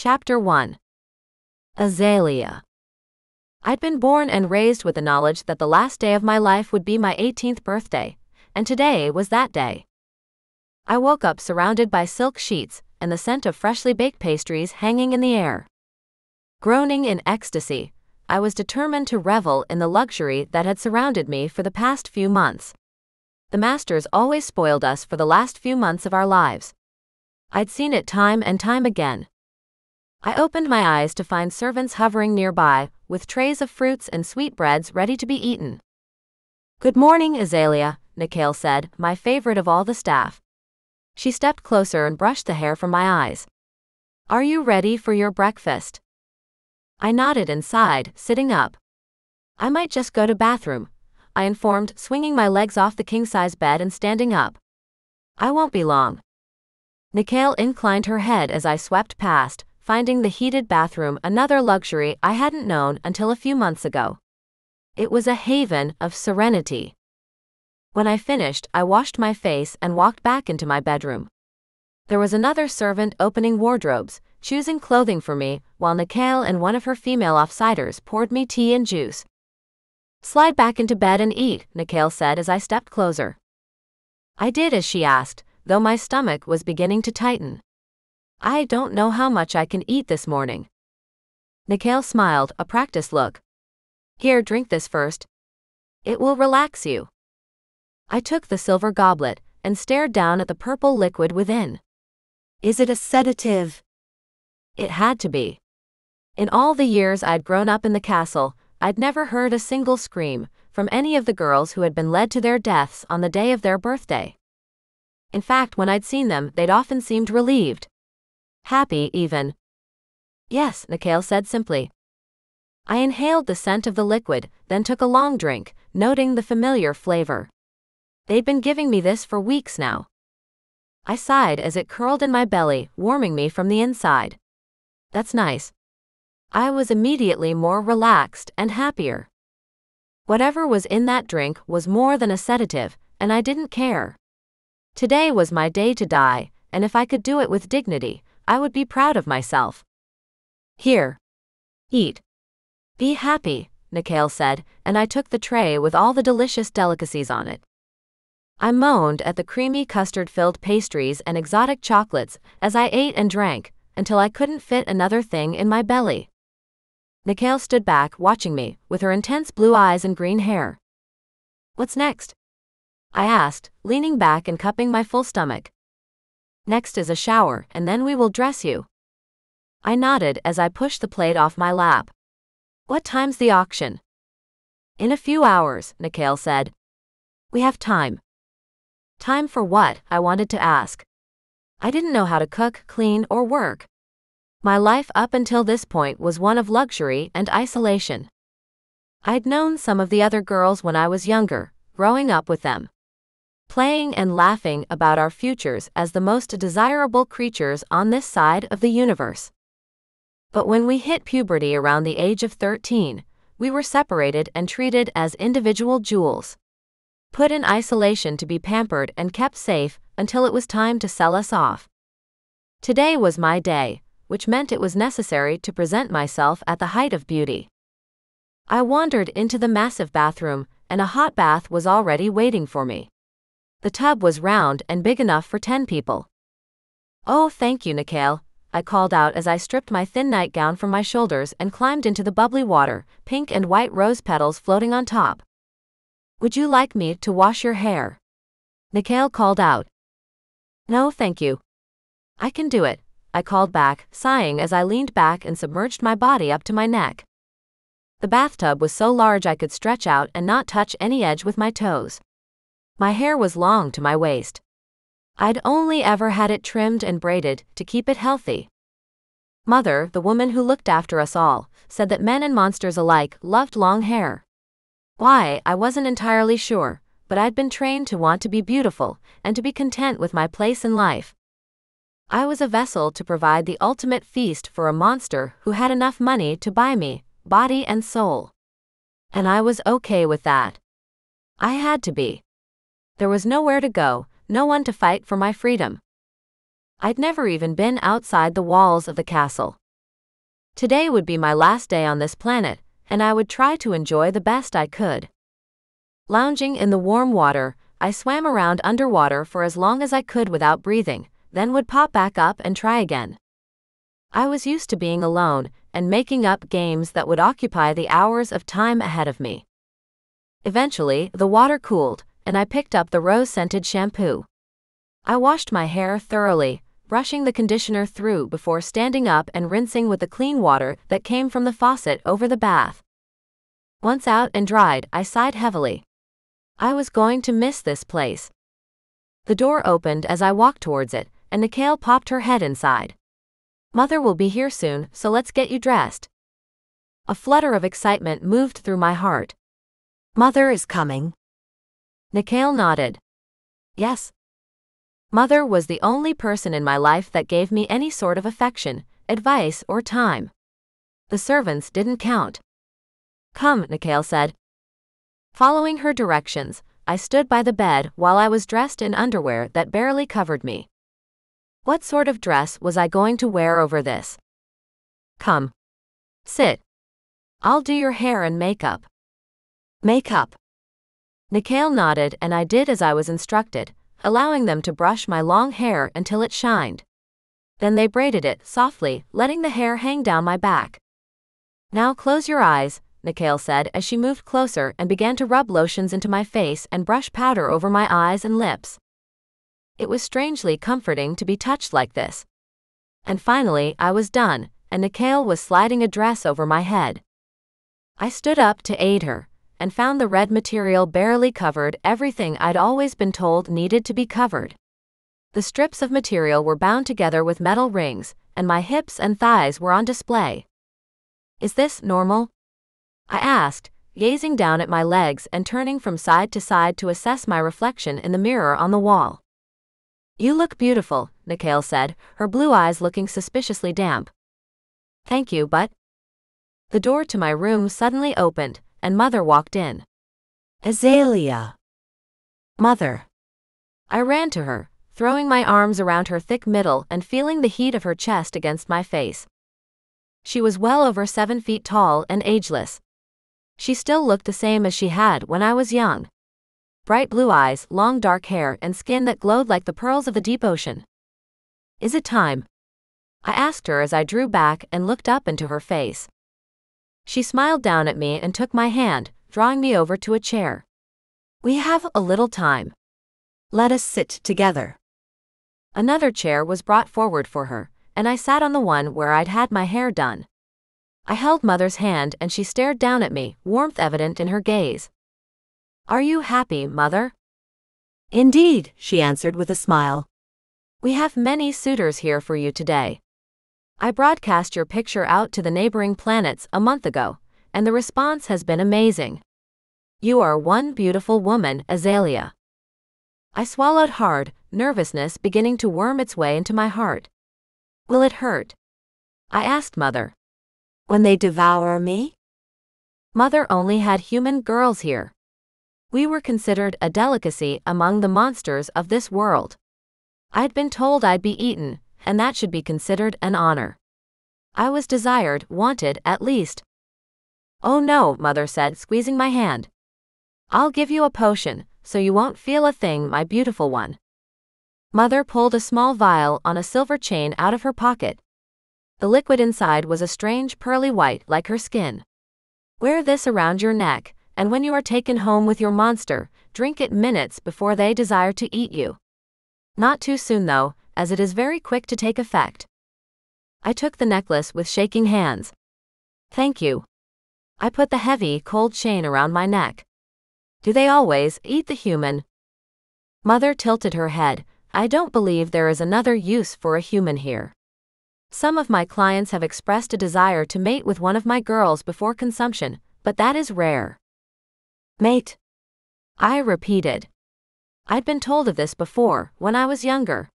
Chapter 1. Azalea. I'd been born and raised with the knowledge that the last day of my life would be my 18th birthday, and today was that day. I woke up surrounded by silk sheets and the scent of freshly baked pastries hanging in the air. Groaning in ecstasy, I was determined to revel in the luxury that had surrounded me for the past few months. The masters always spoiled us for the last few months of our lives. I'd seen it time and time again. I opened my eyes to find servants hovering nearby, with trays of fruits and sweetbreads ready to be eaten. "Good morning, Azalea," Nikhil said, my favorite of all the staff. She stepped closer and brushed the hair from my eyes. "Are you ready for your breakfast?" I nodded and sighed, sitting up. "I might just go to bathroom," I informed, swinging my legs off the king-size bed and standing up. "I won't be long." Nikhil inclined her head as I swept past, finding the heated bathroom another luxury I hadn't known until a few months ago. It was a haven of serenity. When I finished, I washed my face and walked back into my bedroom. There was another servant opening wardrobes, choosing clothing for me, while Nikhil and one of her female offsiders poured me tea and juice. "Slide back into bed and eat," Nikhil said as I stepped closer. I did as she asked, though my stomach was beginning to tighten. "I don't know how much I can eat this morning." Nikhil smiled, a practiced look. "Here, drink this first. It will relax you." I took the silver goblet and stared down at the purple liquid within. "Is it a sedative?" It had to be. In all the years I'd grown up in the castle, I'd never heard a single scream from any of the girls who had been led to their deaths on the day of their birthday. In fact, when I'd seen them, they'd often seemed relieved. Happy, even. "Yes," Nikhil said simply. I inhaled the scent of the liquid, then took a long drink, noting the familiar flavor. They'd been giving me this for weeks now. I sighed as it curled in my belly, warming me from the inside. "That's nice." I was immediately more relaxed and happier. Whatever was in that drink was more than a sedative, and I didn't care. Today was my day to die, and if I could do it with dignity, I would be proud of myself. "Here. Eat. Be happy," Nikhil said, and I took the tray with all the delicious delicacies on it. I moaned at the creamy custard-filled pastries and exotic chocolates as I ate and drank, until I couldn't fit another thing in my belly. Nikhil stood back, watching me, with her intense blue eyes and green hair. "What's next?" I asked, leaning back and cupping my full stomach. "Next is a shower, and then we will dress you." I nodded as I pushed the plate off my lap. "What time's the auction?" "In a few hours," Nikhil said. "We have time." Time for what? I wanted to ask. I didn't know how to cook, clean, or work. My life up until this point was one of luxury and isolation. I'd known some of the other girls when I was younger, growing up with them, playing and laughing about our futures as the most desirable creatures on this side of the universe. But when we hit puberty around the age of 13, we were separated and treated as individual jewels, put in isolation to be pampered and kept safe until it was time to sell us off. Today was my day, which meant it was necessary to present myself at the height of beauty. I wandered into the massive bathroom, and a hot bath was already waiting for me. The tub was round and big enough for 10 people. "Oh, thank you, Nikhil," I called out as I stripped my thin nightgown from my shoulders and climbed into the bubbly water, pink and white rose petals floating on top. "Would you like me to wash your hair?" Nikhil called out. "No, thank you. I can do it," I called back, sighing as I leaned back and submerged my body up to my neck. The bathtub was so large I could stretch out and not touch any edge with my toes. My hair was long to my waist. I'd only ever had it trimmed and braided to keep it healthy. Mother, the woman who looked after us all, said that men and monsters alike loved long hair. Why, I wasn't entirely sure, but I'd been trained to want to be beautiful and to be content with my place in life. I was a vessel to provide the ultimate feast for a monster who had enough money to buy me, body and soul. And I was okay with that. I had to be. There was nowhere to go, no one to fight for my freedom. I'd never even been outside the walls of the castle. Today would be my last day on this planet, and I would try to enjoy the best I could. Lounging in the warm water, I swam around underwater for as long as I could without breathing, then would pop back up and try again. I was used to being alone and making up games that would occupy the hours of time ahead of me. Eventually, the water cooled, and I picked up the rose-scented shampoo. I washed my hair thoroughly, brushing the conditioner through before standing up and rinsing with the clean water that came from the faucet over the bath. Once out and dried, I sighed heavily. I was going to miss this place. The door opened as I walked towards it, and Nicole popped her head inside. Mother will be here soon, so let's get you dressed. A flutter of excitement moved through my heart. Mother is coming. Nicole nodded. Yes. Mother was the only person in my life that gave me any sort of affection, advice, or time. The servants didn't count. Come, Nicole said. Following her directions, I stood by the bed while I was dressed in underwear that barely covered me. What sort of dress was I going to wear over this? Come. Sit. I'll do your hair and makeup. Makeup. Nicole nodded and I did as I was instructed, allowing them to brush my long hair until it shined. Then they braided it softly, letting the hair hang down my back. Now close your eyes, Nicole said as she moved closer and began to rub lotions into my face and brush powder over my eyes and lips. It was strangely comforting to be touched like this. And finally, I was done, and Nicole was sliding a dress over my head. I stood up to aid her, and found the red material barely covered everything I'd always been told needed to be covered. The strips of material were bound together with metal rings, and my hips and thighs were on display. Is this normal? I asked, gazing down at my legs and turning from side to side to assess my reflection in the mirror on the wall. You look beautiful, Nicole said, her blue eyes looking suspiciously damp. Thank you, but... The door to my room suddenly opened, and Mother walked in. Azalea. Mother. I ran to her, throwing my arms around her thick middle and feeling the heat of her chest against my face. She was well over 7 feet tall and ageless. She still looked the same as she had when I was young. Bright blue eyes, long dark hair, and skin that glowed like the pearls of the deep ocean. Is it time? I asked her as I drew back and looked up into her face. She smiled down at me and took my hand, drawing me over to a chair. We have a little time. Let us sit together. Another chair was brought forward for her, and I sat on the one where I'd had my hair done. I held Mother's hand and she stared down at me, warmth evident in her gaze. Are you happy, Mother? Indeed, she answered with a smile. We have many suitors here for you today. I broadcast your picture out to the neighboring planets a month ago, and the response has been amazing. You are one beautiful woman, Azalea. I swallowed hard, nervousness beginning to worm its way into my heart. Will it hurt? I asked Mother. When they devour me? Mother only had human girls here. We were considered a delicacy among the monsters of this world. I'd been told I'd be eaten, and that should be considered an honor. I was desired, wanted, at least. Oh no, Mother said, squeezing my hand. I'll give you a potion, so you won't feel a thing, my beautiful one. Mother pulled a small vial on a silver chain out of her pocket. The liquid inside was a strange pearly white like her skin. Wear this around your neck, and when you are taken home with your monster, drink it minutes before they desire to eat you. Not too soon though, as it is very quick to take effect. I took the necklace with shaking hands. Thank you. I put the heavy, cold chain around my neck. Do they always eat the human? Mother tilted her head. I don't believe there is another use for a human here. Some of my clients have expressed a desire to mate with one of my girls before consumption, but that is rare. Mate? I repeated. I'd been told of this before, when I was younger.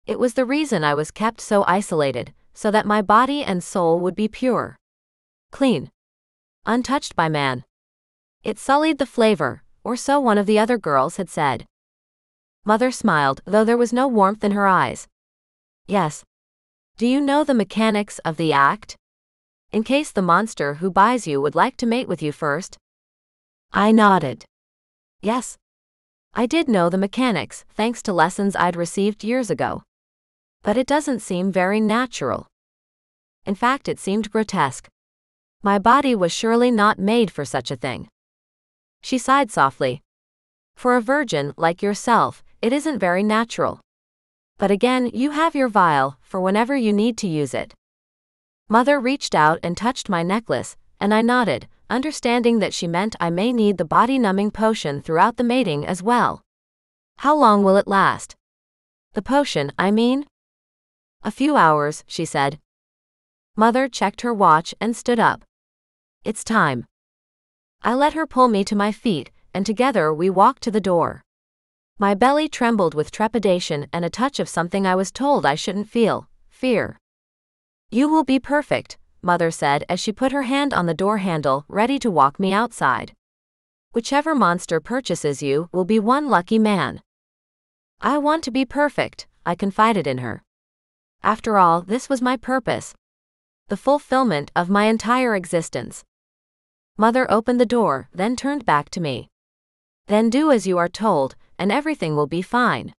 It was the reason I was kept so isolated, so that my body and soul would be pure. Clean. Untouched by man. It sullied the flavor, or so one of the other girls had said. Mother smiled, though there was no warmth in her eyes. Yes. Do you know the mechanics of the act? In case the monster who buys you would like to mate with you first. I nodded. Yes. I did know the mechanics, thanks to lessons I'd received years ago. But it doesn't seem very natural. In fact, it seemed grotesque. My body was surely not made for such a thing. She sighed softly. For a virgin like yourself, it isn't very natural. But again, you have your vial, for whenever you need to use it. Mother reached out and touched my necklace, and I nodded, understanding that she meant I may need the body-numbing potion throughout the mating as well. How long will it last? The potion, I mean? A few hours, she said. Mother checked her watch and stood up. It's time. I let her pull me to my feet, and together we walked to the door. My belly trembled with trepidation and a touch of something I was told I shouldn't feel, fear. You will be perfect, Mother said as she put her hand on the door handle, ready to walk me outside. Whichever monster purchases you will be one lucky man. I want to be perfect, I confided in her. After all, this was my purpose. The fulfillment of my entire existence. Mother opened the door, then turned back to me. Then do as you are told, and everything will be fine.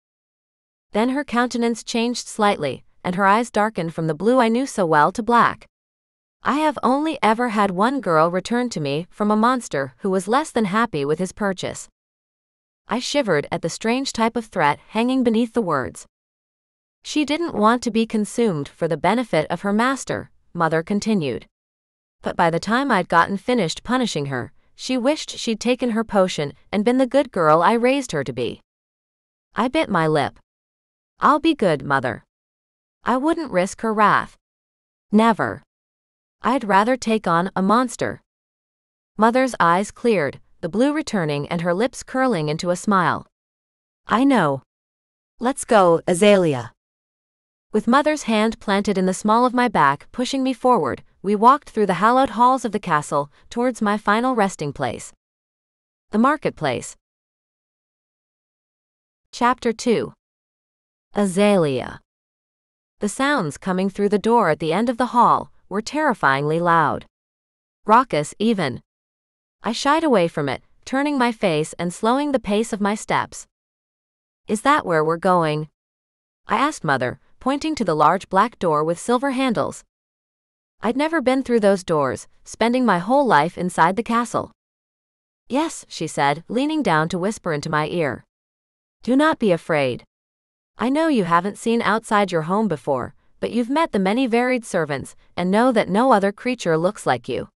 Then her countenance changed slightly, and her eyes darkened from the blue I knew so well to black. I have only ever had one girl return to me from a monster who was less than happy with his purchase. I shivered at the strange type of threat hanging beneath the words. She didn't want to be consumed for the benefit of her master, Mother continued. But by the time I'd gotten finished punishing her, she wished she'd taken her potion and been the good girl I raised her to be. I bit my lip. I'll be good, Mother. I wouldn't risk her wrath. Never. I'd rather take on a monster. Mother's eyes cleared, the blue returning and her lips curling into a smile. I know. Let's go, Azalea. With Mother's hand planted in the small of my back, pushing me forward, we walked through the hallowed halls of the castle, towards my final resting place. The marketplace. Chapter 2. Azalea. The sounds coming through the door at the end of the hall were terrifyingly loud. Raucous, even. I shied away from it, turning my face and slowing the pace of my steps. Is that where we're going? I asked Mother, pointing to the large black door with silver handles. I'd never been through those doors, spending my whole life inside the castle. Yes, she said, leaning down to whisper into my ear. Do not be afraid. I know you haven't seen outside your home before, but you've met the many varied servants, and know that no other creature looks like you.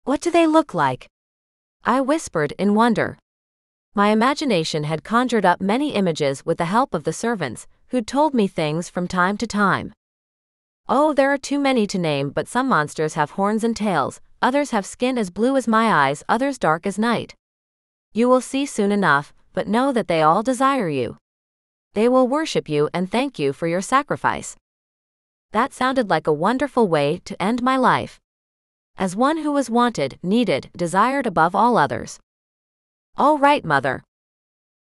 What do they look like? I whispered in wonder. My imagination had conjured up many images with the help of the servants, who'd told me things from time to time. Oh, there are too many to name, but some monsters have horns and tails, others have skin as blue as my eyes, others dark as night. You will see soon enough, but know that they all desire you. They will worship you and thank you for your sacrifice. That sounded like a wonderful way to end my life. As one who was wanted, needed, desired above all others. All right, Mother.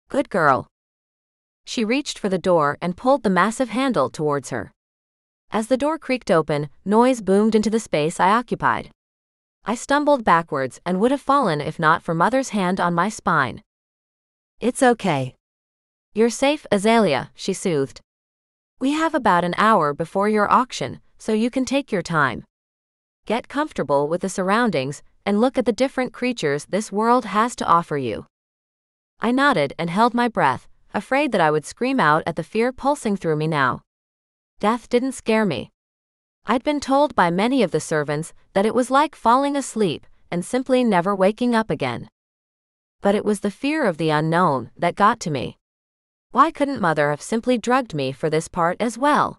Good girl. She reached for the door and pulled the massive handle towards her. As the door creaked open, noise boomed into the space I occupied. I stumbled backwards and would have fallen if not for Mother's hand on my spine. It's okay. You're safe, Azalea, she soothed. We have about an hour before your auction, so you can take your time. Get comfortable with the surroundings, and look at the different creatures this world has to offer you. I nodded and held my breath, afraid that I would scream out at the fear pulsing through me now. Death didn't scare me. I'd been told by many of the servants that it was like falling asleep and simply never waking up again. But it was the fear of the unknown that got to me. Why couldn't Mother have simply drugged me for this part as well?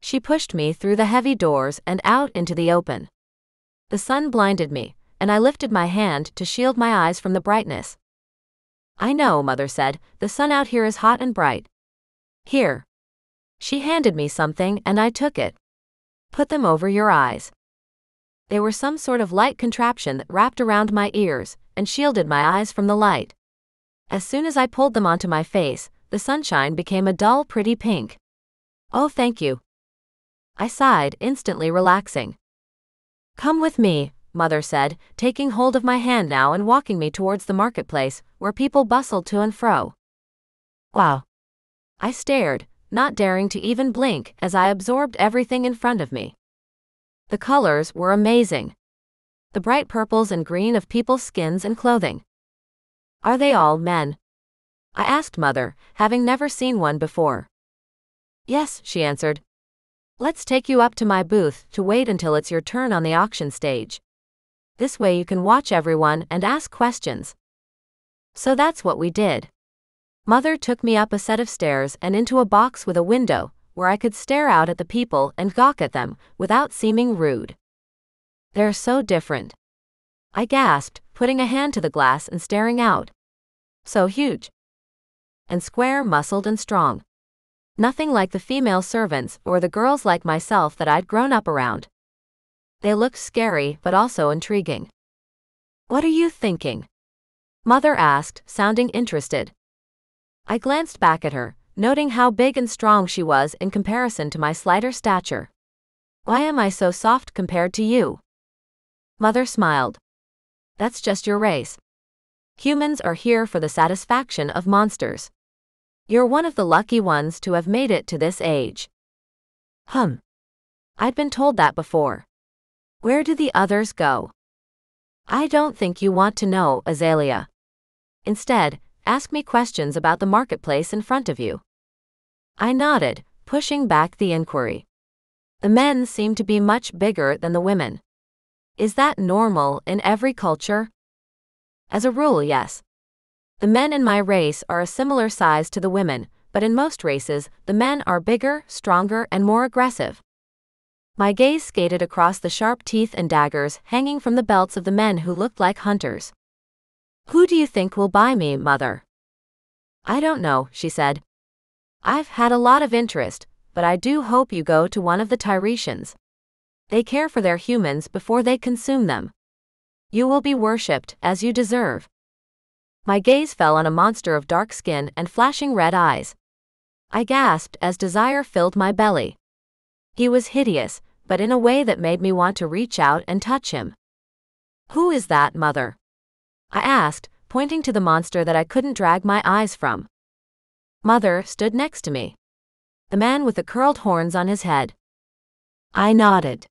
She pushed me through the heavy doors and out into the open. The sun blinded me, and I lifted my hand to shield my eyes from the brightness. I know, Mother said, the sun out here is hot and bright. Here. She handed me something and I took it. Put them over your eyes. They were some sort of light contraption that wrapped around my ears and shielded my eyes from the light. As soon as I pulled them onto my face, the sunshine became a dull, pretty pink. Oh, thank you. I sighed, instantly relaxing. Come with me, Mother said, taking hold of my hand now and walking me towards the marketplace, where people bustled to and fro. Wow. I stared, not daring to even blink as I absorbed everything in front of me. The colors were amazing. The bright purples and green of people's skins and clothing. Are they all men? I asked Mother, having never seen one before. Yes, she answered. Let's take you up to my booth to wait until it's your turn on the auction stage. This way you can watch everyone and ask questions. So that's what we did. Mother took me up a set of stairs and into a box with a window, where I could stare out at the people and gawk at them, without seeming rude. They're so different. I gasped, putting a hand to the glass and staring out. So huge. And square, muscled and strong. Nothing like the female servants or the girls like myself that I'd grown up around. They looked scary but also intriguing. What are you thinking? Mother asked, sounding interested. I glanced back at her, noting how big and strong she was in comparison to my slighter stature. Why am I so soft compared to you? Mother smiled. That's just your race. Humans are here for the satisfaction of monsters. You're one of the lucky ones to have made it to this age. I'd been told that before. Where do the others go? I don't think you want to know, Azalea. Instead, ask me questions about the marketplace in front of you. I nodded, pushing back the inquiry. The men seem to be much bigger than the women. Is that normal in every culture? As a rule, yes. The men in my race are a similar size to the women, but in most races, the men are bigger, stronger, and more aggressive. My gaze skated across the sharp teeth and daggers hanging from the belts of the men who looked like hunters. Who do you think will buy me, Mother? I don't know, she said. I've had a lot of interest, but I do hope you go to one of the Tiresians. They care for their humans before they consume them. You will be worshipped, as you deserve. My gaze fell on a monster of dark skin and flashing red eyes. I gasped as desire filled my belly. He was hideous, but in a way that made me want to reach out and touch him. Who is that, Mother? I asked, pointing to the monster that I couldn't drag my eyes from. Mother stood next to me. The man with the curled horns on his head. I nodded.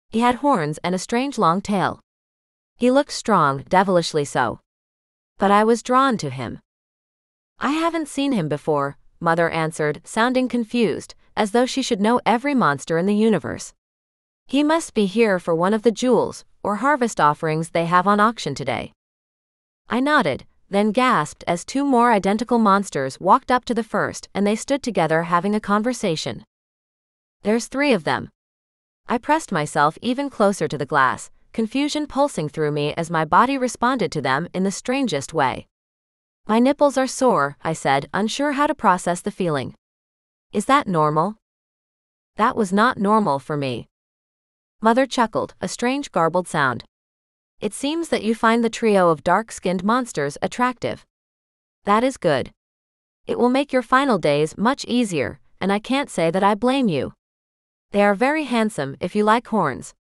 He had horns and a strange long tail. He looked strong, devilishly so. But I was drawn to him. I haven't seen him before, Mother answered, sounding confused, as though she should know every monster in the universe. He must be here for one of the jewels, or harvest offerings they have on auction today. I nodded, then gasped as two more identical monsters walked up to the first and they stood together having a conversation. There's 3 of them. I pressed myself even closer to the glass, confusion pulsing through me as my body responded to them in the strangest way. My nipples are sore, I said, unsure how to process the feeling. Is that normal? That was not normal for me. Mother chuckled, a strange garbled sound. It seems that you find the trio of dark-skinned monsters attractive. That is good. It will make your final days much easier, and I can't say that I blame you. They are very handsome if you like horns.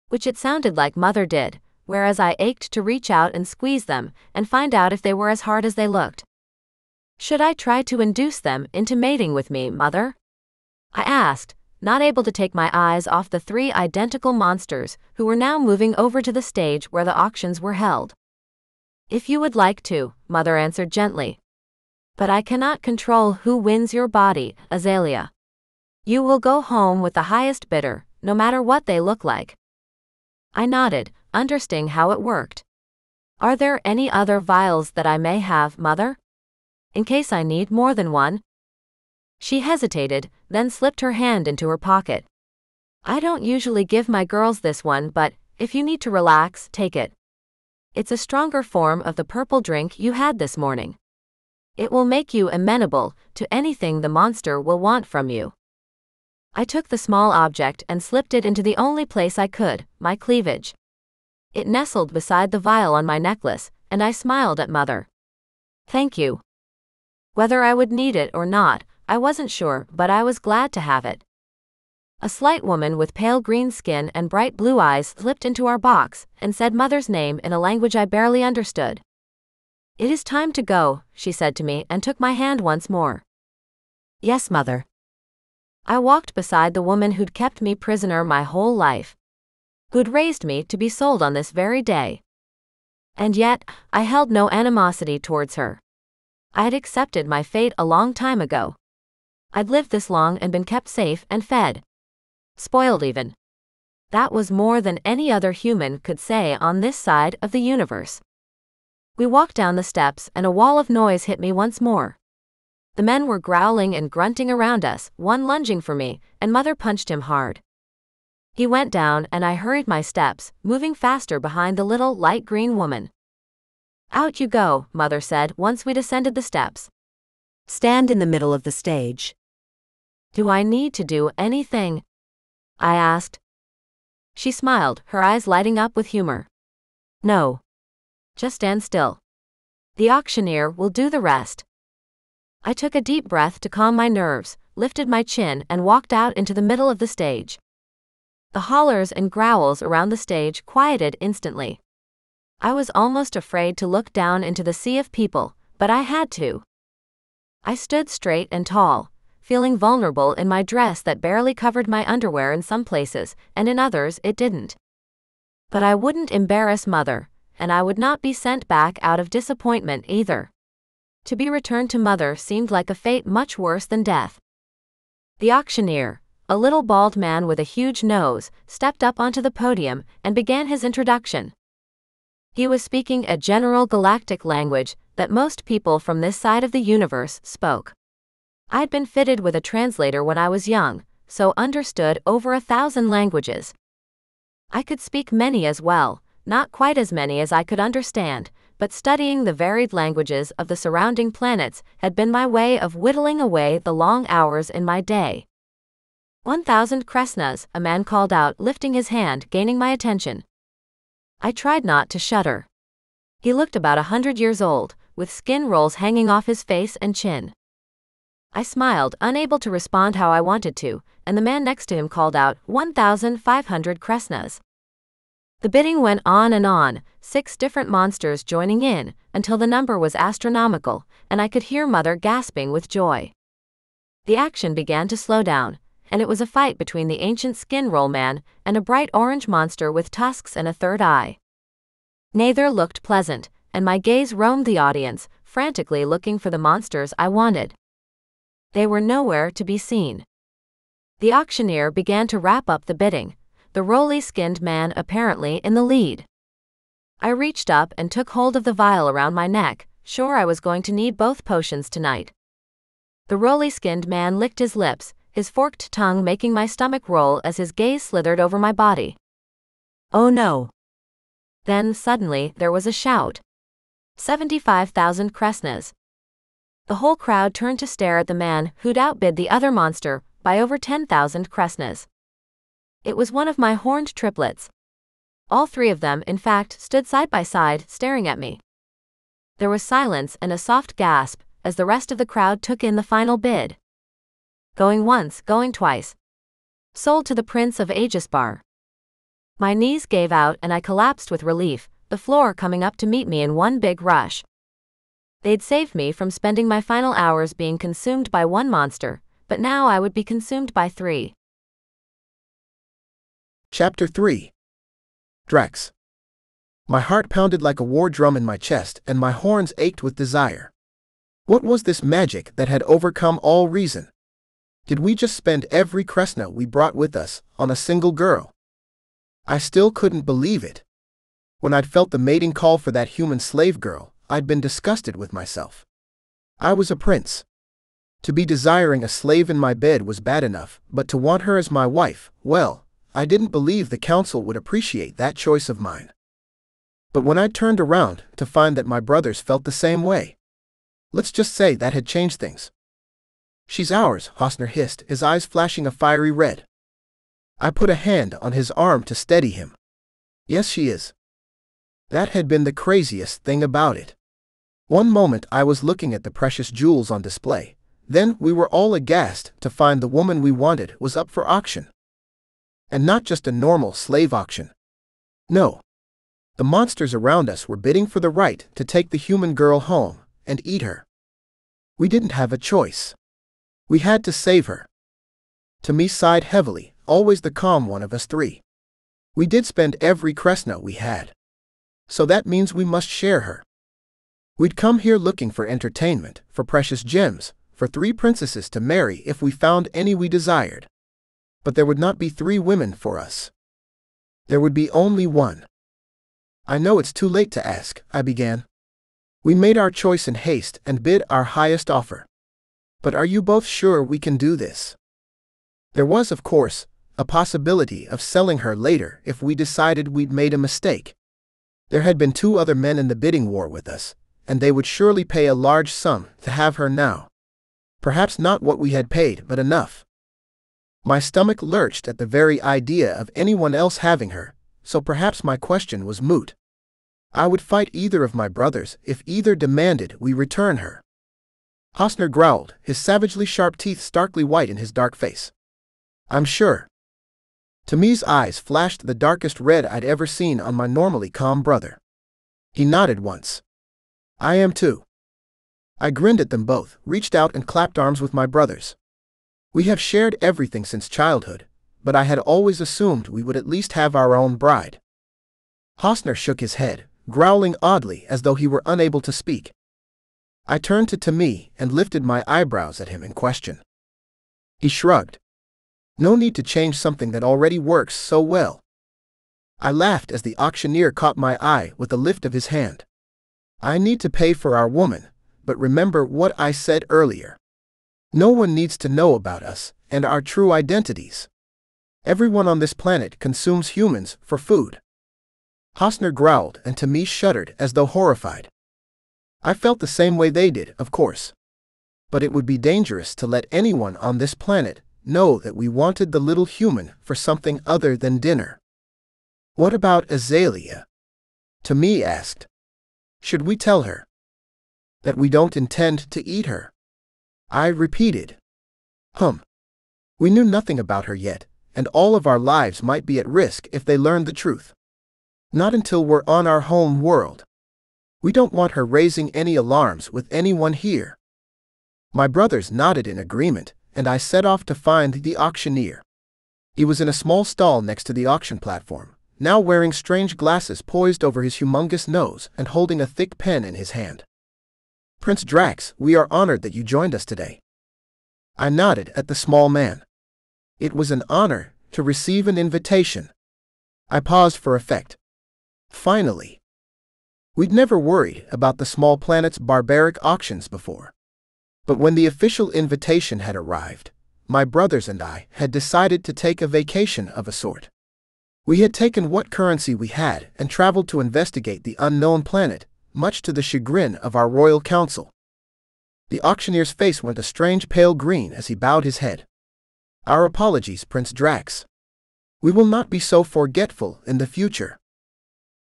Which it sounded like Mother did, whereas I ached to reach out and squeeze them, and find out if they were as hard as they looked. Should I try to induce them into mating with me, Mother? I asked, not able to take my eyes off the 3 identical monsters who were now moving over to the stage where the auctions were held. If you would like to, Mother answered gently. But I cannot control who wins your body, Azalea. You will go home with the highest bidder, no matter what they look like. I nodded, understanding how it worked. Are there any other vials that I may have, Mother? In case I need more than one? She hesitated, then slipped her hand into her pocket. I don't usually give my girls this one, but if you need to relax, take it. It's a stronger form of the purple drink you had this morning. It will make you amenable to anything the monster will want from you. I took the small object and slipped it into the only place I could, my cleavage. It nestled beside the vial on my necklace, and I smiled at Mother. Thank you. Whether I would need it or not, I wasn't sure, but I was glad to have it. A slight woman with pale green skin and bright blue eyes slipped into our box and said Mother's name in a language I barely understood. "It is time to go," she said to me and took my hand once more. "Yes, Mother." I walked beside the woman who'd kept me prisoner my whole life, who'd raised me to be sold on this very day. And yet, I held no animosity towards her. I had accepted my fate a long time ago. I'd lived this long and been kept safe and fed. Spoiled even. That was more than any other human could say on this side of the universe. We walked down the steps and a wall of noise hit me once more. The men were growling and grunting around us, one lunging for me, and Mother punched him hard. He went down and I hurried my steps, moving faster behind the little light green woman. "Out you go," Mother said once we descended the steps. "Stand in the middle of the stage." "Do I need to do anything?" I asked. She smiled, her eyes lighting up with humor. "No. Just stand still. The auctioneer will do the rest." I took a deep breath to calm my nerves, lifted my chin and walked out into the middle of the stage. The hollers and growls around the stage quieted instantly. I was almost afraid to look down into the sea of people, but I had to. I stood straight and tall, feeling vulnerable in my dress that barely covered my underwear in some places, and in others it didn't. But I wouldn't embarrass Mother, and I would not be sent back out of disappointment either. To be returned to Mother seemed like a fate much worse than death. The auctioneer, a little bald man with a huge nose, stepped up onto the podium and began his introduction. He was speaking a general galactic language that most people from this side of the universe spoke. I'd been fitted with a translator when I was young, so understood over 1,000 languages. I could speak many as well, not quite as many as I could understand, but studying the varied languages of the surrounding planets had been my way of whittling away the long hours in my day. 1,000 kresnas, a man called out, lifting his hand, gaining my attention. I tried not to shudder. He looked about 100 years old, with skin rolls hanging off his face and chin. I smiled, unable to respond how I wanted to, and the man next to him called out, 1,500 kresnas. The bidding went on and on, 6 different monsters joining in, until the number was astronomical, and I could hear Mother gasping with joy. The action began to slow down, and it was a fight between the ancient skin roll man and a bright orange monster with tusks and a third eye. Neither looked pleasant, and my gaze roamed the audience, frantically looking for the monsters I wanted. They were nowhere to be seen. The auctioneer began to wrap up the bidding, the roly-skinned man apparently in the lead. I reached up and took hold of the vial around my neck, sure I was going to need both potions tonight. The roly-skinned man licked his lips, his forked tongue making my stomach roll as his gaze slithered over my body. "Oh no." Then, suddenly, there was a shout. 75,000 kresnas. The whole crowd turned to stare at the man who'd outbid the other monster by over 10,000 kresnas. It was one of my horned triplets. All 3 of them, in fact, stood side by side, staring at me. There was silence and a soft gasp as the rest of the crowd took in the final bid. Going once, going twice. Sold to the Prince of Aegisbar. My knees gave out and I collapsed with relief, the floor coming up to meet me in one big rush. They'd saved me from spending my final hours being consumed by one monster, but now I would be consumed by 3. Chapter 3. Drex. My heart pounded like a war drum in my chest and my horns ached with desire. What was this magic that had overcome all reason? Did we just spend every kresna we brought with us on a single girl? I still couldn't believe it. When I'd felt the mating call for that human slave girl, I'd been disgusted with myself. I was a prince. To be desiring a slave in my bed was bad enough, but to want her as my wife, well, I didn't believe the council would appreciate that choice of mine. But when I turned around to find that my brothers felt the same way, let's just say that had changed things. "She's ours," Hosner hissed, his eyes flashing a fiery red. I put a hand on his arm to steady him. "Yes, she is." That had been the craziest thing about it. One moment I was looking at the precious jewels on display, then we were all aghast to find the woman we wanted was up for auction. And not just a normal slave auction. No. The monsters around us were bidding for the right to take the human girl home and eat her. We didn't have a choice. We had to save her. Tami sighed heavily, always the calm one of us three. We did spend every kresna we had. So that means we must share her. We'd come here looking for entertainment, for precious gems, for 3 princesses to marry if we found any we desired. But there would not be 3 women for us. There would be only one. I know it's too late to ask, I began. We made our choice in haste and bid our highest offer. But are you both sure we can do this? There was, of course, a possibility of selling her later if we decided we'd made a mistake. There had been 2 other men in the bidding war with us, and they would surely pay a large sum to have her now. Perhaps not what we had paid, but enough. My stomach lurched at the very idea of anyone else having her, so perhaps my question was moot. I would fight either of my brothers if either demanded we return her. Hosner growled, his savagely sharp teeth starkly white in his dark face. I'm sure. Tami's eyes flashed the darkest red I'd ever seen on my normally calm brother. He nodded once. I am too. I grinned at them both, reached out and clapped arms with my brothers. We have shared everything since childhood, but I had always assumed we would at least have our own bride. Hosner shook his head, growling oddly as though he were unable to speak. I turned to Tami and lifted my eyebrows at him in question. He shrugged. No need to change something that already works so well. I laughed as the auctioneer caught my eye with a lift of his hand. I need to pay for our woman, but remember what I said earlier. No one needs to know about us and our true identities. Everyone on this planet consumes humans for food. Hosner growled and Tami shuddered as though horrified. I felt the same way they did, of course. But it would be dangerous to let anyone on this planet know that we wanted the little human for something other than dinner. What about Azalea? Tami asked. Should we tell her that we don't intend to eat her? I repeated. We knew nothing about her yet, and all of our lives might be at risk if they learned the truth. Not until we're on our home world. We don't want her raising any alarms with anyone here. My brothers nodded in agreement, and I set off to find the auctioneer. He was in a small stall next to the auction platform, now wearing strange glasses poised over his humongous nose and holding a thick pen in his hand. Prince Drax, we are honored that you joined us today. I nodded at the small man. It was an honor to receive an invitation. I paused for effect. Finally. We'd never worried about the small planet's barbaric auctions before. But when the official invitation had arrived, my brothers and I had decided to take a vacation of a sort. We had taken what currency we had and traveled to investigate the unknown planet, much to the chagrin of our royal council. The auctioneer's face went a strange pale green as he bowed his head. Our apologies, Prince Drax. We will not be so forgetful in the future.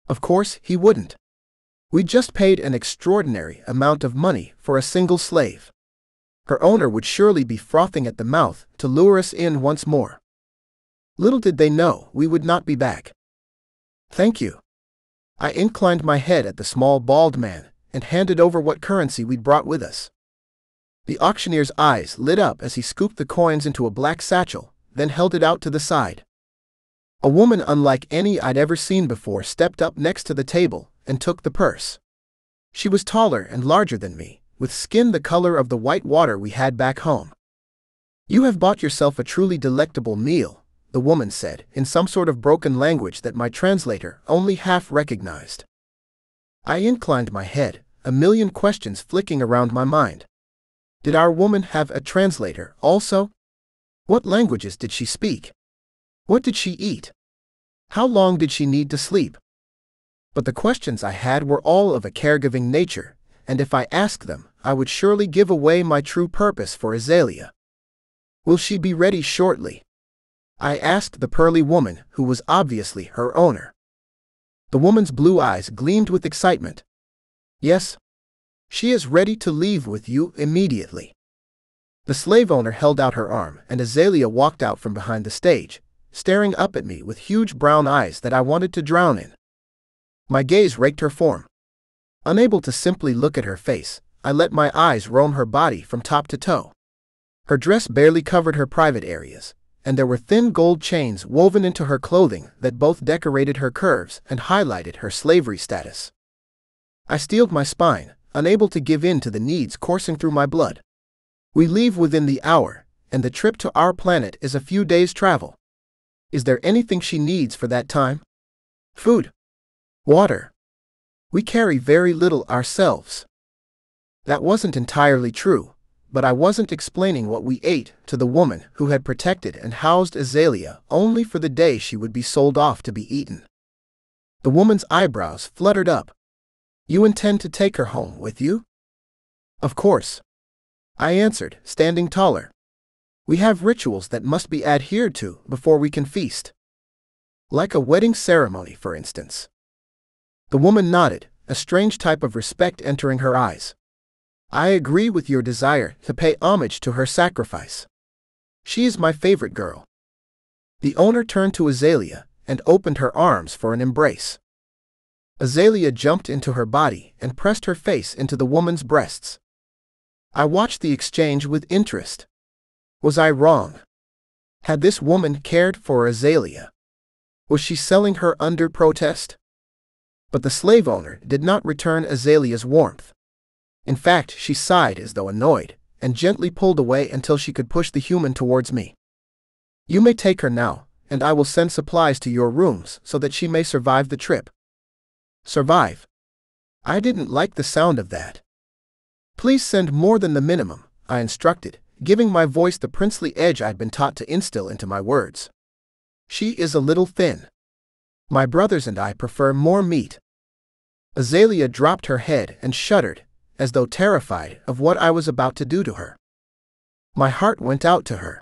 Of course, he wouldn't. We just paid an extraordinary amount of money for a single slave. Her owner would surely be frothing at the mouth to lure us in once more. Little did they know we would not be back. Thank you. I inclined my head at the small bald man and handed over what currency we'd brought with us. The auctioneer's eyes lit up as he scooped the coins into a black satchel, then held it out to the side. A woman unlike any I'd ever seen before stepped up next to the table and took the purse. She was taller and larger than me, with skin the color of the white water we had back home. You have bought yourself a truly delectable meal, the woman said, in some sort of broken language that my translator only half recognized. I inclined my head, a million questions flicking around my mind. Did our woman have a translator also? What languages did she speak? What did she eat? How long did she need to sleep? But the questions I had were all of a caregiving nature, and if I asked them, I would surely give away my true purpose for Azalea. Will she be ready shortly? I asked the pearly woman who was obviously her owner. The woman's blue eyes gleamed with excitement. Yes. She is ready to leave with you immediately. The slave owner held out her arm and Azalea walked out from behind the stage, staring up at me with huge brown eyes that I wanted to drown in. My gaze raked her form. Unable to simply look at her face, I let my eyes roam her body from top to toe. Her dress barely covered her private areas, and there were thin gold chains woven into her clothing that both decorated her curves and highlighted her slavery status. I steeled my spine, unable to give in to the needs coursing through my blood. We leave within the hour, and the trip to our planet is a few days' travel. Is there anything she needs for that time? Food. Water. We carry very little ourselves. That wasn't entirely true, but I wasn't explaining what we ate to the woman who had protected and housed Azalea only for the day she would be sold off to be eaten. The woman's eyebrows fluttered up. You intend to take her home with you? Of course. I answered, standing taller. We have rituals that must be adhered to before we can feast. Like a wedding ceremony, for instance. The woman nodded, a strange type of respect entering her eyes. I agree with your desire to pay homage to her sacrifice. She is my favorite girl. The owner turned to Azalea and opened her arms for an embrace. Azalea jumped into her body and pressed her face into the woman's breasts. I watched the exchange with interest. Was I wrong? Had this woman cared for Azalea? Was she selling her under protest? But the slave owner did not return Azalea's warmth. In fact, she sighed as though annoyed, and gently pulled away until she could push the human towards me. You may take her now, and I will send supplies to your rooms so that she may survive the trip. Survive? I didn't like the sound of that. Please send more than the minimum, I instructed, giving my voice the princely edge I'd been taught to instill into my words. She is a little thin. My brothers and I prefer more meat. Azalea dropped her head and shuddered, as though terrified of what I was about to do to her. My heart went out to her.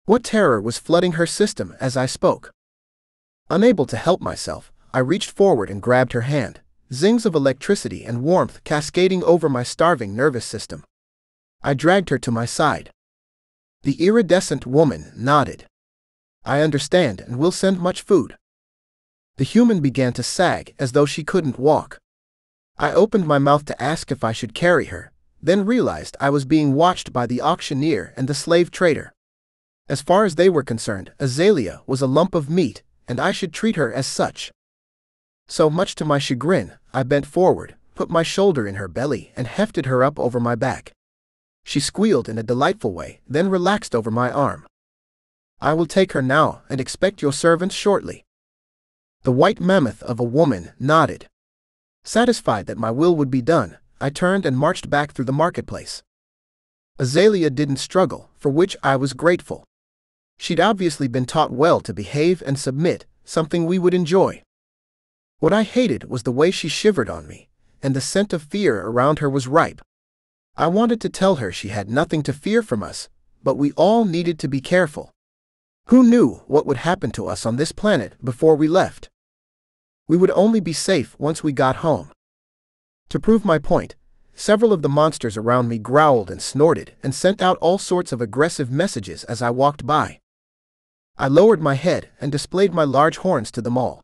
What terror was flooding her system as I spoke? Unable to help myself, I reached forward and grabbed her hand, zings of electricity and warmth cascading over my starving nervous system. I dragged her to my side. The iridescent woman nodded. I understand and will send much food. The human began to sag as though she couldn't walk. I opened my mouth to ask if I should carry her, then realized I was being watched by the auctioneer and the slave trader. As far as they were concerned, Azalea was a lump of meat, and I should treat her as such. So much to my chagrin, I bent forward, put my shoulder in her belly and hefted her up over my back. She squealed in a delightful way, then relaxed over my arm. I will take her now and expect your servants shortly. The white mammoth of a woman nodded. Satisfied that my will would be done, I turned and marched back through the marketplace. Azalea didn't struggle, for which I was grateful. She'd obviously been taught well to behave and submit, something we would enjoy. What I hated was the way she shivered on me, and the scent of fear around her was ripe. I wanted to tell her she had nothing to fear from us, but we all needed to be careful. Who knew what would happen to us on this planet before we left? We would only be safe once we got home. To prove my point, several of the monsters around me growled and snorted and sent out all sorts of aggressive messages as I walked by. I lowered my head and displayed my large horns to them all.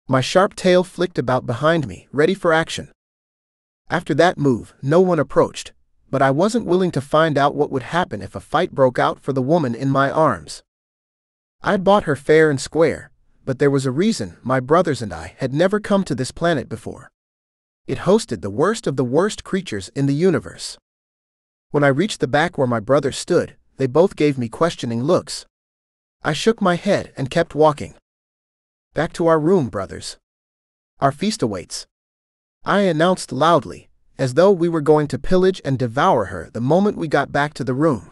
My sharp tail flicked about behind me, ready for action. After that move, no one approached, but I wasn't willing to find out what would happen if a fight broke out for the woman in my arms. I'd bought her fair and square, but there was a reason my brothers and I had never come to this planet before. It hosted the worst of the worst creatures in the universe. When I reached the back where my brothers stood, they both gave me questioning looks. I shook my head and kept walking. Back to our room, brothers. Our feast awaits. I announced loudly, as though we were going to pillage and devour her the moment we got back to the room.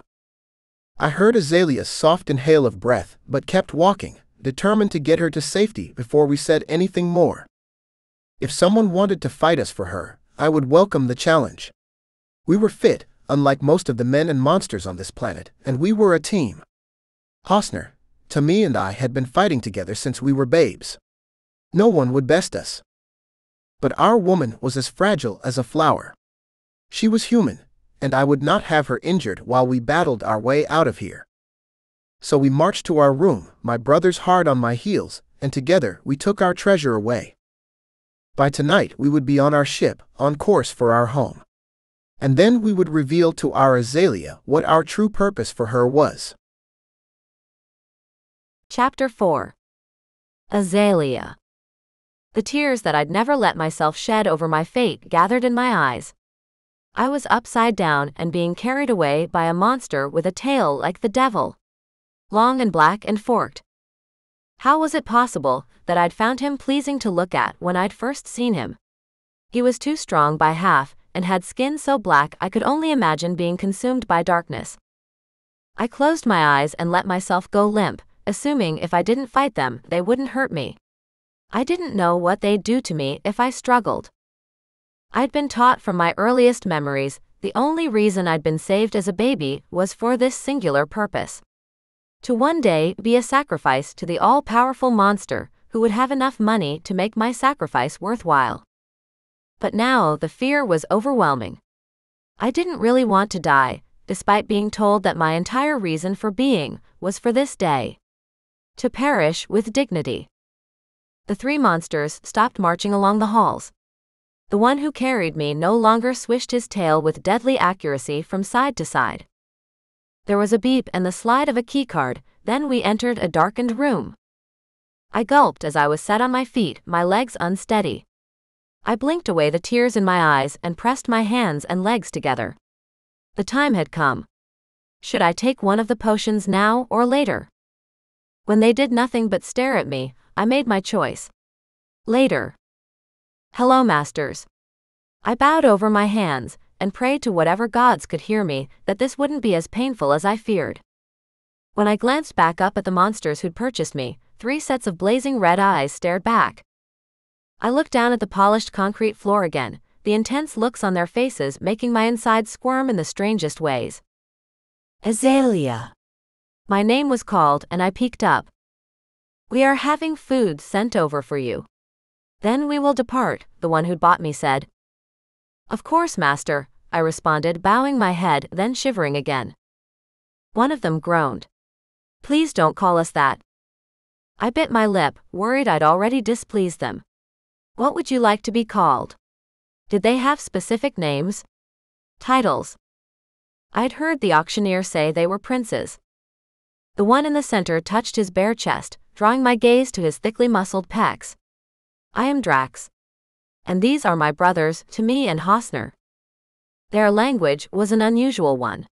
I heard Azalea's soft inhale of breath, but kept walking, determined to get her to safety before we said anything more. If someone wanted to fight us for her, I would welcome the challenge. We were fit, unlike most of the men and monsters on this planet, and we were a team. Hosner, Tommy and I had been fighting together since we were babes. No one would best us. But our woman was as fragile as a flower. She was human, and I would not have her injured while we battled our way out of here. So we marched to our room, my brothers hard on my heels, and together we took our treasure away. By tonight we would be on our ship, on course for our home. And then we would reveal to our Azalea what our true purpose for her was. Chapter 4. Azalea. The tears that I'd never let myself shed over my fate gathered in my eyes. I was upside down and being carried away by a monster with a tail like the devil. Long and black and forked. How was it possible that I'd found him pleasing to look at when I'd first seen him? He was too strong by half, and had skin so black I could only imagine being consumed by darkness. I closed my eyes and let myself go limp, assuming if I didn't fight them, they wouldn't hurt me. I didn't know what they'd do to me if I struggled. I'd been taught from my earliest memories, the only reason I'd been saved as a baby was for this singular purpose. To one day be a sacrifice to the all-powerful monster who would have enough money to make my sacrifice worthwhile. But now the fear was overwhelming. I didn't really want to die, despite being told that my entire reason for being was for this day. To perish with dignity. The three monsters stopped marching along the halls. The one who carried me no longer swished his tail with deadly accuracy from side to side. There was a beep and the slide of a keycard, then we entered a darkened room. I gulped as I was set on my feet, my legs unsteady. I blinked away the tears in my eyes and pressed my hands and legs together. The time had come. Should I take one of the potions now or later? When they did nothing but stare at me, I made my choice. Later. Hello, masters. I bowed over my hands and prayed to whatever gods could hear me that this wouldn't be as painful as I feared. When I glanced back up at the monsters who'd purchased me, 3 sets of blazing red eyes stared back. I looked down at the polished concrete floor again, the intense looks on their faces making my insides squirm in the strangest ways. Azalea. My name was called and I peeked up. We are having food sent over for you. Then we will depart, the one who'd bought me said. Of course, master, I responded, bowing my head, then shivering again. One of them groaned. Please don't call us that. I bit my lip, worried I'd already displeased them. What would you like to be called? Did they have specific names? Titles? I'd heard the auctioneer say they were princes. The one in the center touched his bare chest, drawing my gaze to his thickly muscled pecs. I am Drax. And these are my brothers, Timmy and Hosner. Their language was an unusual one.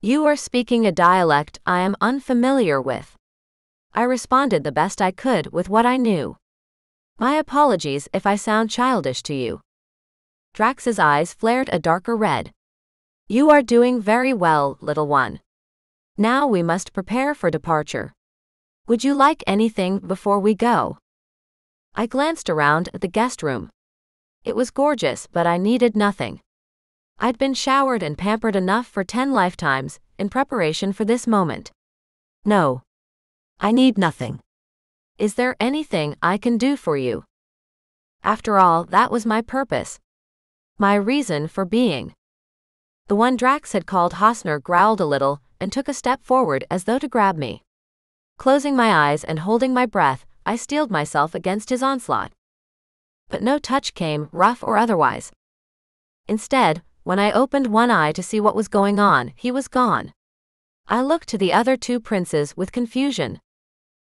You are speaking a dialect I am unfamiliar with. I responded the best I could with what I knew. My apologies if I sound childish to you. Drax's eyes flared a darker red. You are doing very well, little one. Now we must prepare for departure. Would you like anything before we go? I glanced around at the guest room. It was gorgeous, but I needed nothing. I'd been showered and pampered enough for 10 lifetimes, in preparation for this moment. No. I need nothing. Is there anything I can do for you? After all, that was my purpose. My reason for being. The one Drax had called Hosner growled a little, and took a step forward as though to grab me. Closing my eyes and holding my breath, I steeled myself against his onslaught. But no touch came, rough or otherwise. Instead, when I opened one eye to see what was going on, he was gone. I looked to the other 2 princes with confusion.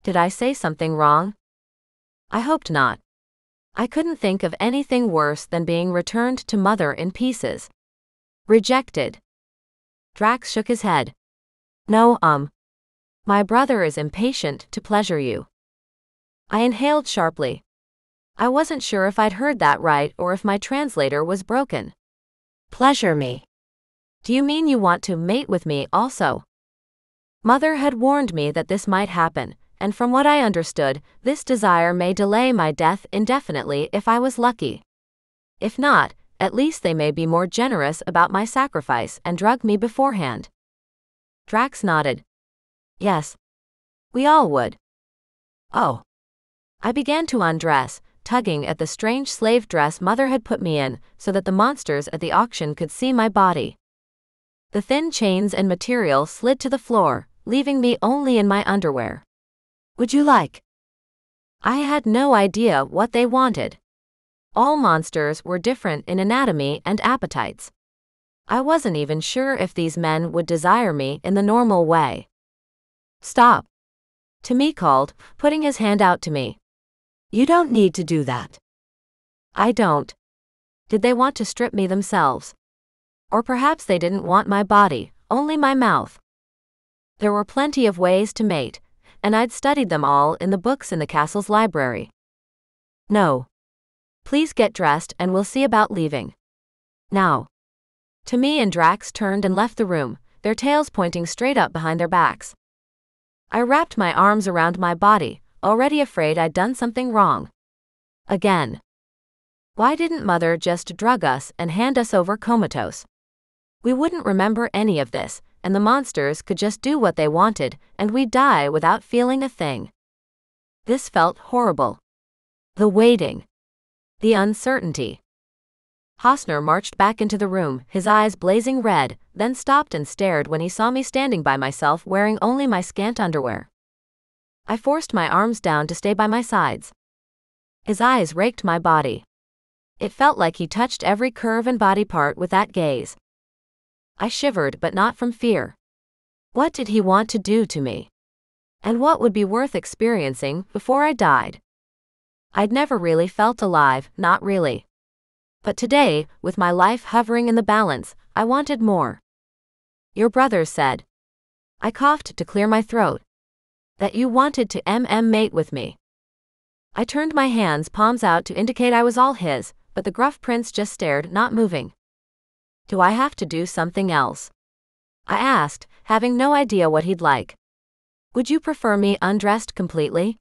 Did I say something wrong? I hoped not. I couldn't think of anything worse than being returned to mother in pieces. Rejected. Drax shook his head. No, my brother is impatient to pleasure you. I inhaled sharply. I wasn't sure if I'd heard that right or if my translator was broken. Pleasure me. Do you mean you want to mate with me also? Mother had warned me that this might happen, and from what I understood, this desire may delay my death indefinitely if I was lucky. If not, at least they may be more generous about my sacrifice and drug me beforehand. Drax nodded. Yes. We all would. Oh. I began to undress, tugging at the strange slave dress Mother had put me in so that the monsters at the auction could see my body. The thin chains and material slid to the floor, leaving me only in my underwear. Would you like? I had no idea what they wanted. All monsters were different in anatomy and appetites. I wasn't even sure if these men would desire me in the normal way. Stop. Timmy called, putting his hand out to me. You don't need to do that. I don't. Did they want to strip me themselves? Or perhaps they didn't want my body, only my mouth. There were plenty of ways to mate, and I'd studied them all in the books in the castle's library. No. Please get dressed and we'll see about leaving. Now. Timmy and Drax turned and left the room, their tails pointing straight up behind their backs. I wrapped my arms around my body, already afraid I'd done something wrong. Again. Why didn't Mother just drug us and hand us over comatose? We wouldn't remember any of this, and the monsters could just do what they wanted, and we'd die without feeling a thing. This felt horrible. The waiting. The uncertainty. Hosner marched back into the room, his eyes blazing red, then stopped and stared when he saw me standing by myself wearing only my scant underwear. I forced my arms down to stay by my sides. His eyes raked my body. It felt like he touched every curve and body part with that gaze. I shivered, but not from fear. What did he want to do to me? And what would be worth experiencing before I died? I'd never really felt alive, not really. But today, with my life hovering in the balance, I wanted more. Your brothers said. I coughed to clear my throat. That you wanted to mate with me. I turned my hands palms out to indicate I was all his, but the gruff prince just stared, not moving. Do I have to do something else? I asked, having no idea what he'd like. Would you prefer me undressed completely?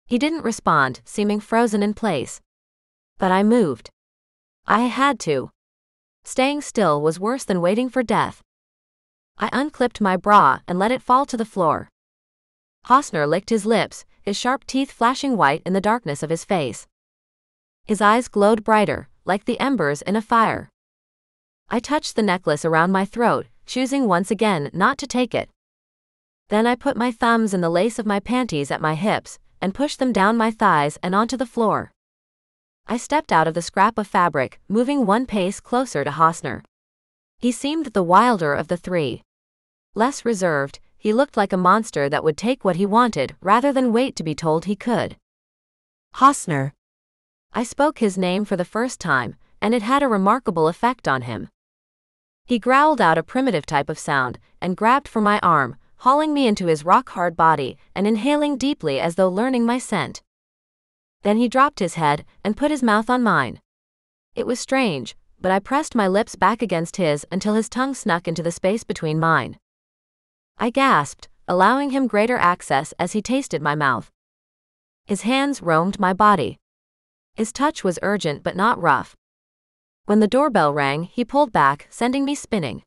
He didn't respond, seeming frozen in place. But I moved. I had to. Staying still was worse than waiting for death. I unclipped my bra and let it fall to the floor. Hosner licked his lips, his sharp teeth flashing white in the darkness of his face. His eyes glowed brighter, like the embers in a fire. I touched the necklace around my throat, choosing once again not to take it. Then I put my thumbs in the lace of my panties at my hips, and pushed them down my thighs and onto the floor. I stepped out of the scrap of fabric, moving one pace closer to Hosner. He seemed the wilder of the three. Less reserved, he looked like a monster that would take what he wanted rather than wait to be told he could. Hosner. I spoke his name for the first time, and it had a remarkable effect on him. He growled out a primitive type of sound, and grabbed for my arm, hauling me into his rock-hard body, and inhaling deeply as though learning my scent. Then he dropped his head, and put his mouth on mine. It was strange, but I pressed my lips back against his until his tongue snuck into the space between mine. I gasped, allowing him greater access as he tasted my mouth. His hands roamed my body. His touch was urgent but not rough. When the doorbell rang, he pulled back, sending me spinning.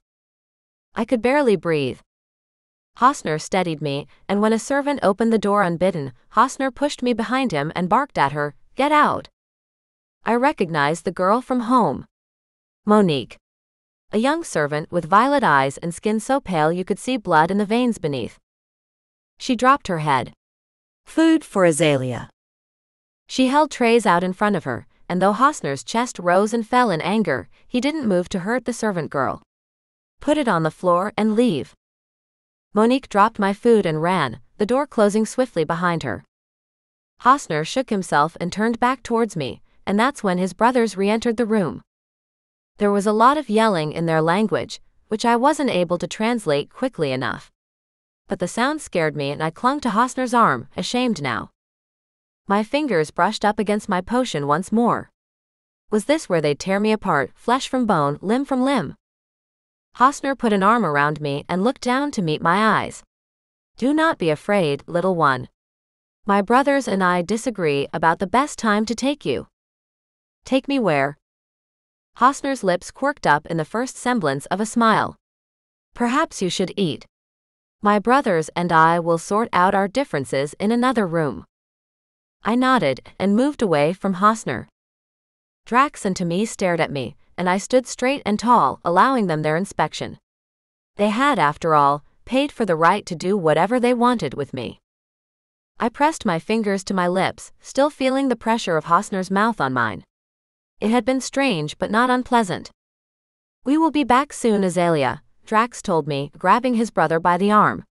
I could barely breathe. Hosner steadied me, and when a servant opened the door unbidden, Hosner pushed me behind him and barked at her, "Get out!" I recognized the girl from home. Monique. A young servant with violet eyes and skin so pale you could see blood in the veins beneath. She dropped her head. Food for Azalea. She held trays out in front of her, and though Hosner's chest rose and fell in anger, he didn't move to hurt the servant girl. Put it on the floor and leave. Monique dropped my food and ran, the door closing swiftly behind her. Hosner shook himself and turned back towards me, and that's when his brothers re-entered the room. There was a lot of yelling in their language, which I wasn't able to translate quickly enough. But the sound scared me and I clung to Hosner's arm, ashamed now. My fingers brushed up against my potion once more. Was this where they'd tear me apart, flesh from bone, limb from limb? Hosner put an arm around me and looked down to meet my eyes. Do not be afraid, little one. My brothers and I disagree about the best time to take you. Take me where? Hosner's lips quirked up in the first semblance of a smile. Perhaps you should eat. My brothers and I will sort out our differences in another room. I nodded and moved away from Hosner. Drax and Timmy stared at me, and I stood straight and tall, allowing them their inspection. They had, after all, paid for the right to do whatever they wanted with me. I pressed my fingers to my lips, still feeling the pressure of Hosner's mouth on mine. It had been strange but not unpleasant. "We will be back soon, Azalea," Drax told me, grabbing his brother by the arm.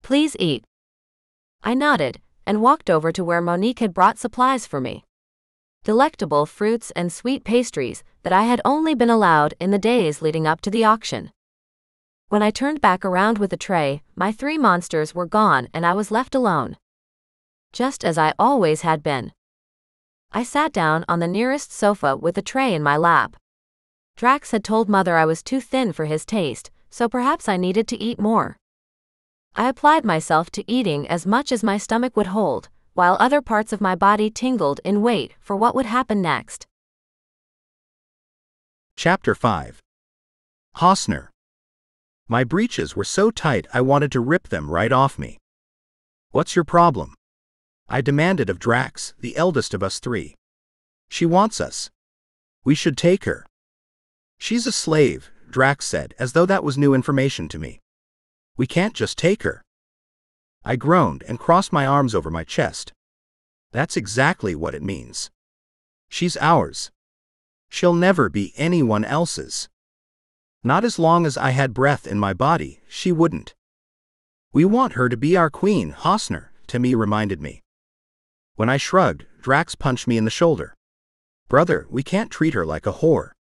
"Please eat." I nodded, and walked over to where Monique had brought supplies for me. Delectable fruits and sweet pastries that I had only been allowed in the days leading up to the auction. When I turned back around with the tray, my 3 monsters were gone and I was left alone. Just as I always had been. I sat down on the nearest sofa with the tray in my lap. Drax had told Mother I was too thin for his taste, so perhaps I needed to eat more. I applied myself to eating as much as my stomach would hold, while other parts of my body tingled in wait for what would happen next. Chapter 5. Hosner. My breeches were so tight I wanted to rip them right off me. "What's your problem?" I demanded of Drax, the eldest of us 3. "She wants us. We should take her." "She's a slave," Drax said, as though that was new information to me. "We can't just take her." I groaned and crossed my arms over my chest. "That's exactly what it means. She's ours. She'll never be anyone else's. Not as long as I had breath in my body, she wouldn't." "We want her to be our queen, Hosner," Timmy reminded me. When I shrugged, Drax punched me in the shoulder. "Brother, we can't treat her like a whore.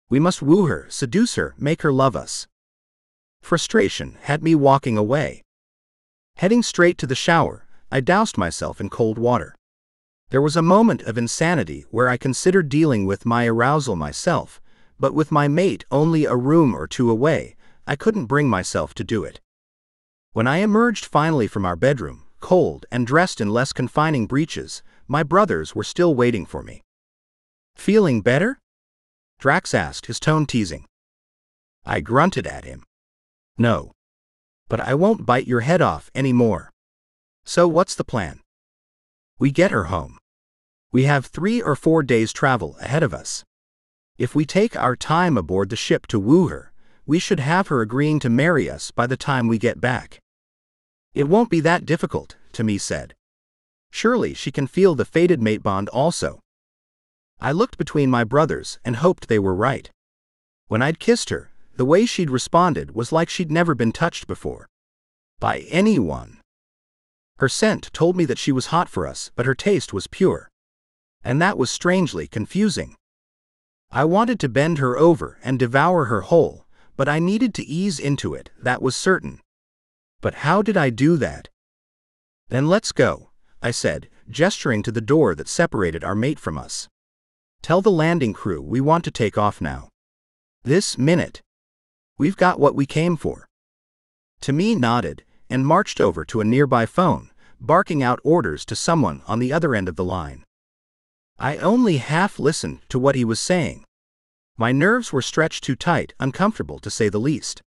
We must woo her, seduce her, make her love us." Frustration had me walking away. Heading straight to the shower, I doused myself in cold water. There was a moment of insanity where I considered dealing with my arousal myself, but with my mate only a room or 2 away, I couldn't bring myself to do it. When I emerged finally from our bedroom, cold and dressed in less confining breeches, my brothers were still waiting for me. "Feeling better?" Drax asked, his tone teasing. I grunted at him. "No. But I won't bite your head off anymore." "So what's the plan?" "We get her home. We have 3 or 4 days' travel ahead of us. If we take our time aboard the ship to woo her, we should have her agreeing to marry us by the time we get back." "It won't be that difficult," Timmy said. "Surely she can feel the fated mate bond also." I looked between my brothers and hoped they were right. When I'd kissed her, the way she'd responded was like she'd never been touched before. By anyone. Her scent told me that she was hot for us, but her taste was pure. And that was strangely confusing. I wanted to bend her over and devour her whole, but I needed to ease into it, that was certain. But how did I do that? "Then let's go," I said, gesturing to the door that separated our mate from us. "Tell the landing crew we want to take off now. This minute. We've got what we came for." Timmy nodded and marched over to a nearby phone, barking out orders to someone on the other end of the line. I only half listened to what he was saying. My nerves were stretched too tight, uncomfortable to say the least.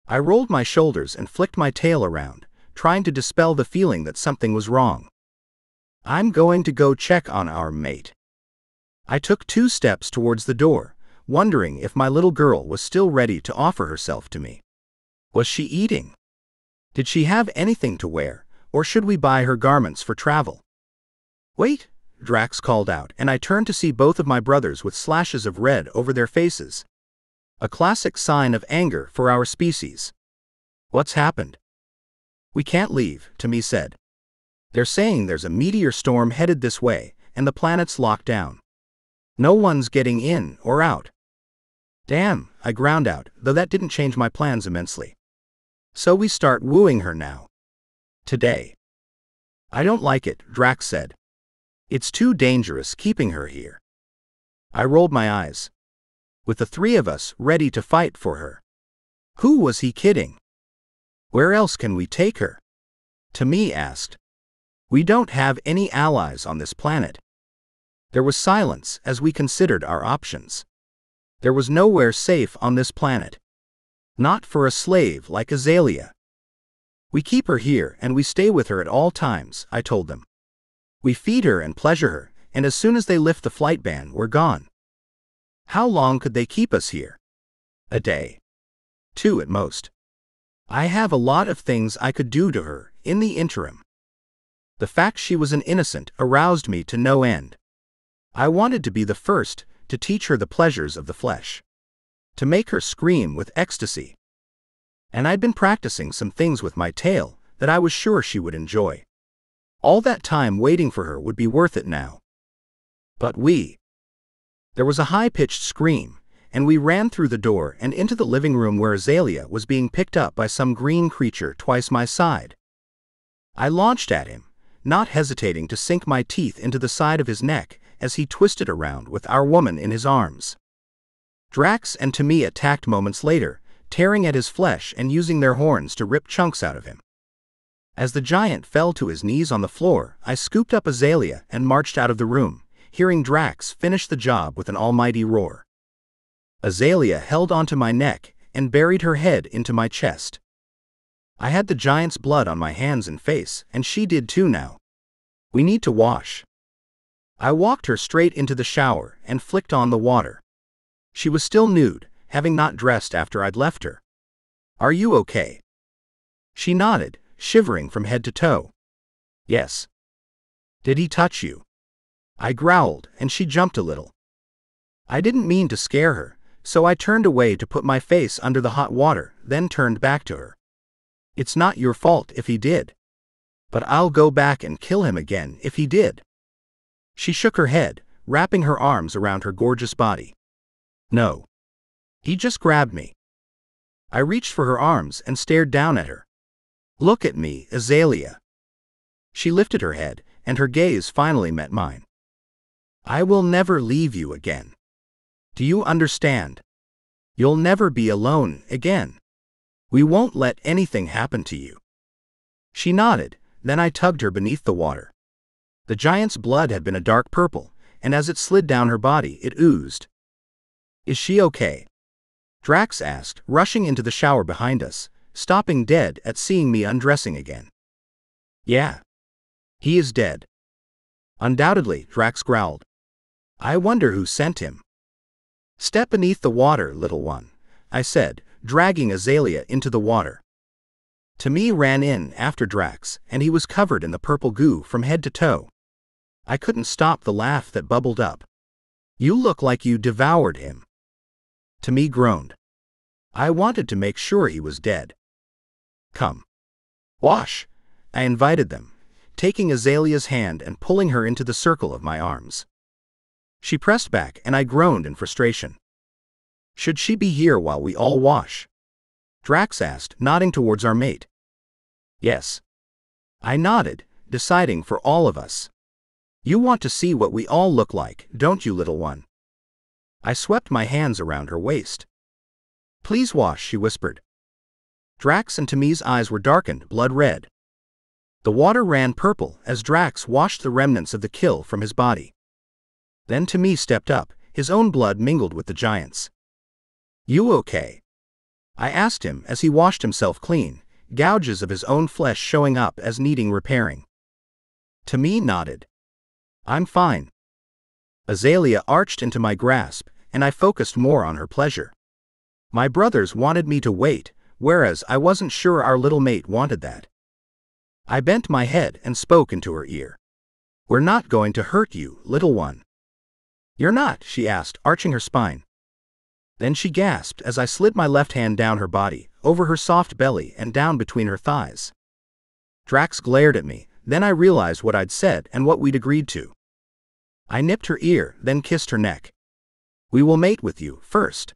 I rolled my shoulders and flicked my tail around, trying to dispel the feeling that something was wrong. "I'm going to go check on our mate." I took 2 steps towards the door, wondering if my little girl was still ready to offer herself to me. Was she eating? Did she have anything to wear, or should we buy her garments for travel? "Wait," Drax called out, and I turned to see both of my brothers with slashes of red over their faces. A classic sign of anger for our species. "What's happened?" "We can't leave," Timmy said. "They're saying there's a meteor storm headed this way, and the planet's locked down. No one's getting in or out." "Damn," I ground out, though that didn't change my plans immensely. "So we start wooing her now. Today." "I don't like it," Drax said. "It's too dangerous keeping her here." I rolled my eyes. With the 3 of us ready to fight for her. Who was he kidding? "Where else can we take her?" Timmy asked. "We don't have any allies on this planet." There was silence as we considered our options. There was nowhere safe on this planet. Not for a slave like Azalea. "We keep her here and we stay with her at all times," I told them. "We feed her and pleasure her, and as soon as they lift the flight ban, we're gone." "How long could they keep us here?" "A day. 2 at most." I have a lot of things I could do to her, in the interim. The fact she was an innocent aroused me to no end. I wanted to be the first to teach her the pleasures of the flesh, to make her scream with ecstasy. And I'd been practicing some things with my tail that I was sure she would enjoy. All that time waiting for her would be worth it now. But there was a high-pitched scream, and we ran through the door and into the living room where Azalea was being picked up by some green creature twice my side. I launched at him, not hesitating to sink my teeth into the side of his neck as he twisted around with our woman in his arms. Drax and Timmy attacked moments later, tearing at his flesh and using their horns to rip chunks out of him. As the giant fell to his knees on the floor, I scooped up Azalea and marched out of the room, hearing Drax finish the job with an almighty roar. Azalea held onto my neck and buried her head into my chest. I had the giant's blood on my hands and face, and she did too now. We need to wash. I walked her straight into the shower and flicked on the water. She was still nude, having not dressed after I'd left her. Are you okay? She nodded, shivering from head to toe. Yes. Did he touch you? I growled, and she jumped a little. I didn't mean to scare her, so I turned away to put my face under the hot water, then turned back to her. It's not your fault if he did. But I'll go back and kill him again if he did. She shook her head, wrapping her arms around her gorgeous body. No. He just grabbed me. I reached for her arms and stared down at her. Look at me, Azalea. She lifted her head, and her gaze finally met mine. I will never leave you again. Do you understand? You'll never be alone again. We won't let anything happen to you. She nodded, then I tugged her beneath the water. The giant's blood had been a dark purple, and as it slid down her body, it oozed. Is she okay? Drax asked, rushing into the shower behind us, stopping dead at seeing me undressing again. Yeah. He is dead. Undoubtedly, Drax growled. I wonder who sent him. Step beneath the water, little one, I said, dragging Azalea into the water. Timmy ran in after Drax, and he was covered in the purple goo from head to toe. I couldn't stop the laugh that bubbled up. You look like you devoured him. Timmy groaned. I wanted to make sure he was dead. Come. Wash, I invited them, taking Azalea's hand and pulling her into the circle of my arms. She pressed back and I groaned in frustration. Should she be here while we all wash? Drax asked, nodding towards our mate. Yes. I nodded, deciding for all of us. You want to see what we all look like, don't you, little one? I swept my hands around her waist. Please wash, she whispered. Drax and Timmy's eyes were darkened, blood red. The water ran purple as Drax washed the remnants of the kill from his body. Then Timmy stepped up, his own blood mingled with the giant's. You okay? I asked him as he washed himself clean, gouges of his own flesh showing up as needing repairing. Timmy nodded. I'm fine. Azalea arched into my grasp, and I focused more on her pleasure. My brothers wanted me to wait, whereas I wasn't sure our little mate wanted that. I bent my head and spoke into her ear. We're not going to hurt you, little one. You're not, she asked, arching her spine. Then she gasped as I slid my left hand down her body, over her soft belly and down between her thighs. Drax glared at me, then I realized what I'd said and what we'd agreed to. I nipped her ear, then kissed her neck. We will mate with you, first.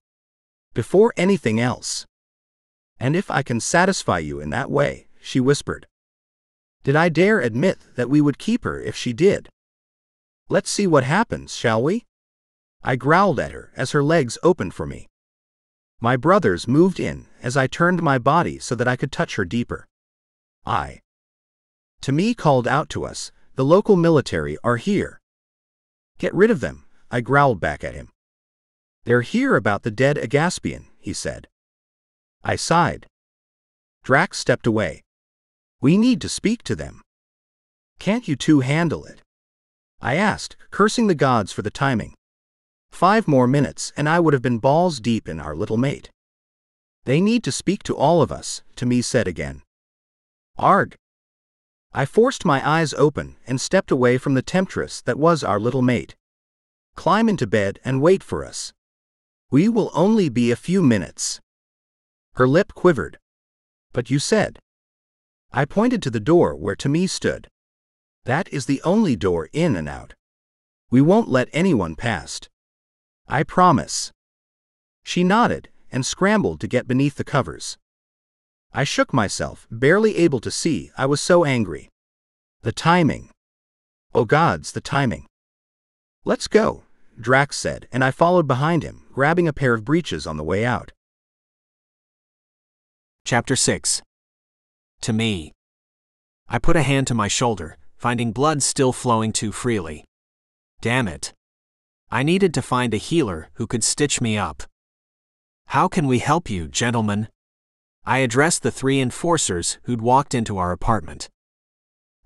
Before anything else. And if I can satisfy you in that way, she whispered. Did I dare admit that we would keep her if she did? Let's see what happens, shall we? I growled at her as her legs opened for me. My brothers moved in as I turned my body so that I could touch her deeper. Timmy called out to us, the local military are here. Get rid of them, I growled back at him. They're here about the dead Agaspian, he said. I sighed. Drax stepped away. We need to speak to them. Can't you two handle it? I asked, cursing the gods for the timing. 5 more minutes and I would have been balls deep in our little mate. They need to speak to all of us, Tami said again. Arg. I forced my eyes open and stepped away from the temptress that was our little mate. Climb into bed and wait for us. We will only be a few minutes. Her lip quivered. But you said. I pointed to the door where Tami stood. That is the only door in and out. We won't let anyone past. I promise. She nodded and scrambled to get beneath the covers. I shook myself, barely able to see. I was so angry. The timing. Oh gods, the timing. Let's go, Drax said, and I followed behind him, grabbing a pair of breeches on the way out. Chapter 6. Tami. I put a hand to my shoulder, finding blood still flowing too freely. Damn it. I needed to find a healer who could stitch me up. How can we help you, gentlemen? I addressed the 3 enforcers who'd walked into our apartment.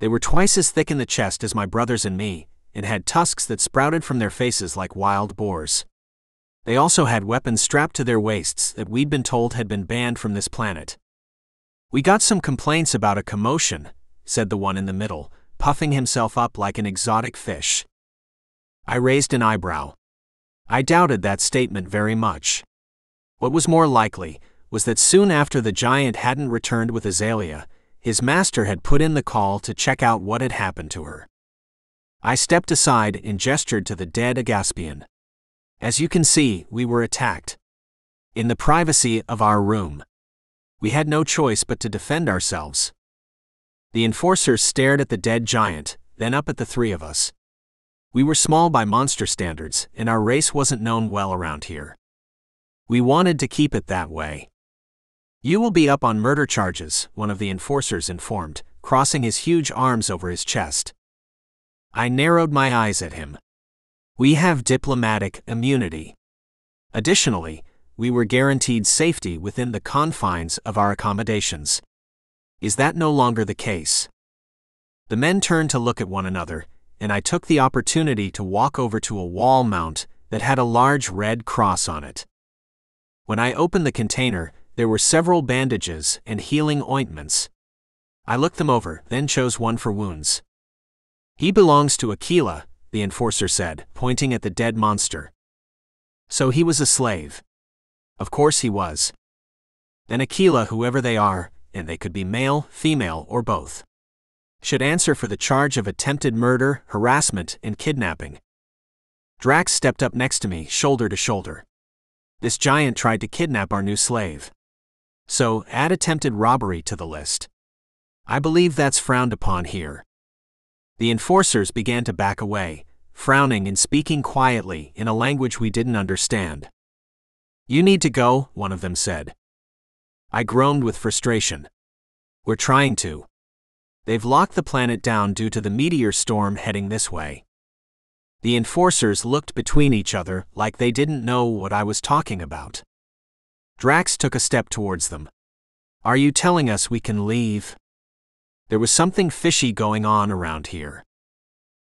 They were twice as thick in the chest as my brothers and me, and had tusks that sprouted from their faces like wild boars. They also had weapons strapped to their waists that we'd been told had been banned from this planet. We got some complaints about a commotion, said the one in the middle, puffing himself up like an exotic fish. I raised an eyebrow. I doubted that statement very much. What was more likely was that soon after the giant hadn't returned with Azalea, his master had put in the call to check out what had happened to her. I stepped aside and gestured to the dead Agaspian. As you can see, we were attacked. In the privacy of our room. We had no choice but to defend ourselves. The enforcers stared at the dead giant, then up at the 3 of us. We were small by monster standards, and our race wasn't known well around here. We wanted to keep it that way. You will be up on murder charges, one of the enforcers informed, crossing his huge arms over his chest. I narrowed my eyes at him. We have diplomatic immunity. Additionally, we were guaranteed safety within the confines of our accommodations. Is that no longer the case? The men turned to look at one another, and I took the opportunity to walk over to a wall mount that had a large red cross on it. When I opened the container, there were several bandages and healing ointments. I looked them over, then chose one for wounds. He belongs to Aquila, the enforcer said, pointing at the dead monster. So he was a slave. Of course he was. Then Aquila, whoever they are, and they could be male, female, or both, should answer for the charge of attempted murder, harassment, and kidnapping. Drax stepped up next to me, shoulder to shoulder. This giant tried to kidnap our new slave. So, add attempted robbery to the list. I believe that's frowned upon here. The enforcers began to back away, frowning and speaking quietly in a language we didn't understand. You need to go, one of them said. I groaned with frustration. We're trying to. They've locked the planet down due to the meteor storm heading this way. The enforcers looked between each other like they didn't know what I was talking about. Drax took a step towards them. Are you telling us we can leave? There was something fishy going on around here.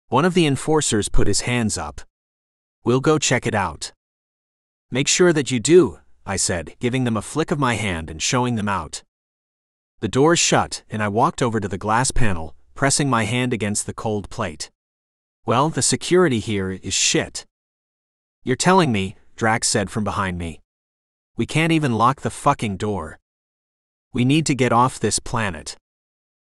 One of the enforcers put his hands up. We'll go check it out. Make sure that you do, I said, giving them a flick of my hand and showing them out. The doors shut, and I walked over to the glass panel, pressing my hand against the cold plate. Well, the security here is shit. You're telling me, Drax said from behind me. We can't even lock the fucking door. We need to get off this planet.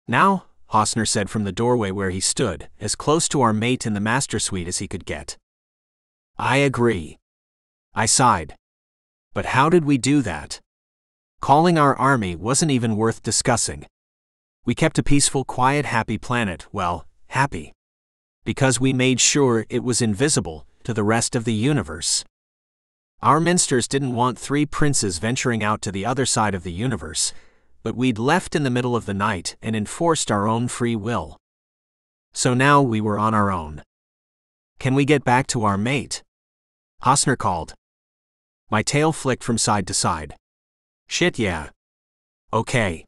Now, Hausner said from the doorway where he stood, as close to our mate in the master suite as he could get. I agree. I sighed. But how did we do that? Calling our army wasn't even worth discussing. We kept a peaceful, quiet, happy planet, well, happy. Because we made sure it was invisible to the rest of the universe. Our minsters didn't want 3 princes venturing out to the other side of the universe, but we'd left in the middle of the night and enforced our own free will. So now we were on our own. Can we get back to our mate? Hausner called. My tail flicked from side to side. Shit, yeah. Okay.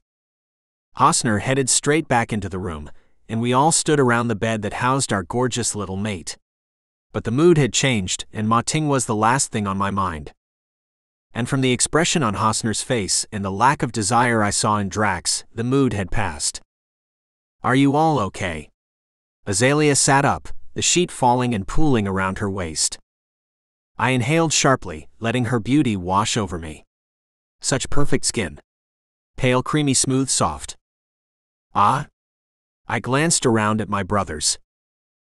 Hausner headed straight back into the room, and we all stood around the bed that housed our gorgeous little mate. But the mood had changed, and Ma Ting was the last thing on my mind. And from the expression on Hosner's face and the lack of desire I saw in Drax, the mood had passed. Are you all okay? Azalea sat up, the sheet falling and pooling around her waist. I inhaled sharply, letting her beauty wash over me. Such perfect skin. Pale, creamy, smooth, soft. Ah? I glanced around at my brothers.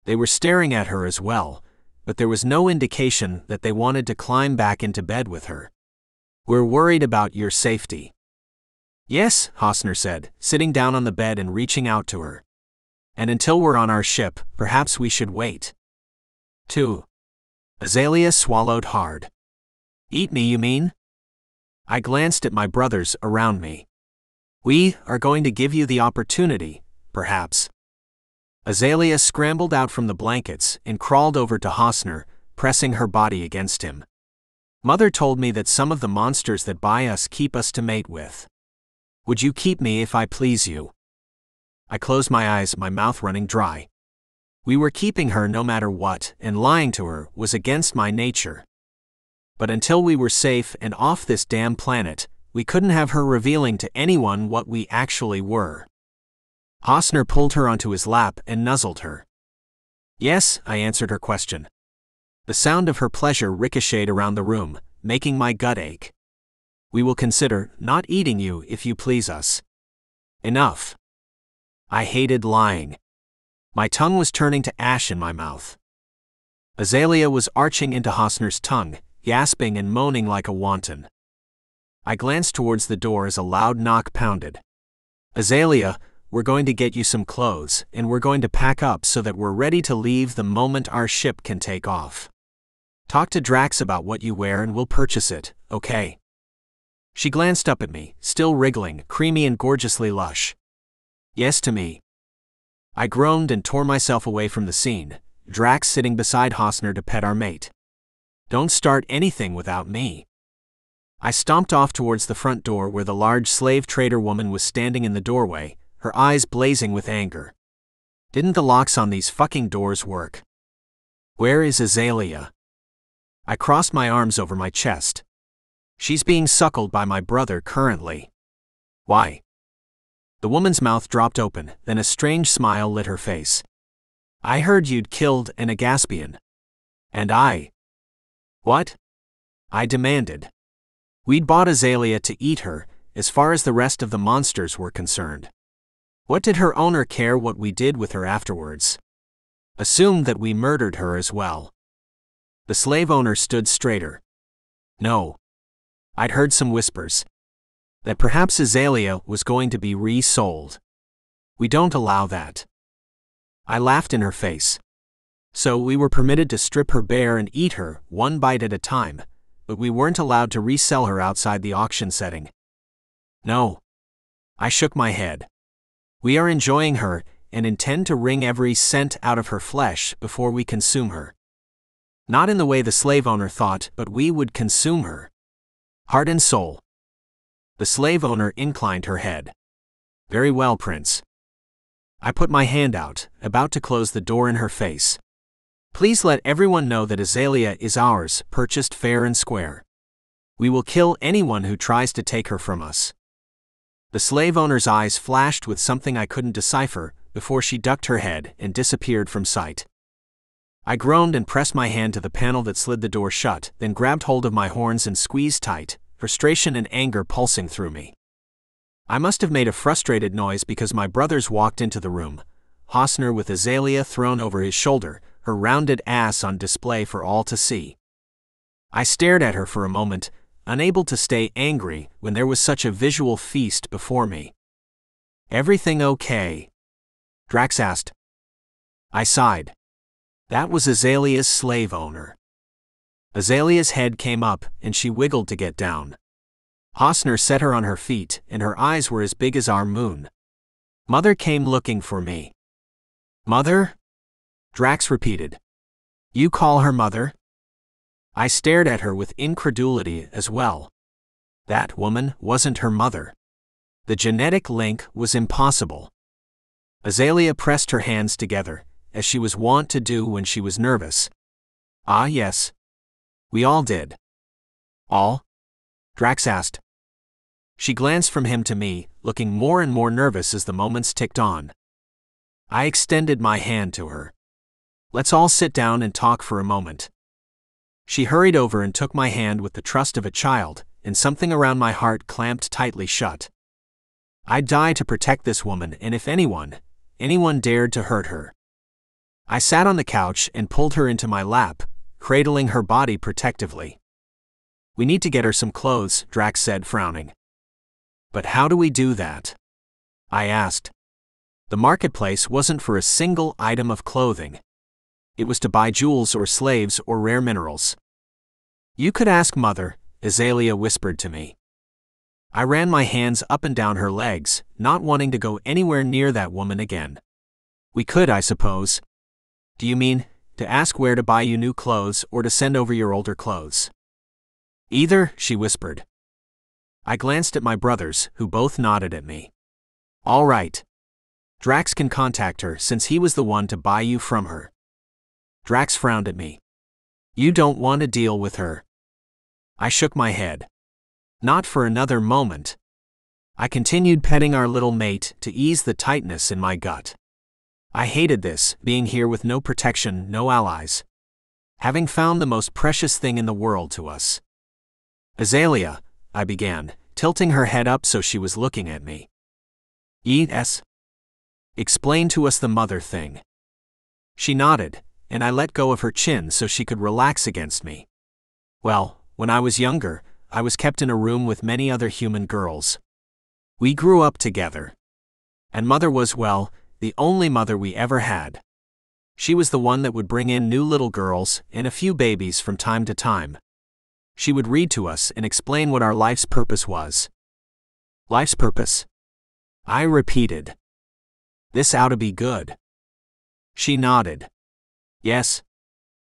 They were staring at her as well, but there was no indication that they wanted to climb back into bed with her. We're worried about your safety. Yes, Hosner said, sitting down on the bed and reaching out to her. And until we're on our ship, perhaps we should wait. 2. Azalea swallowed hard. Eat me, you mean? I glanced at my brothers around me. We are going to give you the opportunity, perhaps. Azalea scrambled out from the blankets and crawled over to Hosner, pressing her body against him. Mother told me that some of the monsters that buy us keep us to mate with. Would you keep me if I please you? I closed my eyes, my mouth running dry. We were keeping her no matter what, and lying to her was against my nature. But until we were safe and off this damn planet, we couldn't have her revealing to anyone what we actually were. Hosner pulled her onto his lap and nuzzled her. Yes, I answered her question. The sound of her pleasure ricocheted around the room, making my gut ache. We will consider not eating you if you please us. Enough. I hated lying. My tongue was turning to ash in my mouth. Azalea was arching into Hosner's tongue, gasping and moaning like a wanton. I glanced towards the door as a loud knock pounded. Azalea, we're going to get you some clothes, and we're going to pack up so that we're ready to leave the moment our ship can take off. Talk to Drax about what you wear and we'll purchase it, okay? She glanced up at me, still wriggling, creamy and gorgeously lush. Yes to me. I groaned and tore myself away from the scene, Drax sitting beside Hosner to pet our mate. Don't start anything without me. I stomped off towards the front door where the large slave trader woman was standing in the doorway, her eyes blazing with anger. Didn't the locks on these fucking doors work? Where is Azalea? I crossed my arms over my chest. She's being suckled by my brother currently. Why? The woman's mouth dropped open, then a strange smile lit her face. I heard you'd killed an Agaspian. And I. What? I demanded. We'd bought Azalea to eat her, as far as the rest of the monsters were concerned. What did her owner care what we did with her afterwards? Assumed that we murdered her as well. The slave owner stood straighter. No. I'd heard some whispers. That perhaps Azalea was going to be resold. We don't allow that. I laughed in her face. So we were permitted to strip her bare and eat her, one bite at a time, but we weren't allowed to resell her outside the auction setting. No. I shook my head. We are enjoying her and intend to wring every cent out of her flesh before we consume her. Not in the way the slave owner thought, but we would consume her. Heart and soul. The slave owner inclined her head. Very well, Prince. I put my hand out, about to close the door in her face. Please let everyone know that Azalea is ours, purchased fair and square. We will kill anyone who tries to take her from us. The slave owner's eyes flashed with something I couldn't decipher before she ducked her head and disappeared from sight. I groaned and pressed my hand to the panel that slid the door shut, then grabbed hold of my horns and squeezed tight, frustration and anger pulsing through me. I must have made a frustrated noise because my brothers walked into the room, Hosner with Azalea thrown over his shoulder, her rounded ass on display for all to see. I stared at her for a moment, unable to stay angry when there was such a visual feast before me. Everything okay? Drax asked. I sighed. That was Azalea's slave owner. Azalea's head came up, and she wiggled to get down. Hosner set her on her feet, and her eyes were as big as our moon. Mother came looking for me. Mother? Drax repeated. You call her mother? I stared at her with incredulity as well. That woman wasn't her mother. The genetic link was impossible. Azalea pressed her hands together, as she was wont to do when she was nervous. Ah yes. We all did. All? Drax asked. She glanced from him to me, looking more and more nervous as the moments ticked on. I extended my hand to her. Let's all sit down and talk for a moment. She hurried over and took my hand with the trust of a child, and something around my heart clamped tightly shut. I'd die to protect this woman, and if anyone dared to hurt her. I sat on the couch and pulled her into my lap, cradling her body protectively. We need to get her some clothes, Drax said, frowning. But how do we do that? I asked. The marketplace wasn't for a single item of clothing. It was to buy jewels or slaves or rare minerals. You could ask Mother, Azalea whispered to me. I ran my hands up and down her legs, not wanting to go anywhere near that woman again. We could, I suppose. Do you mean, to ask where to buy you new clothes or to send over your older clothes? Either, she whispered. I glanced at my brothers, who both nodded at me. All right. Drax can contact her since he was the one to buy you from her. Drax frowned at me. You don't want to deal with her. I shook my head. Not for another moment. I continued petting our little mate to ease the tightness in my gut. I hated this, being here with no protection, no allies. Having found the most precious thing in the world to us. Azalea, I began, tilting her head up so she was looking at me. Yes? Explain to us the mother thing. She nodded, and I let go of her chin so she could relax against me. Well, when I was younger, I was kept in a room with many other human girls. We grew up together. And Mother was, well, the only mother we ever had. She was the one that would bring in new little girls and a few babies from time to time. She would read to us and explain what our life's purpose was. Life's purpose? I repeated. This ought to be good. She nodded. Yes.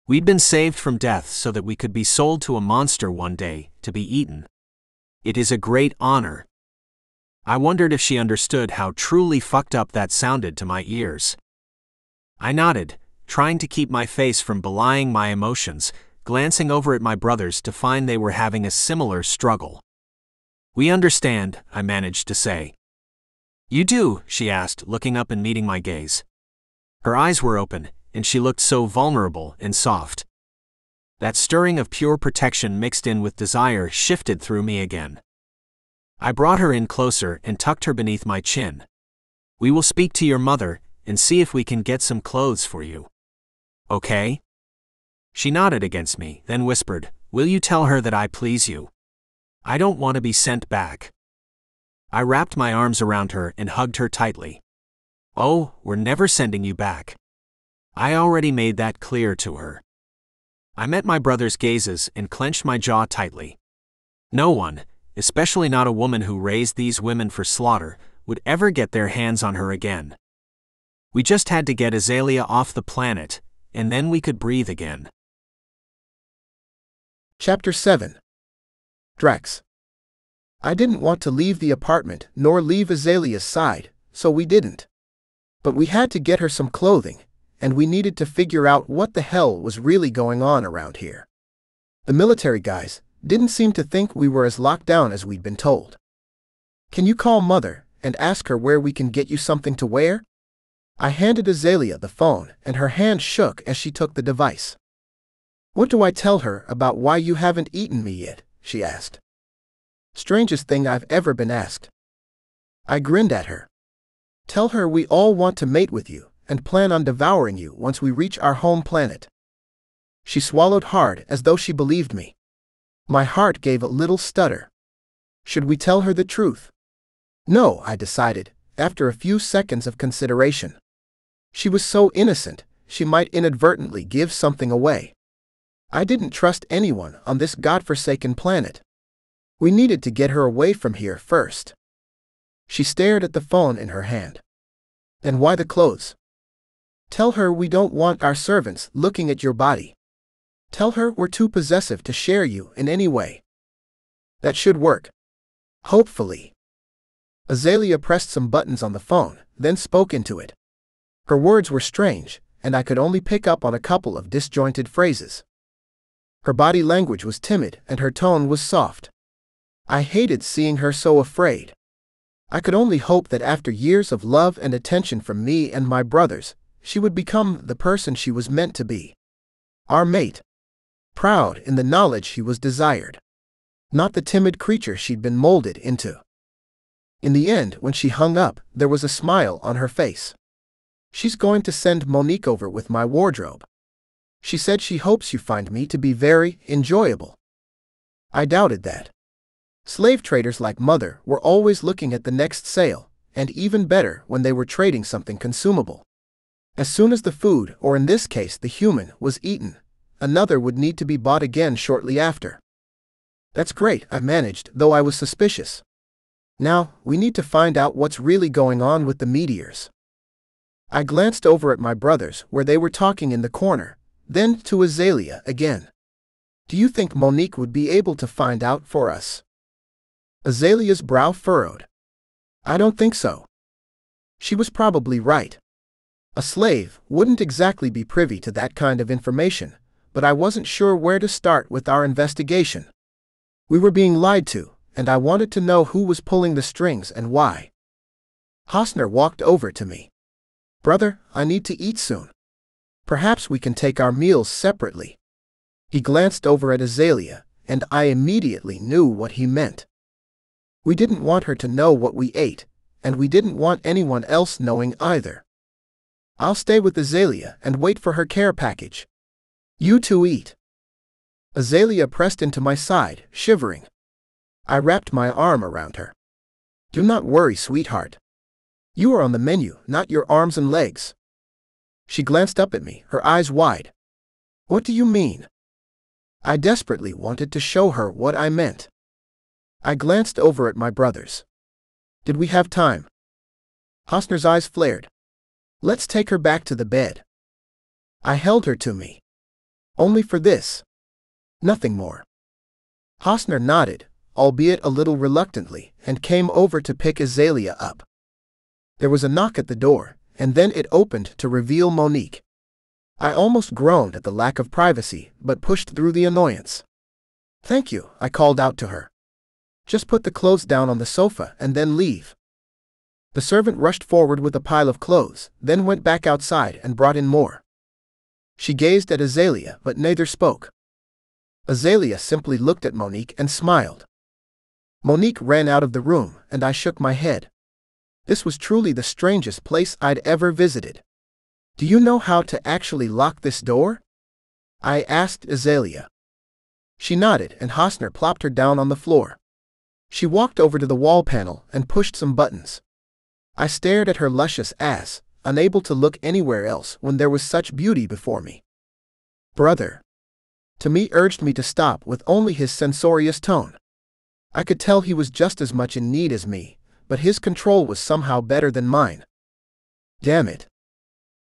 We'd been saved from death so that we could be sold to a monster one day, to be eaten. It is a great honor. I wondered if she understood how truly fucked up that sounded to my ears. I nodded, trying to keep my face from belying my emotions, glancing over at my brothers to find they were having a similar struggle. We understand, I managed to say. You do, she asked, looking up and meeting my gaze. Her eyes were open, and she looked so vulnerable and soft. That stirring of pure protection mixed in with desire shifted through me again. I brought her in closer and tucked her beneath my chin. We will speak to your mother and see if we can get some clothes for you. Okay? She nodded against me, then whispered, Will you tell her that I please you? I don't want to be sent back. I wrapped my arms around her and hugged her tightly. Oh, we're never sending you back. I already made that clear to her. I met my brother's gazes and clenched my jaw tightly. No one, especially not a woman who raised these women for slaughter, would ever get their hands on her again. We just had to get Azalea off the planet, and then we could breathe again. Chapter 7. Drax. I didn't want to leave the apartment nor leave Azalea's side, so we didn't. But we had to get her some clothing, and we needed to figure out what the hell was really going on around here. The military guys didn't seem to think we were as locked down as we'd been told. Can you call Mother and ask her where we can get you something to wear? I handed Azalea the phone, and her hand shook as she took the device. What do I tell her about why you haven't eaten me yet? She asked. Strangest thing I've ever been asked. I grinned at her. Tell her we all want to mate with you and plan on devouring you once we reach our home planet. She swallowed hard as though she believed me. My heart gave a little stutter. Should we tell her the truth? No, I decided, after a few seconds of consideration. She was so innocent, she might inadvertently give something away. I didn't trust anyone on this godforsaken planet. We needed to get her away from here first. She stared at the phone in her hand. And why the clothes? Tell her we don't want our servants looking at your body. Tell her we're too possessive to share you in any way. That should work. Hopefully. Azalea pressed some buttons on the phone, then spoke into it. Her words were strange, and I could only pick up on a couple of disjointed phrases. Her body language was timid and her tone was soft. I hated seeing her so afraid. I could only hope that after years of love and attention from me and my brothers, she would become the person she was meant to be. Our mate. Proud in the knowledge she was desired. Not the timid creature she'd been molded into. In the end, when she hung up, there was a smile on her face. She's going to send Monique over with my wardrobe. She said she hopes you find me to be very enjoyable. I doubted that. Slave traders like Mother were always looking at the next sale, and even better when they were trading something consumable. As soon as the food, or in this case the human, was eaten, another would need to be bought again shortly after. That's great, I managed, though I was suspicious. Now, we need to find out what's really going on with the meteors. I glanced over at my brothers where they were talking in the corner, then to Azalea again. Do you think Monique would be able to find out for us? Azalea's brow furrowed. I don't think so. She was probably right. A slave wouldn't exactly be privy to that kind of information, but I wasn't sure where to start with our investigation. We were being lied to, and I wanted to know who was pulling the strings and why. Hosner walked over to me. Brother, I need to eat soon. Perhaps we can take our meals separately. He glanced over at Azalea, and I immediately knew what he meant. We didn't want her to know what we ate, and we didn't want anyone else knowing either. I'll stay with Azalea and wait for her care package. You two eat. Azalea pressed into my side, shivering. I wrapped my arm around her. Do not worry, sweetheart. You are on the menu, not your arms and legs. She glanced up at me, her eyes wide. What do you mean? I desperately wanted to show her what I meant. I glanced over at my brothers. Did we have time? Hosner's eyes flared. Let's take her back to the bed. I held her to me. Only for this. Nothing more. Hosner nodded, albeit a little reluctantly, and came over to pick Azalea up. There was a knock at the door, and then it opened to reveal Monique. I almost groaned at the lack of privacy, but pushed through the annoyance. Thank you, I called out to her. Just put the clothes down on the sofa and then leave. The servant rushed forward with a pile of clothes, then went back outside and brought in more. She gazed at Azalea, but neither spoke. Azalea simply looked at Monique and smiled. Monique ran out of the room, and I shook my head. This was truly the strangest place I'd ever visited. Do you know how to actually lock this door? I asked Azalea. She nodded, and Hosner plopped her down on the floor. She walked over to the wall panel and pushed some buttons. I stared at her luscious ass, unable to look anywhere else when there was such beauty before me. Brother. Timmy urged me to stop with only his censorious tone. I could tell he was just as much in need as me, but his control was somehow better than mine. Damn it.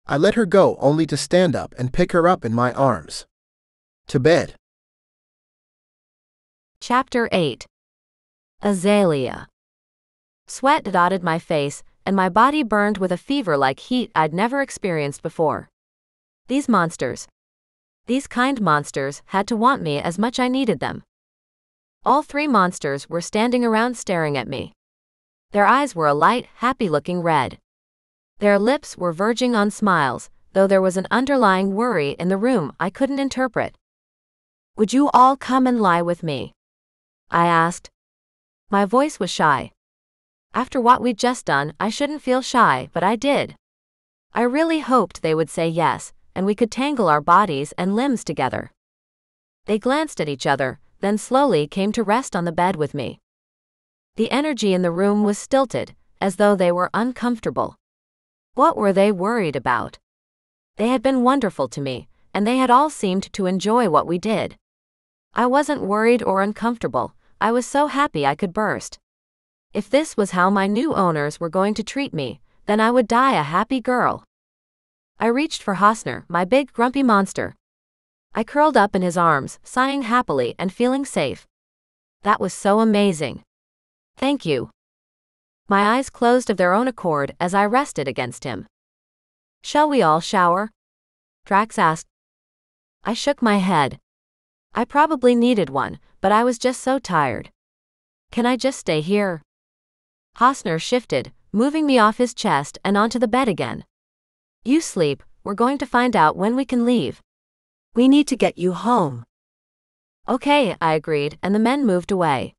I let her go only to stand up and pick her up in my arms. To bed. Chapter 8. Azalea. Sweat dotted my face, and my body burned with a fever-like heat I'd never experienced before. These kind monsters, had to want me as much I needed them. All three monsters were standing around staring at me. Their eyes were a light, happy-looking red. Their lips were verging on smiles, though there was an underlying worry in the room I couldn't interpret. Would you all come and lie with me? I asked. My voice was shy. After what we'd just done, I shouldn't feel shy, but I did. I really hoped they would say yes, and we could tangle our bodies and limbs together. They glanced at each other, then slowly came to rest on the bed with me. The energy in the room was stilted, as though they were uncomfortable. What were they worried about? They had been wonderful to me, and they had all seemed to enjoy what we did. I wasn't worried or uncomfortable. I was so happy I could burst. If this was how my new owners were going to treat me, then I would die a happy girl. I reached for Hosner, my big grumpy monster. I curled up in his arms, sighing happily and feeling safe. That was so amazing. Thank you. My eyes closed of their own accord as I rested against him. Shall we all shower? Drax asked. I shook my head. I probably needed one, but I was just so tired. Can I just stay here? Hosner shifted, moving me off his chest and onto the bed again. You sleep, we're going to find out when we can leave. We need to get you home. Okay, I agreed, and the men moved away.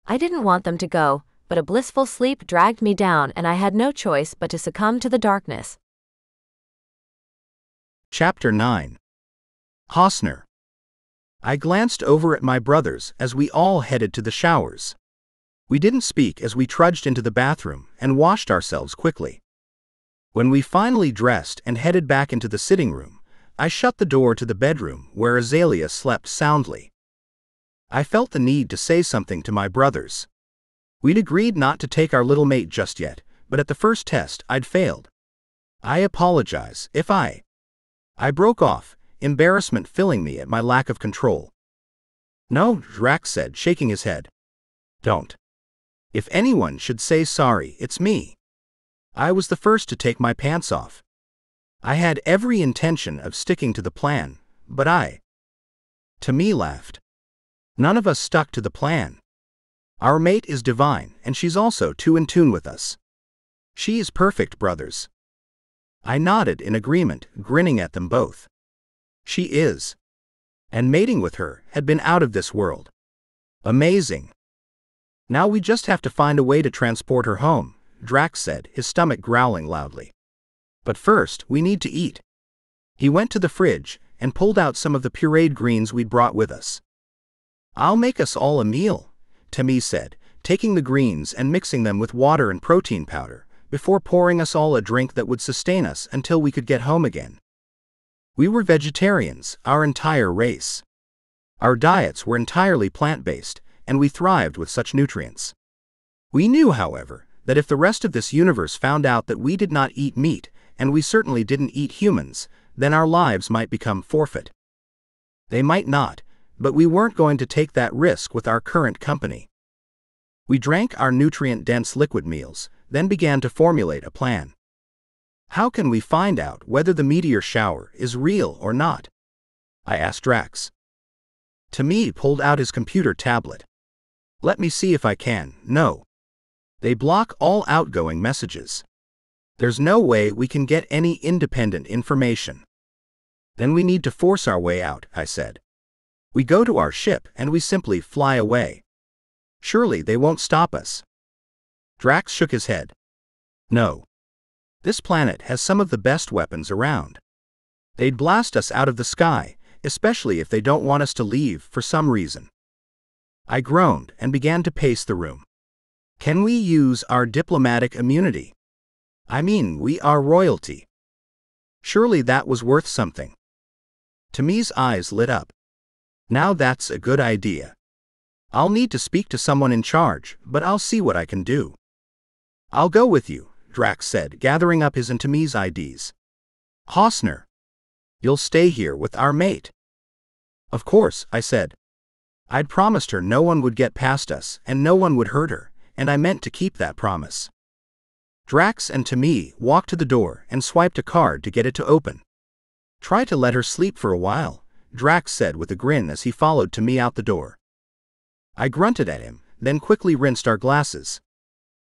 I didn't want them to go, but a blissful sleep dragged me down and I had no choice but to succumb to the darkness. Chapter 9. Hosner. I glanced over at my brothers as we all headed to the showers. We didn't speak as we trudged into the bathroom and washed ourselves quickly. When we finally dressed and headed back into the sitting room, I shut the door to the bedroom where Azalea slept soundly. I felt the need to say something to my brothers. We'd agreed not to take our little mate just yet, but at the first test I'd failed. I apologize if I broke off, embarrassment filling me at my lack of control. No, Drax said, shaking his head. Don't. If anyone should say sorry, it's me. I was the first to take my pants off. I had every intention of sticking to the plan, but Tammy laughed. None of us stuck to the plan. Our mate is divine, and she's also too in tune with us. She is perfect, brothers. I nodded in agreement, grinning at them both. She is. And mating with her had been out of this world. Amazing. Now we just have to find a way to transport her home, Drax said, his stomach growling loudly. But first, we need to eat. He went to the fridge and pulled out some of the pureed greens we'd brought with us. I'll make us all a meal, Tammy said, taking the greens and mixing them with water and protein powder, before pouring us all a drink that would sustain us until we could get home again. We were vegetarians, our entire race. Our diets were entirely plant-based, and we thrived with such nutrients. We knew, however, that if the rest of this universe found out that we did not eat meat, and we certainly didn't eat humans, then our lives might become forfeit. They might not, but we weren't going to take that risk with our current company. We drank our nutrient-dense liquid meals, then began to formulate a plan. How can we find out whether the meteor shower is real or not? I asked Drax. Tammy pulled out his computer tablet. Let me see if I can. No. They block all outgoing messages. There's no way we can get any independent information. Then we need to force our way out, I said. We go to our ship and we simply fly away. Surely they won't stop us. Drax shook his head. No. This planet has some of the best weapons around. They'd blast us out of the sky, especially if they don't want us to leave for some reason. I groaned and began to pace the room. Can we use our diplomatic immunity? I mean, we are royalty. Surely that was worth something. Tammy's eyes lit up. Now that's a good idea. I'll need to speak to someone in charge, but I'll see what I can do. I'll go with you, Drax said, gathering up his and Tammy's IDs. Hosner. You'll stay here with our mate. Of course, I said. I'd promised her no one would get past us and no one would hurt her, and I meant to keep that promise. Drax and Tammy walked to the door and swiped a card to get it to open. Try to let her sleep for a while, Drax said with a grin as he followed Tammy out the door. I grunted at him, then quickly rinsed our glasses.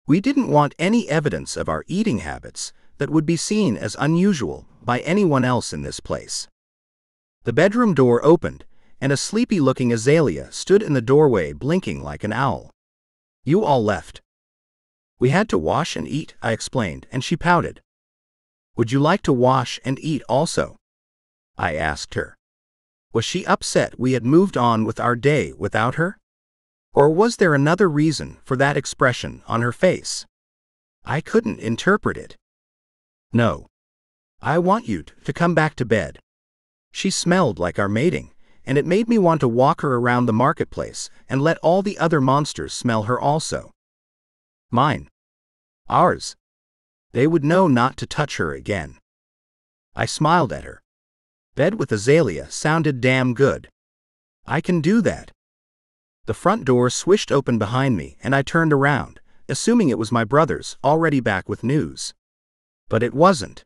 We didn't want any evidence of our eating habits that would be seen as unusual by anyone else in this place. The bedroom door opened, and a sleepy-looking Azalea stood in the doorway blinking like an owl. You all left. We had to wash and eat, I explained, and she pouted. Would you like to wash and eat also? I asked her. Was she upset we had moved on with our day without her? Or was there another reason for that expression on her face? I couldn't interpret it. No. I want you to come back to bed. She smelled like our mating, and it made me want to walk her around the marketplace and let all the other monsters smell her also. Mine. Ours. They would know not to touch her again. I smiled at her. Bed with Azalea sounded damn good. I can do that. The front door swished open behind me and I turned around, assuming it was my brothers already back with news. But it wasn't.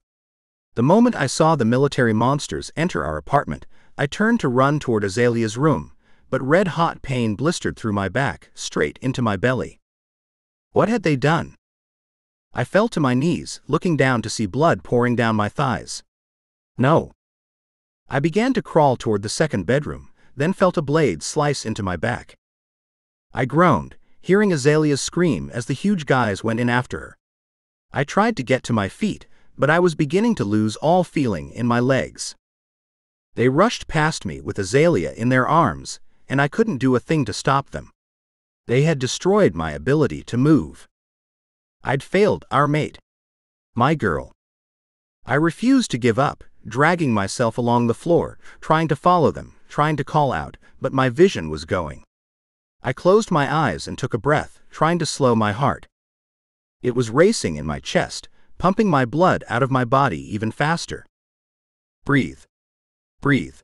The moment I saw the military monsters enter our apartment, I turned to run toward Azalea's room, but red-hot pain blistered through my back, straight into my belly. What had they done? I fell to my knees, looking down to see blood pouring down my thighs. No. I began to crawl toward the second bedroom, then felt a blade slice into my back. I groaned, hearing Azalea's scream as the huge guys went in after her. I tried to get to my feet, but I was beginning to lose all feeling in my legs. They rushed past me with Azalea in their arms, and I couldn't do a thing to stop them. They had destroyed my ability to move. I'd failed our mate. My girl. I refused to give up, dragging myself along the floor, trying to follow them, trying to call out, but my vision was going. I closed my eyes and took a breath, trying to slow my heart. It was racing in my chest, pumping my blood out of my body even faster. Breathe. Breathe.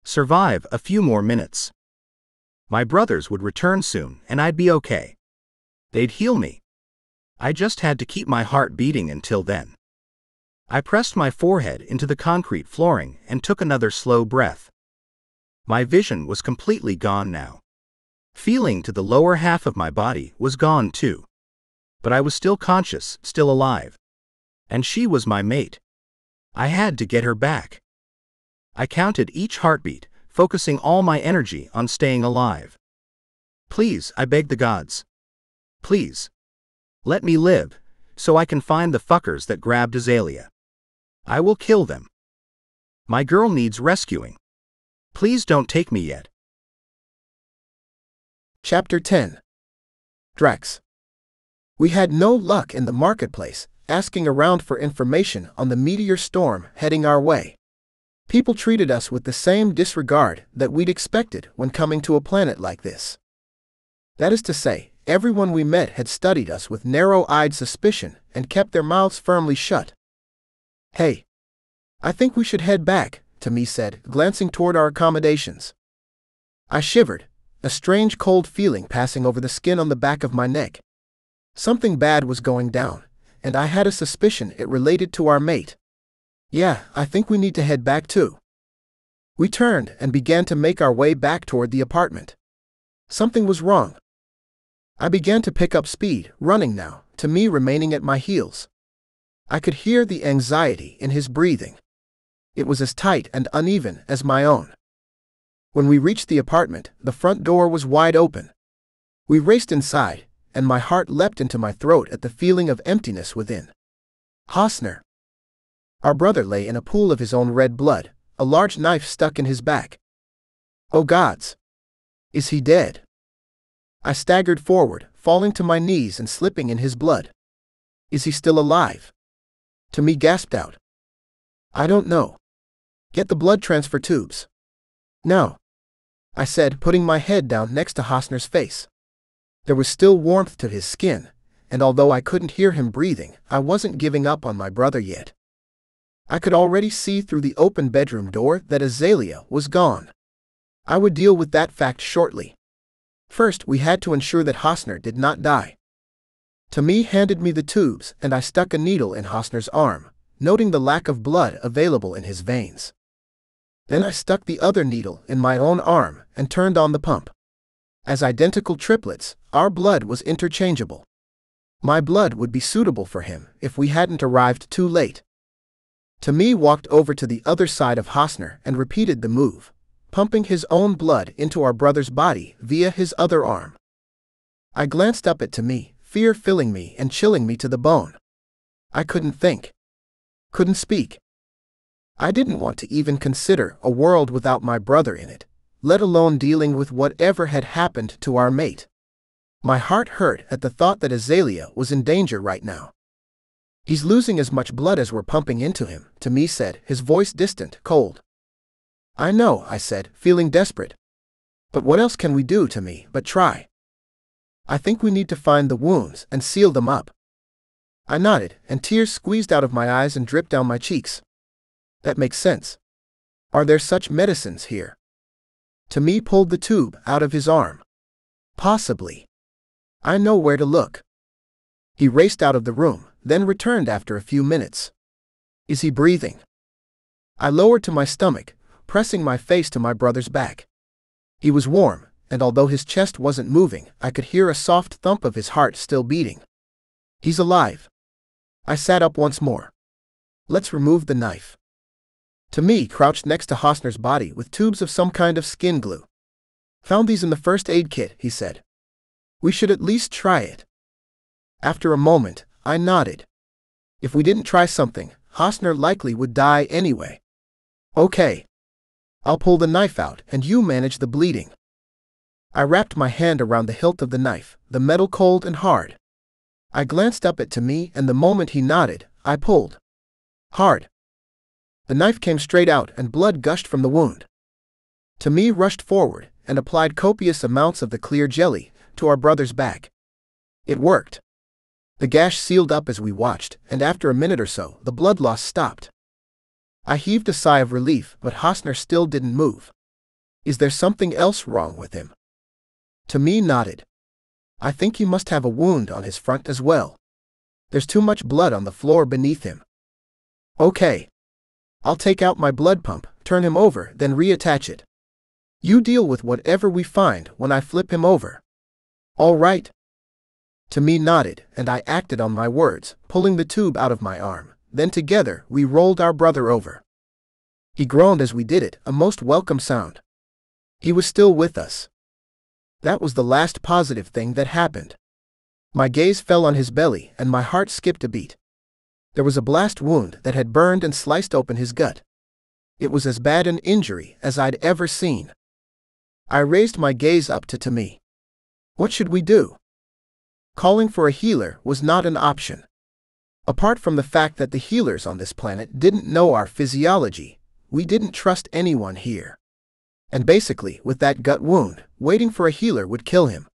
Survive a few more minutes. My brothers would return soon, and I'd be okay. They'd heal me. I just had to keep my heart beating until then. I pressed my forehead into the concrete flooring and took another slow breath. My vision was completely gone now. Feeling to the lower half of my body was gone too. But I was still conscious, still alive. And she was my mate. I had to get her back. I counted each heartbeat, focusing all my energy on staying alive. Please, I begged the gods. Please. Let me live, so I can find the fuckers that grabbed Azalea. I will kill them. My girl needs rescuing. Please don't take me yet. Chapter 10. Drax. We had no luck in the marketplace, asking around for information on the meteor storm heading our way. People treated us with the same disregard that we'd expected when coming to a planet like this. That is to say, everyone we met had studied us with narrow-eyed suspicion and kept their mouths firmly shut. Hey. I think we should head back, Timmy said, glancing toward our accommodations. I shivered, a strange cold feeling passing over the skin on the back of my neck. Something bad was going down, and I had a suspicion it related to our mate. Yeah, I think we need to head back too. We turned and began to make our way back toward the apartment. Something was wrong. I began to pick up speed, running now, Timmy remaining at my heels. I could hear the anxiety in his breathing. It was as tight and uneven as my own. When we reached the apartment, the front door was wide open. We raced inside, and my heart leapt into my throat at the feeling of emptiness within. Hosner. Our brother lay in a pool of his own red blood, a large knife stuck in his back. Oh gods! Is he dead? I staggered forward, falling to my knees and slipping in his blood. Is he still alive? Timmy gasped out. I don't know. Get the blood transfer tubes. Now, I said, putting my head down next to Hosner's face. There was still warmth to his skin, and although I couldn't hear him breathing, I wasn't giving up on my brother yet. I could already see through the open bedroom door that Azalea was gone. I would deal with that fact shortly. First, we had to ensure that Hosner did not die. Timmy handed me the tubes, and I stuck a needle in Hosner's arm, noting the lack of blood available in his veins. Then I stuck the other needle in my own arm and turned on the pump. As identical triplets, our blood was interchangeable. My blood would be suitable for him if we hadn't arrived too late. Timmy walked over to the other side of Hosner and repeated the move, pumping his own blood into our brother's body via his other arm. I glanced up at Timmy, fear filling me and chilling me to the bone. I couldn't think. Couldn't speak. I didn't want to even consider a world without my brother in it, let alone dealing with whatever had happened to our mate. My heart hurt at the thought that Azalea was in danger right now. He's losing as much blood as we're pumping into him, Timmy said, his voice distant, cold. I know, I said, feeling desperate. But what else can we do, Timmy, but try? I think we need to find the wounds and seal them up. I nodded, and tears squeezed out of my eyes and dripped down my cheeks. That makes sense. Are there such medicines here? Timmy pulled the tube out of his arm. Possibly. I know where to look. He raced out of the room, then returned after a few minutes. Is he breathing? I lowered to my stomach, pressing my face to my brother's back. He was warm, and although his chest wasn't moving, I could hear a soft thump of his heart still beating. He's alive. I sat up once more. Let's remove the knife. Timmy crouched next to Hosner's body with tubes of some kind of skin glue. Found these in the first aid kit, he said. We should at least try it. After a moment, I nodded. If we didn't try something, Hosner likely would die anyway. Okay. I'll pull the knife out and you manage the bleeding. I wrapped my hand around the hilt of the knife, the metal cold and hard. I glanced up at Timmy and the moment he nodded, I pulled. Hard. The knife came straight out and blood gushed from the wound. Timmy rushed forward and applied copious amounts of the clear jelly to our brother's back. It worked. The gash sealed up as we watched, and after a minute or so, the blood loss stopped. I heaved a sigh of relief, but Hosner still didn't move. Is there something else wrong with him? Timmy nodded. I think he must have a wound on his front as well. There's too much blood on the floor beneath him. Okay. I'll take out my blood pump, turn him over, then reattach it. You deal with whatever we find when I flip him over. All right. Timmy nodded, and I acted on my words, pulling the tube out of my arm. Then together we rolled our brother over. He groaned as we did it, a most welcome sound. He was still with us. That was the last positive thing that happened. My gaze fell on his belly, and my heart skipped a beat. There was a blast wound that had burned and sliced open his gut. It was as bad an injury as I'd ever seen. I raised my gaze up to Timmy. What should we do? Calling for a healer was not an option. Apart from the fact that the healers on this planet didn't know our physiology, we didn't trust anyone here. And basically, with that gut wound, waiting for a healer would kill him.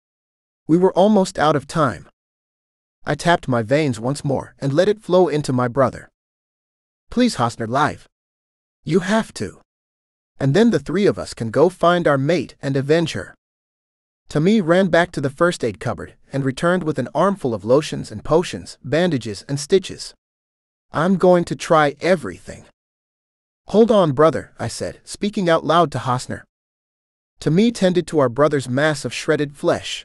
We were almost out of time. I tapped my veins once more and let it flow into my brother. Please, Hosner, live. You have to. And then the three of us can go find our mate and avenge her. Timmy ran back to the first aid cupboard and returned with an armful of lotions and potions, bandages and stitches. I'm going to try everything. Hold on, brother, I said, speaking out loud to Hosner. Timmy tended to our brother's mass of shredded flesh.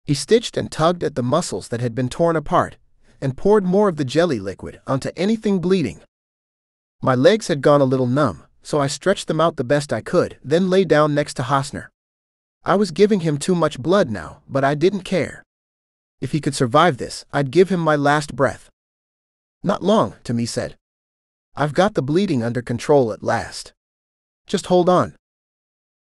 He stitched and tugged at the muscles that had been torn apart, and poured more of the jelly liquid onto anything bleeding. My legs had gone a little numb, so I stretched them out the best I could, then lay down next to Hosner. I was giving him too much blood now, but I didn't care. If he could survive this, I'd give him my last breath. Not long, Timmy said. I've got the bleeding under control at last. Just hold on.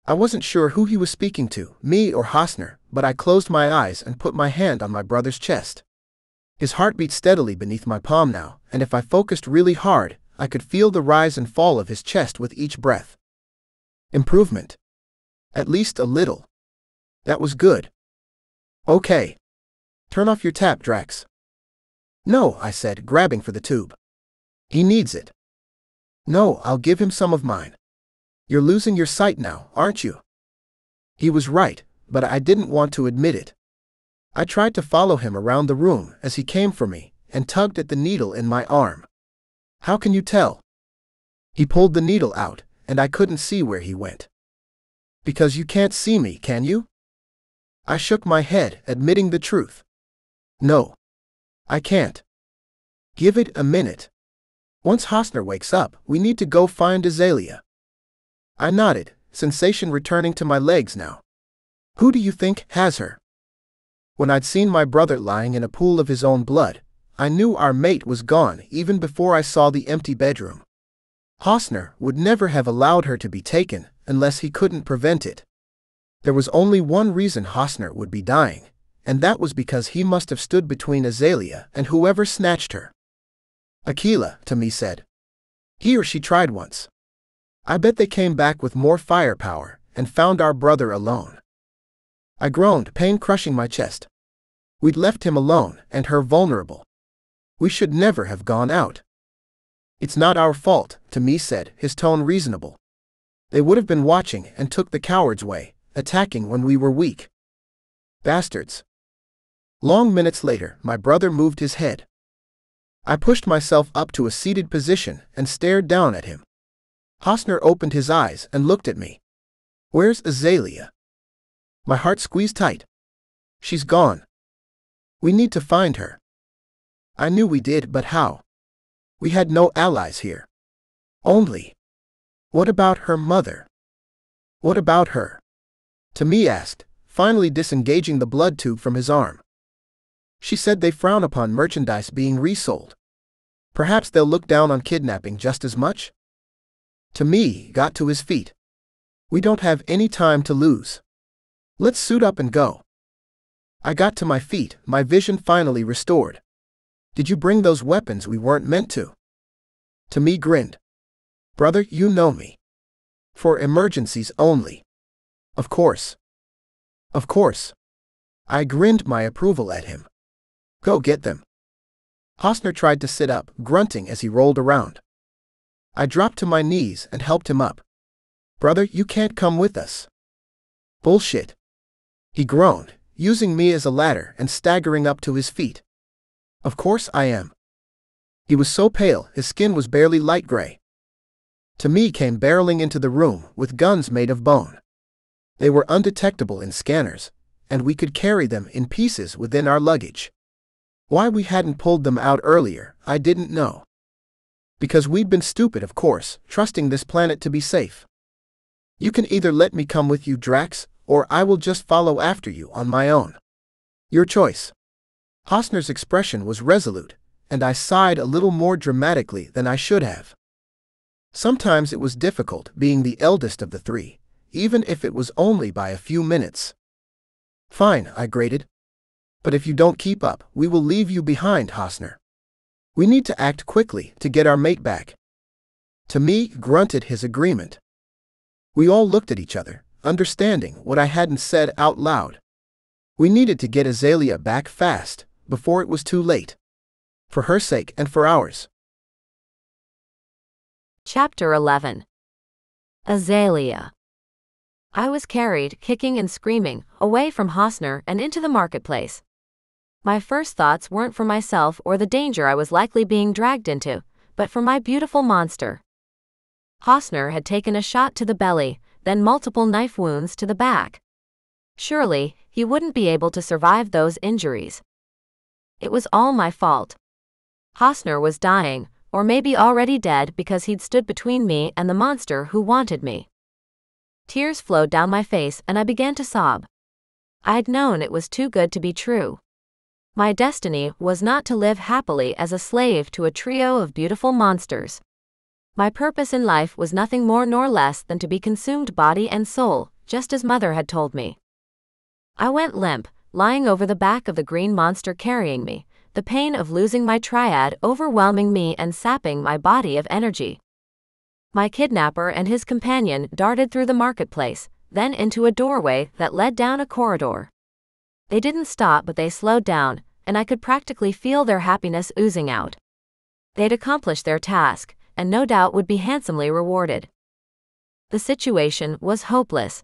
I wasn't sure who he was speaking to, me or Hosner, but I closed my eyes and put my hand on my brother's chest. His heart beat steadily beneath my palm now, and if I focused really hard, I could feel the rise and fall of his chest with each breath. Improvement. At least a little. That was good. Okay. Turn off your tap, Drax. No, I said, grabbing for the tube. He needs it. No, I'll give him some of mine. You're losing your sight now, aren't you? He was right, but I didn't want to admit it. I tried to follow him around the room as he came for me and tugged at the needle in my arm. How can you tell? He pulled the needle out, and I couldn't see where he went. Because you can't see me, can you? I shook my head, admitting the truth. No. I can't. Give it a minute. Once Hosner wakes up, we need to go find Azalea. I nodded, sensation returning to my legs now. Who do you think has her? When I'd seen my brother lying in a pool of his own blood, I knew our mate was gone even before I saw the empty bedroom. Hosner would never have allowed her to be taken unless he couldn't prevent it. There was only one reason Hosner would be dying, and that was because he must have stood between Azalea and whoever snatched her. Aquila, Timmy said. He or she tried once. I bet they came back with more firepower and found our brother alone. I groaned, pain crushing my chest. We'd left him alone and her vulnerable. We should never have gone out. It's not our fault, Timmy said, his tone reasonable. They would have been watching and took the coward's way, attacking when we were weak. Bastards. Long minutes later, my brother moved his head. I pushed myself up to a seated position and stared down at him. Hosner opened his eyes and looked at me. Where's Azalea? My heart squeezed tight. She's gone. We need to find her. I knew we did, but how? We had no allies here. Only. What about her mother? What about her? Timmy asked, finally disengaging the blood tube from his arm. She said they frown upon merchandise being resold. Perhaps they'll look down on kidnapping just as much? Timmy got to his feet. We don't have any time to lose. Let's suit up and go. I got to my feet, my vision finally restored. Did you bring those weapons we weren't meant to? Timmy grinned. Brother, you know me. For emergencies only. Of course. Of course. I grinned my approval at him. Go get them. Hosner tried to sit up, grunting as he rolled around. I dropped to my knees and helped him up. Brother, you can't come with us. Bullshit. He groaned, using me as a ladder and staggering up to his feet. Of course I am. He was so pale, his skin was barely light gray. Timmy came barreling into the room with guns made of bone. They were undetectable in scanners, and we could carry them in pieces within our luggage. Why we hadn't pulled them out earlier, I didn't know. Because we'd been stupid, of course, trusting this planet to be safe. You can either let me come with you, Drax, or I will just follow after you on my own. Your choice. Hosner's expression was resolute, and I sighed a little more dramatically than I should have. Sometimes it was difficult being the eldest of the three, even if it was only by a few minutes. Fine, I grated. But if you don't keep up, we will leave you behind, Hosner. We need to act quickly to get our mate back. Timmy grunted his agreement. We all looked at each other, understanding what I hadn't said out loud. We needed to get Azalea back fast, before it was too late. For her sake and for ours. Chapter 11. Azalea. I was carried, kicking and screaming, away from Hosner and into the marketplace. My first thoughts weren't for myself or the danger I was likely being dragged into, but for my beautiful monster. Hosner had taken a shot to the belly, then multiple knife wounds to the back. Surely, he wouldn't be able to survive those injuries. It was all my fault. Hosner was dying, or maybe already dead because he'd stood between me and the monster who wanted me. Tears flowed down my face and I began to sob. I'd known it was too good to be true. My destiny was not to live happily as a slave to a trio of beautiful monsters. My purpose in life was nothing more nor less than to be consumed body and soul, just as Mother had told me. I went limp, lying over the back of the green monster carrying me, the pain of losing my triad overwhelming me and sapping my body of energy. My kidnapper and his companion darted through the marketplace, then into a doorway that led down a corridor. They didn't stop, but they slowed down, and I could practically feel their happiness oozing out. They'd accomplished their task, and no doubt would be handsomely rewarded. The situation was hopeless.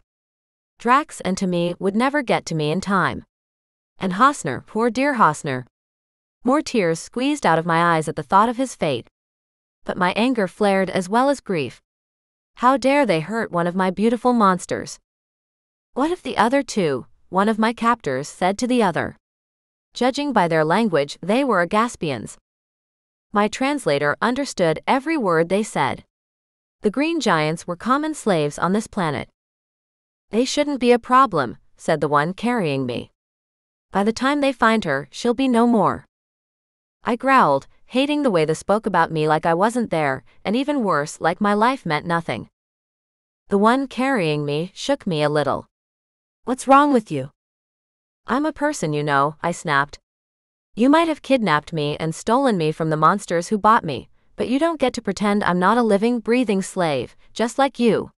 Drax and Timmy would never get to me in time. And Hosner, poor dear Hosner. More tears squeezed out of my eyes at the thought of his fate. But my anger flared as well as grief. How dare they hurt one of my beautiful monsters? What if the other two, one of my captors said to the other. Judging by their language, they were Agaspians. My translator understood every word they said. The green giants were common slaves on this planet. They shouldn't be a problem, said the one carrying me. By the time they find her, she'll be no more. I growled, hating the way they spoke about me like I wasn't there, and even worse, like my life meant nothing. The one carrying me shook me a little. What's wrong with you? I'm a person, you know, I snapped. You might have kidnapped me and stolen me from the monsters who bought me, but you don't get to pretend I'm not a living, breathing slave, just like you.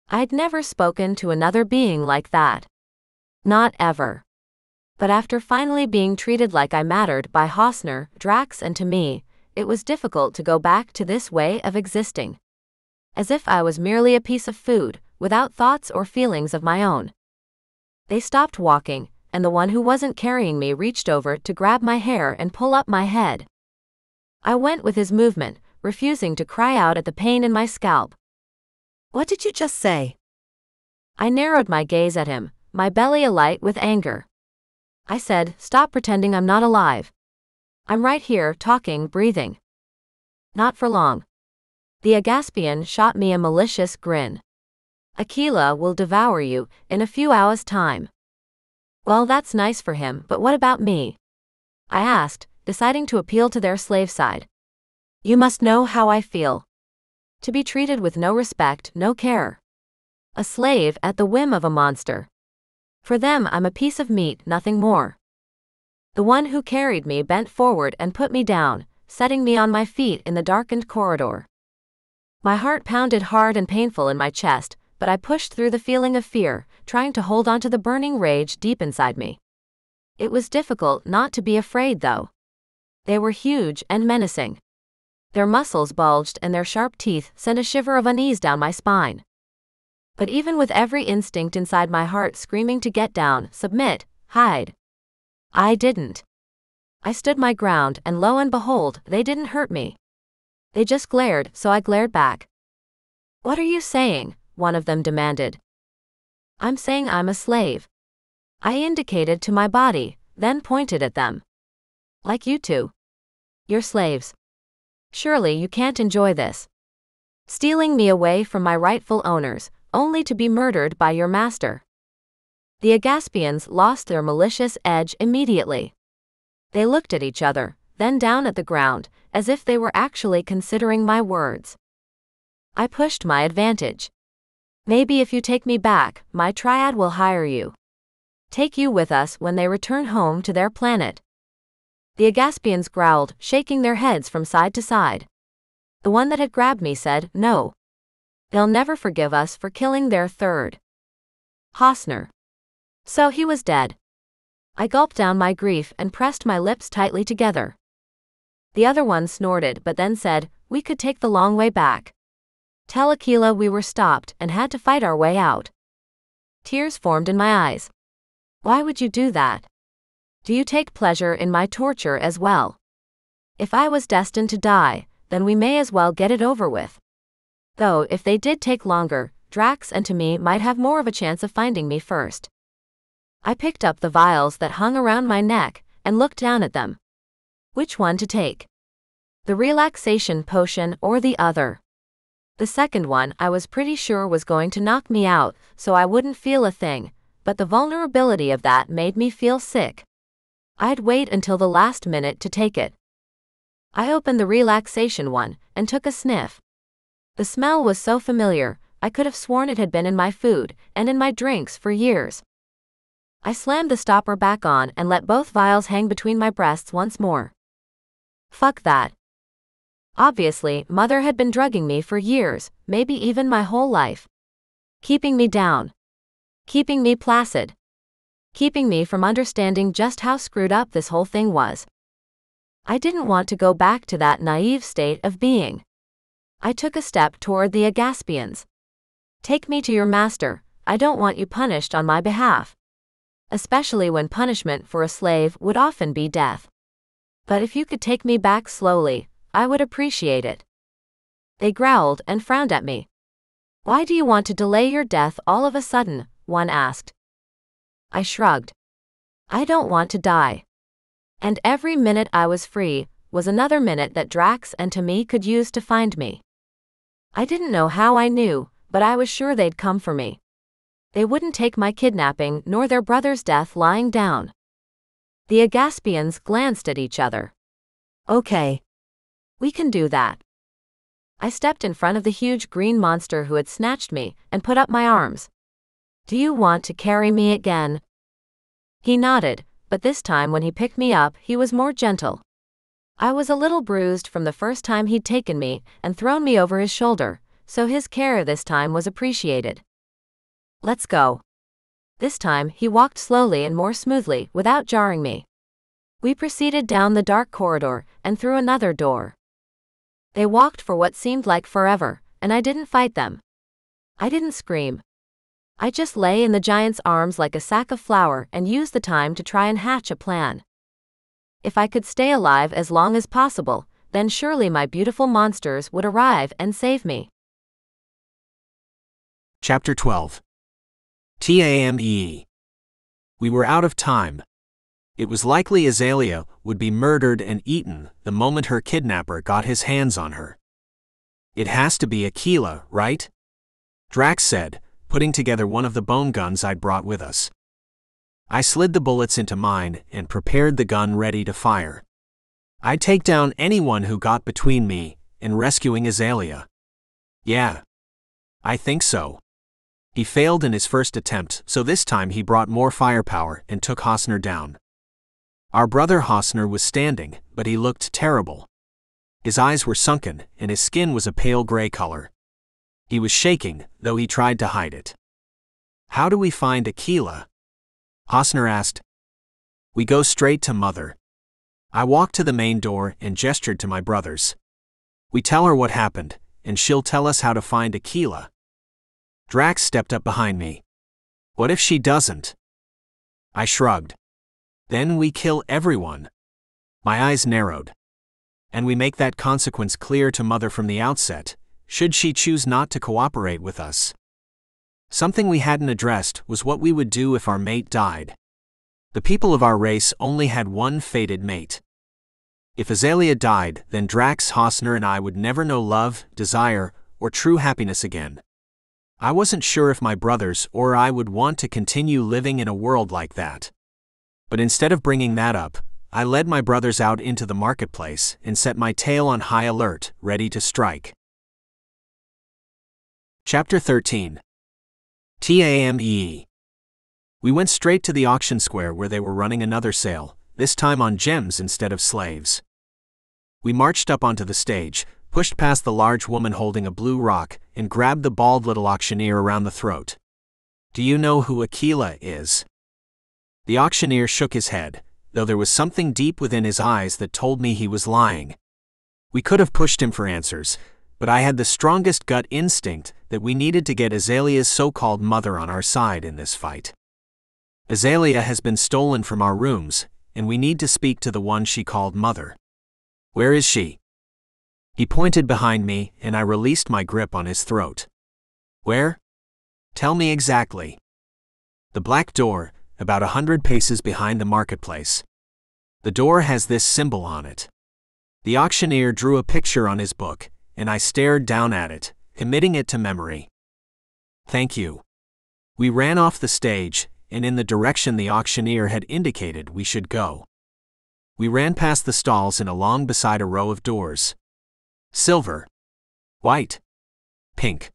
I'd never spoken to another being like that. Not ever. But after finally being treated like I mattered by Hosner, Drax and Timmy, it was difficult to go back to this way of existing. As if I was merely a piece of food, without thoughts or feelings of my own. They stopped walking, and the one who wasn't carrying me reached over to grab my hair and pull up my head. I went with his movement, refusing to cry out at the pain in my scalp. What did you just say? I narrowed my gaze at him, my belly alight with anger. I said, "Stop pretending I'm not alive. I'm right here, talking, breathing." Not for long. The Agaspian shot me a malicious grin. "Aquila will devour you in a few hours' time." Well, that's nice for him, but what about me? I asked, deciding to appeal to their slave side. You must know how I feel. To be treated with no respect, no care. A slave at the whim of a monster. For them, I'm a piece of meat, nothing more. The one who carried me bent forward and put me down, setting me on my feet in the darkened corridor. My heart pounded hard and painful in my chest, but I pushed through the feeling of fear, trying to hold on to the burning rage deep inside me. It was difficult not to be afraid, though. They were huge and menacing. Their muscles bulged and their sharp teeth sent a shiver of unease down my spine. But even with every instinct inside my heart screaming to get down, submit, hide, I didn't. I stood my ground, and lo and behold, they didn't hurt me. They just glared, so I glared back. "What are you saying?" one of them demanded. "I'm saying I'm a slave." I indicated to my body, then pointed at them. "Like you two. You're slaves. Surely you can't enjoy this. Stealing me away from my rightful owners, only to be murdered by your master." The Agaspians lost their malicious edge immediately. They looked at each other, then down at the ground, as if they were actually considering my words. I pushed my advantage. "Maybe if you take me back, my triad will hire you. Take you with us when they return home to their planet." The Agaspians growled, shaking their heads from side to side. The one that had grabbed me said, "No. They'll never forgive us for killing their third." Hosner. So he was dead. I gulped down my grief and pressed my lips tightly together. The other one snorted but then said, "We could take the long way back. Tell Aquila we were stopped and had to fight our way out." Tears formed in my eyes. "Why would you do that? Do you take pleasure in my torture as well? If I was destined to die, then we may as well get it over with. Though if they did take longer, Drax and Timmy might have more of a chance of finding me first." I picked up the vials that hung around my neck and looked down at them. Which one to take? The relaxation potion or the other? The second one I was pretty sure was going to knock me out, so I wouldn't feel a thing, but the vulnerability of that made me feel sick. I'd wait until the last minute to take it. I opened the relaxation one and took a sniff. The smell was so familiar, I could have sworn it had been in my food and in my drinks for years. I slammed the stopper back on and let both vials hang between my breasts once more. Fuck that. Obviously, Mother had been drugging me for years, maybe even my whole life. Keeping me down. Keeping me placid. Keeping me from understanding just how screwed up this whole thing was. I didn't want to go back to that naive state of being. I took a step toward the Agaspians. "Take me to your master, I don't want you punished on my behalf." Especially when punishment for a slave would often be death. But if you could take me back slowly, I would appreciate it. They growled and frowned at me. "Why do you want to delay your death all of a sudden?" one asked. I shrugged. "I don't want to die. And every minute I was free was another minute that Drax and Timmy could use to find me. I didn't know how I knew, but I was sure they'd come for me. They wouldn't take my kidnapping nor their brother's death lying down." The Agaspians glanced at each other. "Okay. We can do that." I stepped in front of the huge green monster who had snatched me and put up my arms. "Do you want to carry me again?" He nodded, but this time when he picked me up, he was more gentle. I was a little bruised from the first time he'd taken me and thrown me over his shoulder, so his care this time was appreciated. "Let's go." This time he walked slowly and more smoothly without jarring me. We proceeded down the dark corridor and through another door. They walked for what seemed like forever, and I didn't fight them. I didn't scream. I just lay in the giant's arms like a sack of flour and used the time to try and hatch a plan. If I could stay alive as long as possible, then surely my beautiful monsters would arrive and save me. Chapter 12. TAME. We were out of time. It was likely Azalea would be murdered and eaten the moment her kidnapper got his hands on her. It has to be Aquila, right? Drax said, putting together one of the bone guns I'd brought with us. I slid the bullets into mine and prepared the gun ready to fire. I'd take down anyone who got between me and rescuing Azalea. Yeah. I think so. He failed in his first attempt, so this time he brought more firepower and took Hosner down. Our brother Hosner was standing, but he looked terrible. His eyes were sunken, and his skin was a pale gray color. He was shaking, though he tried to hide it. How do we find Aquila? Hosner asked. We go straight to Mother. I walked to the main door and gestured to my brothers. We tell her what happened, and she'll tell us how to find Aquila. Drax stepped up behind me. What if she doesn't? I shrugged. Then we kill everyone. My eyes narrowed. And we make that consequence clear to Mother from the outset, should she choose not to cooperate with us. Something we hadn't addressed was what we would do if our mate died. The people of our race only had one fated mate. If Azalea died, then Drax, Hosner, and I would never know love, desire, or true happiness again. I wasn't sure if my brothers or I would want to continue living in a world like that. But instead of bringing that up, I led my brothers out into the marketplace and set my tail on high alert, ready to strike. Chapter 13. TAME. We went straight to the auction square where they were running another sale, this time on gems instead of slaves. We marched up onto the stage, pushed past the large woman holding a blue rock, and grabbed the bald little auctioneer around the throat. Do you know who Aquila is? The auctioneer shook his head, though there was something deep within his eyes that told me he was lying. We could have pushed him for answers, but I had the strongest gut instinct that we needed to get Azalea's so-called mother on our side in this fight. Azalea has been stolen from our rooms, and we need to speak to the one she called mother. Where is she? He pointed behind me, and I released my grip on his throat. Where? Tell me exactly. The black door, about 100 paces behind the marketplace. The door has this symbol on it. The auctioneer drew a picture on his book, and I stared down at it, committing it to memory. Thank you. We ran off the stage, and in the direction the auctioneer had indicated we should go. We ran past the stalls and along beside a row of doors. Silver. White. Pink.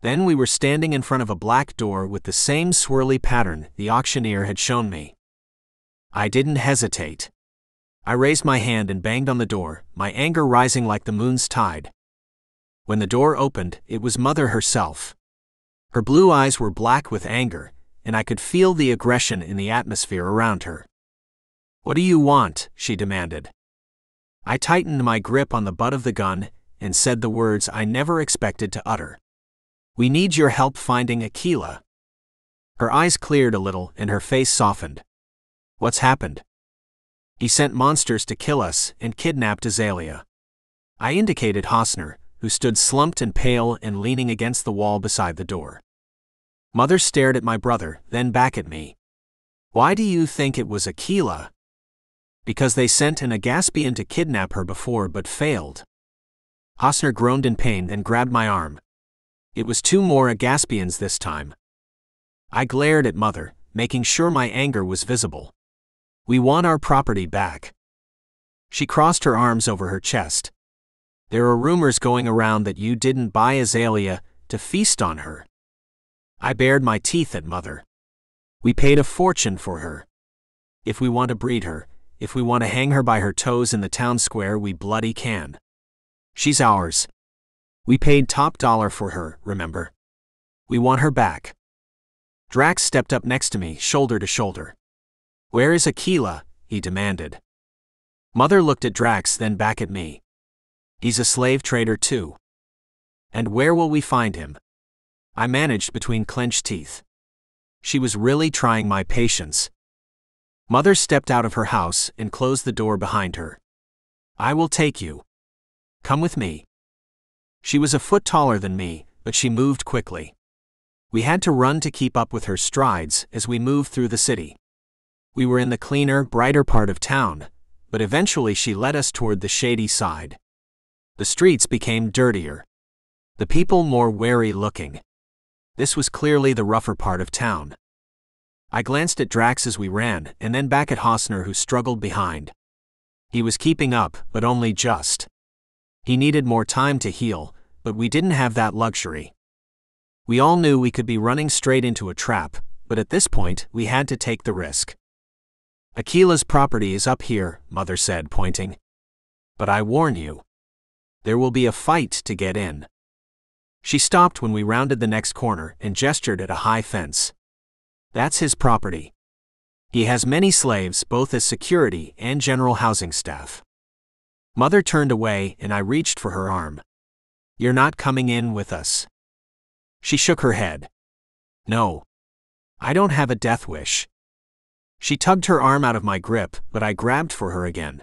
Then we were standing in front of a black door with the same swirly pattern the auctioneer had shown me. I didn't hesitate. I raised my hand and banged on the door, my anger rising like the moon's tide. When the door opened, it was Mother herself. Her blue eyes were black with anger, and I could feel the aggression in the atmosphere around her. What do you want? She demanded. I tightened my grip on the butt of the gun and said the words I never expected to utter. We need your help finding Aquila. Her eyes cleared a little and her face softened. What's happened? He sent monsters to kill us and kidnapped Azalea. I indicated Hosner, who stood slumped and pale and leaning against the wall beside the door. Mother stared at my brother, then back at me. Why do you think it was Aquila? Because they sent an Agaspian to kidnap her before but failed. Hosner groaned in pain and grabbed my arm. It was 2 more Agaspians this time. I glared at Mother, making sure my anger was visible. We want our property back. She crossed her arms over her chest. There are rumors going around that you didn't buy Azalea to feast on her. I bared my teeth at Mother. We paid a fortune for her. If we want to breed her, if we want to hang her by her toes in the town square, we bloody can. She's ours. We paid top dollar for her, remember? We want her back. Drax stepped up next to me, shoulder to shoulder. Where is Aquila? He demanded. Mother looked at Drax, then back at me. He's a slave trader too. And where will we find him? I managed between clenched teeth. She was really trying my patience. Mother stepped out of her house and closed the door behind her. I will take you. Come with me. She was a foot taller than me, but she moved quickly. We had to run to keep up with her strides as we moved through the city. We were in the cleaner, brighter part of town, but eventually she led us toward the shady side. The streets became dirtier. The people more wary-looking. This was clearly the rougher part of town. I glanced at Drax as we ran, and then back at Hosner, who struggled behind. He was keeping up, but only just. He needed more time to heal, but we didn't have that luxury. We all knew we could be running straight into a trap, but at this point, we had to take the risk. Akila's property is up here, Mother said, pointing. But I warn you. There will be a fight to get in. She stopped when we rounded the next corner and gestured at a high fence. That's his property. He has many slaves, both as security and general housing staff. Mother turned away and I reached for her arm. You're not coming in with us. She shook her head. No. I don't have a death wish. She tugged her arm out of my grip, but I grabbed for her again.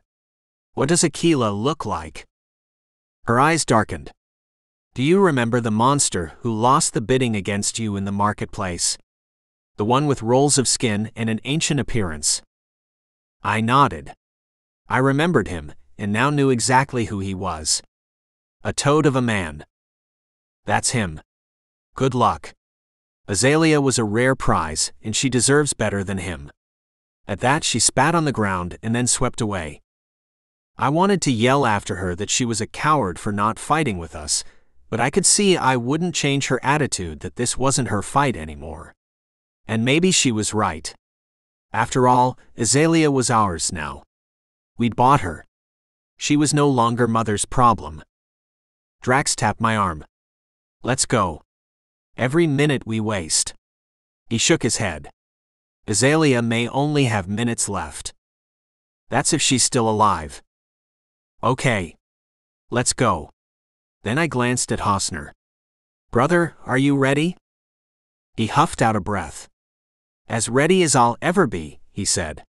What does Akila look like? Her eyes darkened. Do you remember the monster who lost the bidding against you in the marketplace? The one with rolls of skin and an ancient appearance. I nodded. I remembered him, and now knew exactly who he was. A toad of a man. That's him. Good luck. Azalea was a rare prize, and she deserves better than him. At that she spat on the ground and then swept away. I wanted to yell after her that she was a coward for not fighting with us, but I could see I wouldn't change her attitude that this wasn't her fight anymore. And maybe she was right. After all, Azalea was ours now. We'd bought her. She was no longer Mother's problem. Drax tapped my arm. Let's go. Every minute we waste. He shook his head. Azalea may only have minutes left. That's if she's still alive. Okay. Let's go. Then I glanced at Hosner. Brother, are you ready? He huffed out a breath. As ready as I'll ever be, he said.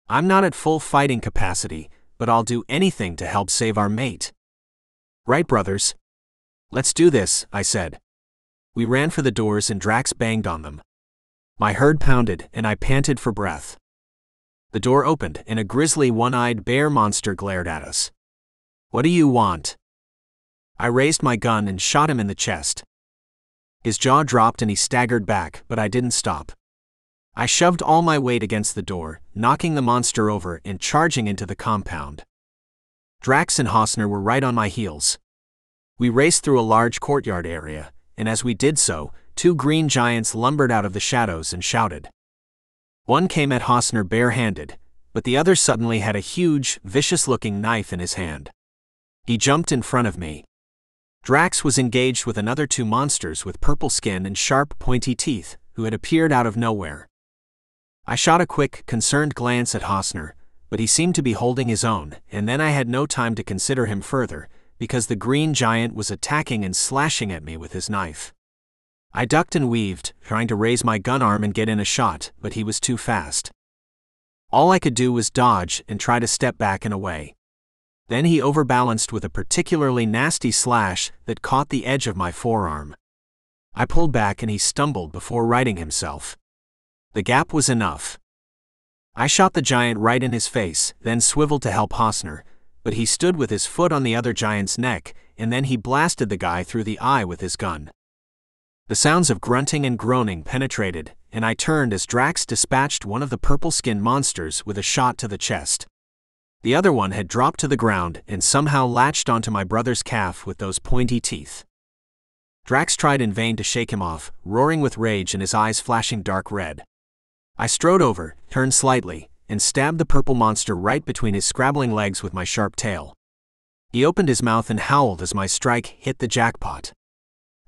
I'm not at full fighting capacity, but I'll do anything to help save our mate. Right, brothers? Let's do this, I said. We ran for the doors and Drax banged on them. My herd pounded and I panted for breath. The door opened and a grisly one-eyed bear monster glared at us. What do you want? I raised my gun and shot him in the chest. His jaw dropped and he staggered back, but I didn't stop. I shoved all my weight against the door, knocking the monster over and charging into the compound. Drax and Hosner were right on my heels. We raced through a large courtyard area, and as we did so, two green giants lumbered out of the shadows and shouted. One came at Hosner bare-handed, but the other suddenly had a huge, vicious-looking knife in his hand. He jumped in front of me. Drax was engaged with another two monsters with purple skin and sharp, pointy teeth, who had appeared out of nowhere. I shot a quick, concerned glance at Hosner, but he seemed to be holding his own, and then I had no time to consider him further, because the green giant was attacking and slashing at me with his knife. I ducked and weaved, trying to raise my gun arm and get in a shot, but he was too fast. All I could do was dodge and try to step back and away. Then he overbalanced with a particularly nasty slash that caught the edge of my forearm. I pulled back and he stumbled before righting himself. The gap was enough. I shot the giant right in his face, then swiveled to help Hosner, but he stood with his foot on the other giant's neck, and then he blasted the guy through the eye with his gun. The sounds of grunting and groaning penetrated, and I turned as Drax dispatched one of the purple-skinned monsters with a shot to the chest. The other one had dropped to the ground and somehow latched onto my brother's calf with those pointy teeth. Drax tried in vain to shake him off, roaring with rage and his eyes flashing dark red. I strode over, turned slightly, and stabbed the purple monster right between his scrabbling legs with my sharp tail. He opened his mouth and howled as my strike hit the jackpot.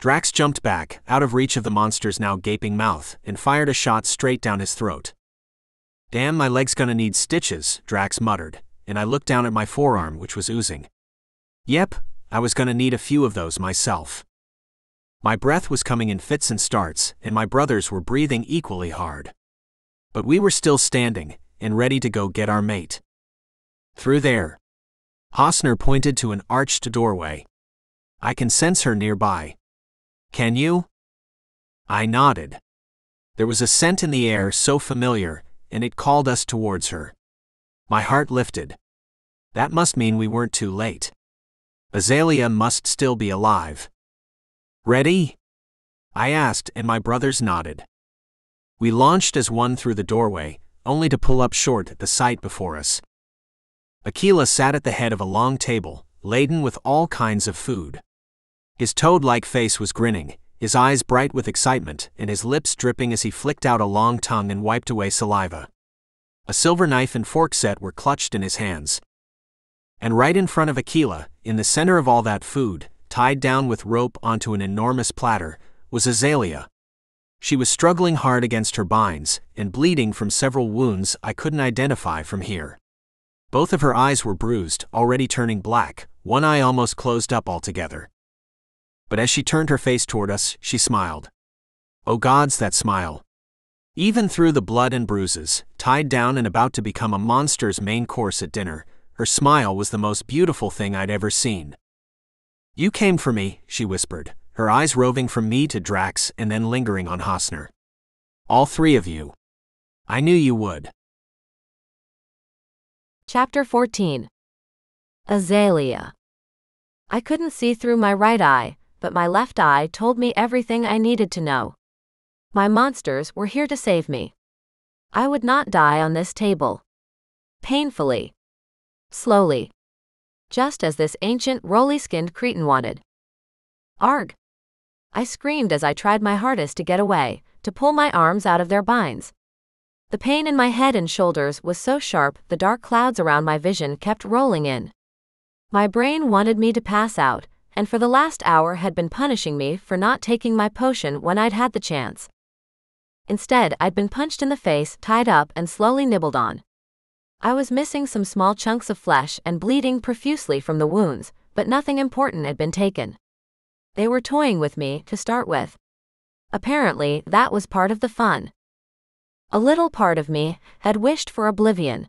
Drax jumped back, out of reach of the monster's now gaping mouth, and fired a shot straight down his throat. Damn, my leg's gonna need stitches, Drax muttered, and I looked down at my forearm, which was oozing. Yep, I was gonna need a few of those myself. My breath was coming in fits and starts, and my brothers were breathing equally hard. But we were still standing, and ready to go get our mate. Through there. Hosner pointed to an arched doorway. I can sense her nearby. Can you? I nodded. There was a scent in the air so familiar, and it called us towards her. My heart lifted. That must mean we weren't too late. Azalea must still be alive. Ready? I asked, and my brothers nodded. We launched as one through the doorway, only to pull up short at the sight before us. Aquila sat at the head of a long table, laden with all kinds of food. His toad-like face was grinning, his eyes bright with excitement, and his lips dripping as he flicked out a long tongue and wiped away saliva. A silver knife and fork set were clutched in his hands. And right in front of Aquila, in the center of all that food, tied down with rope onto an enormous platter, was Azalea. She was struggling hard against her binds, and bleeding from several wounds I couldn't identify from here. Both of her eyes were bruised, already turning black, one eye almost closed up altogether. But as she turned her face toward us, she smiled. Oh gods, that smile! Even through the blood and bruises, tied down and about to become a monster's main course at dinner, her smile was the most beautiful thing I'd ever seen. You came for me, she whispered, her eyes roving from me to Drax and then lingering on Hosner. All three of you. I knew you would. Chapter 14. Azalea. I couldn't see through my right eye, but my left eye told me everything I needed to know. My monsters were here to save me. I would not die on this table. Painfully. Slowly. Just as this ancient, roly-skinned cretin wanted. Arg! I screamed as I tried my hardest to get away, to pull my arms out of their binds. The pain in my head and shoulders was so sharp the dark clouds around my vision kept rolling in. My brain wanted me to pass out, and for the last hour had been punishing me for not taking my potion when I'd had the chance. Instead, I'd been punched in the face, tied up, and slowly nibbled on. I was missing some small chunks of flesh and bleeding profusely from the wounds, but nothing important had been taken. They were toying with me to start with. Apparently, that was part of the fun. A little part of me had wished for oblivion.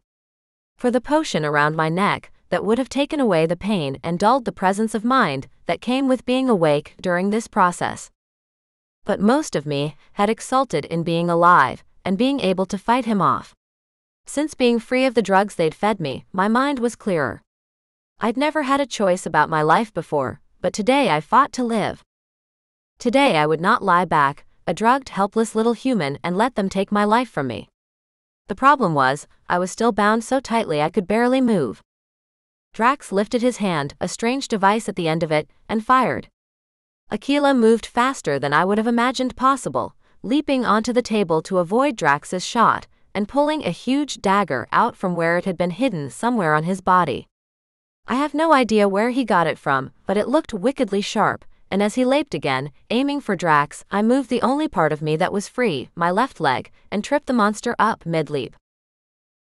For the potion around my neck that would have taken away the pain and dulled the presence of mind that came with being awake during this process. But most of me had exulted in being alive and being able to fight him off. Since being free of the drugs they'd fed me, my mind was clearer. I'd never had a choice about my life before, but today I fought to live. Today I would not lie back, a drugged, helpless little human, and let them take my life from me. The problem was, I was still bound so tightly I could barely move. Drax lifted his hand, a strange device at the end of it, and fired. Aquila moved faster than I would have imagined possible, leaping onto the table to avoid Drax's shot, and pulling a huge dagger out from where it had been hidden somewhere on his body. I have no idea where he got it from, but it looked wickedly sharp, and as he leaped again, aiming for Drax, I moved the only part of me that was free, my left leg, and tripped the monster up mid-leap.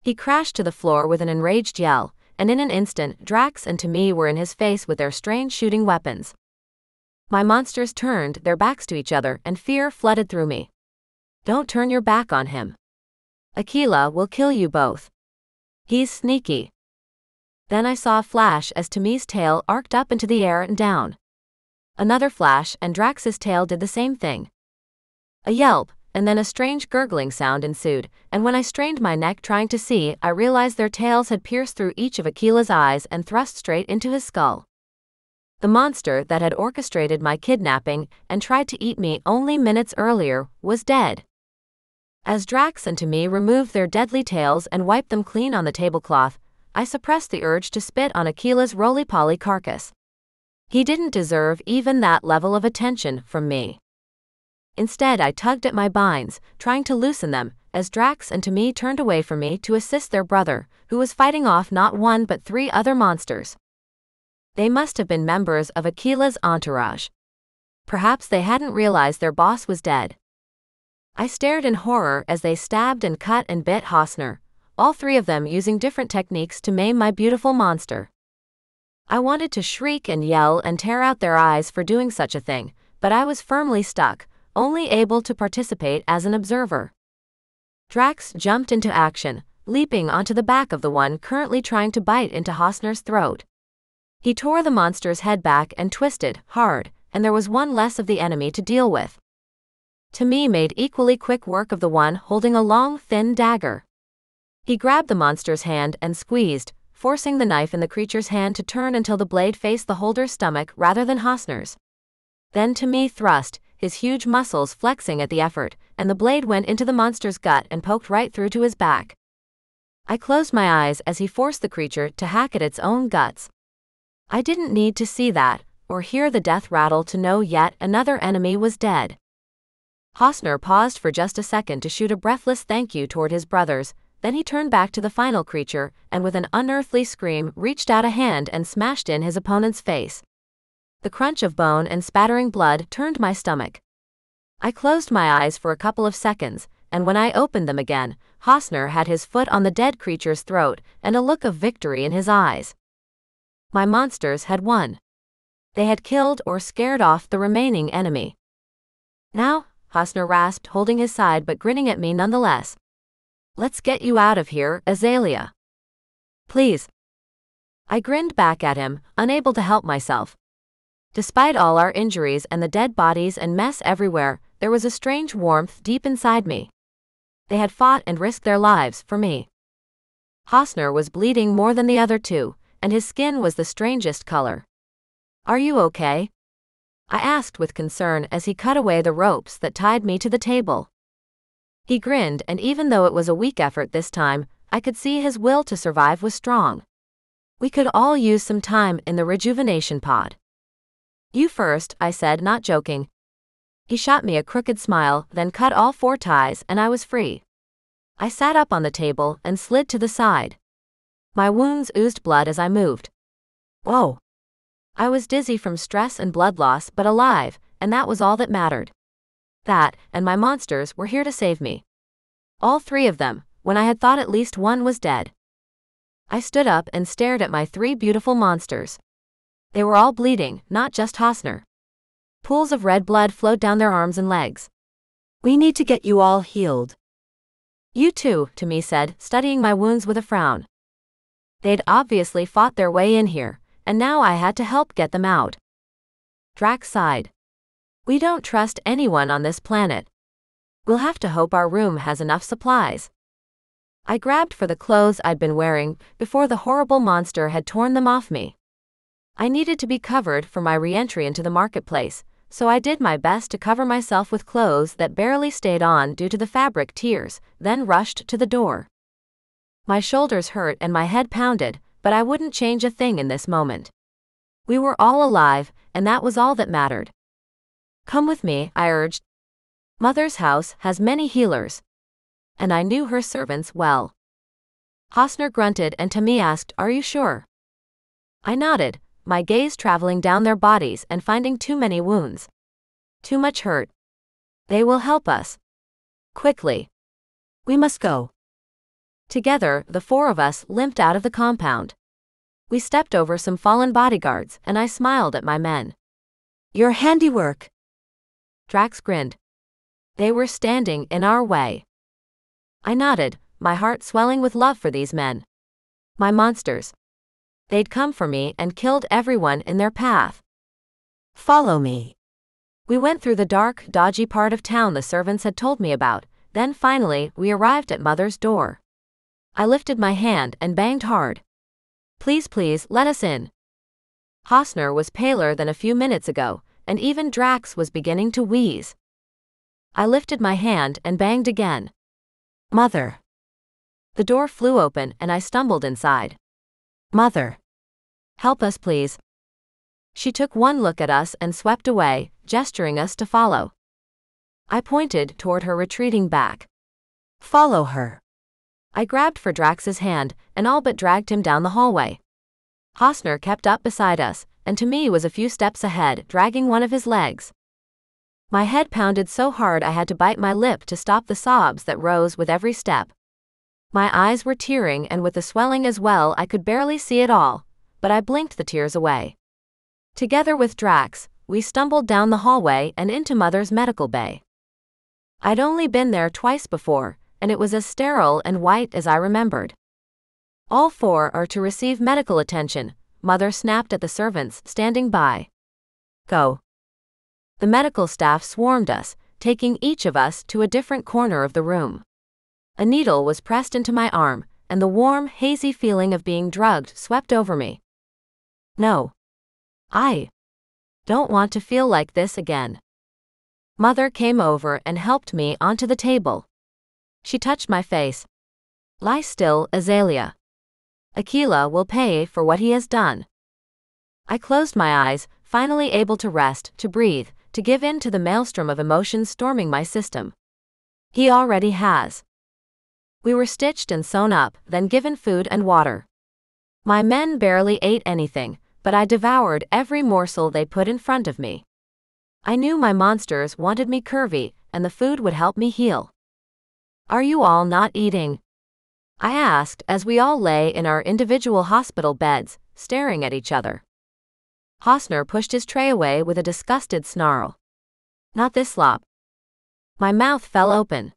He crashed to the floor with an enraged yell, and in an instant, Drax and Temi were in his face with their strange shooting weapons. My monsters turned their backs to each other, and fear flooded through me. Don't turn your back on him. Aquila will kill you both. He's sneaky. Then I saw a flash as Temi's tail arced up into the air and down. Another flash, and Drax's tail did the same thing. A yelp, and then a strange gurgling sound ensued, and when I strained my neck trying to see, I realized their tails had pierced through each of Aquila's eyes and thrust straight into his skull. The monster that had orchestrated my kidnapping and tried to eat me only minutes earlier was dead. As Drax and Temi removed their deadly tails and wiped them clean on the tablecloth, I suppressed the urge to spit on Aquila's roly-poly carcass. He didn't deserve even that level of attention from me. Instead, I tugged at my binds, trying to loosen them, as Drax and Temi turned away from me to assist their brother, who was fighting off not one but 3 other monsters. They must have been members of Aquila's entourage. Perhaps they hadn't realized their boss was dead. I stared in horror as they stabbed and cut and bit Hosner, all 3 of them using different techniques to maim my beautiful monster. I wanted to shriek and yell and tear out their eyes for doing such a thing, but I was firmly stuck, only able to participate as an observer. Drax jumped into action, leaping onto the back of the one currently trying to bite into Hosner's throat. He tore the monster's head back and twisted hard, and there was one less of the enemy to deal with. To me made equally quick work of the one holding a long, thin dagger. He grabbed the monster's hand and squeezed, forcing the knife in the creature's hand to turn until the blade faced the holder's stomach rather than Hosner's. Then to me thrust, his huge muscles flexing at the effort, and the blade went into the monster's gut and poked right through to his back. I closed my eyes as he forced the creature to hack at its own guts. I didn't need to see that, or hear the death rattle to know yet another enemy was dead. Hosner paused for just a second to shoot a breathless thank you toward his brothers, then he turned back to the final creature and with an unearthly scream reached out a hand and smashed in his opponent's face. The crunch of bone and spattering blood turned my stomach. I closed my eyes for a couple of seconds, and when I opened them again, Hosner had his foot on the dead creature's throat and a look of victory in his eyes. My monsters had won. They had killed or scared off the remaining enemy. Now, Hosner rasped, holding his side but grinning at me nonetheless. Let's get you out of here, Azalea. Please. I grinned back at him, unable to help myself. Despite all our injuries and the dead bodies and mess everywhere, there was a strange warmth deep inside me. They had fought and risked their lives for me. Hosner was bleeding more than the other two, and his skin was the strangest color. Are you okay? I asked with concern as he cut away the ropes that tied me to the table. He grinned, and even though it was a weak effort this time, I could see his will to survive was strong. We could all use some time in the rejuvenation pod. You first, I said, not joking. He shot me a crooked smile, then cut all 4 ties, and I was free. I sat up on the table and slid to the side. My wounds oozed blood as I moved. Whoa! I was dizzy from stress and blood loss but alive, and that was all that mattered. That, and my monsters were here to save me. All 3 of them, when I had thought at least one was dead. I stood up and stared at my 3 beautiful monsters. They were all bleeding, not just Hosner. Pools of red blood flowed down their arms and legs. We need to get you all healed. You too, to me said, studying my wounds with a frown. They'd obviously fought their way in here, and now I had to help get them out. Drax sighed. We don't trust anyone on this planet. We'll have to hope our room has enough supplies. I grabbed for the clothes I'd been wearing before the horrible monster had torn them off me. I needed to be covered for my re-entry into the marketplace, so I did my best to cover myself with clothes that barely stayed on due to the fabric tears, then rushed to the door. My shoulders hurt and my head pounded, but I wouldn't change a thing in this moment. We were all alive, and that was all that mattered. Come with me, I urged. Mother's house has many healers. And I knew her servants well. Hosner grunted and to me asked, Are you sure? I nodded, my gaze traveling down their bodies and finding too many wounds. Too much hurt. They will help us. Quickly. We must go. Together, the 4 of us limped out of the compound. We stepped over some fallen bodyguards, and I smiled at my men. Your handiwork. Drax grinned. They were standing in our way. I nodded, my heart swelling with love for these men. My monsters. They'd come for me and killed everyone in their path. Follow me. We went through the dark, dodgy part of town the servants had told me about, then finally we arrived at Mother's door. I lifted my hand and banged hard. Please, please, let us in. Hosner was paler than a few minutes ago, and even Drax was beginning to wheeze. I lifted my hand and banged again. Mother. The door flew open and I stumbled inside. Mother. Help us, please. She took one look at us and swept away, gesturing us to follow. I pointed toward her retreating back. Follow her. I grabbed for Drax's hand and all but dragged him down the hallway. Hosner kept up beside us, and to me was a few steps ahead, dragging one of his legs. My head pounded so hard I had to bite my lip to stop the sobs that rose with every step. My eyes were tearing and with the swelling as well I could barely see it all, but I blinked the tears away. Together with Drax, we stumbled down the hallway and into Mother's medical bay. I'd only been there twice before, and it was as sterile and white as I remembered. All 4 are to receive medical attention, Mother snapped at the servants standing by. Go. The medical staff swarmed us, taking each of us to a different corner of the room. A needle was pressed into my arm, and the warm, hazy feeling of being drugged swept over me. No. I don't want to feel like this again. Mother came over and helped me onto the table. She touched my face. Lie still, Azalea. Aquila will pay for what he has done. I closed my eyes, finally able to rest, to breathe, to give in to the maelstrom of emotions storming my system. He already has. We were stitched and sewn up, then given food and water. My men barely ate anything, but I devoured every morsel they put in front of me. I knew my monsters wanted me curvy, and the food would help me heal. Are you all not eating? I asked as we all lay in our individual hospital beds, staring at each other. Hosner pushed his tray away with a disgusted snarl. Not this slop. My mouth fell open.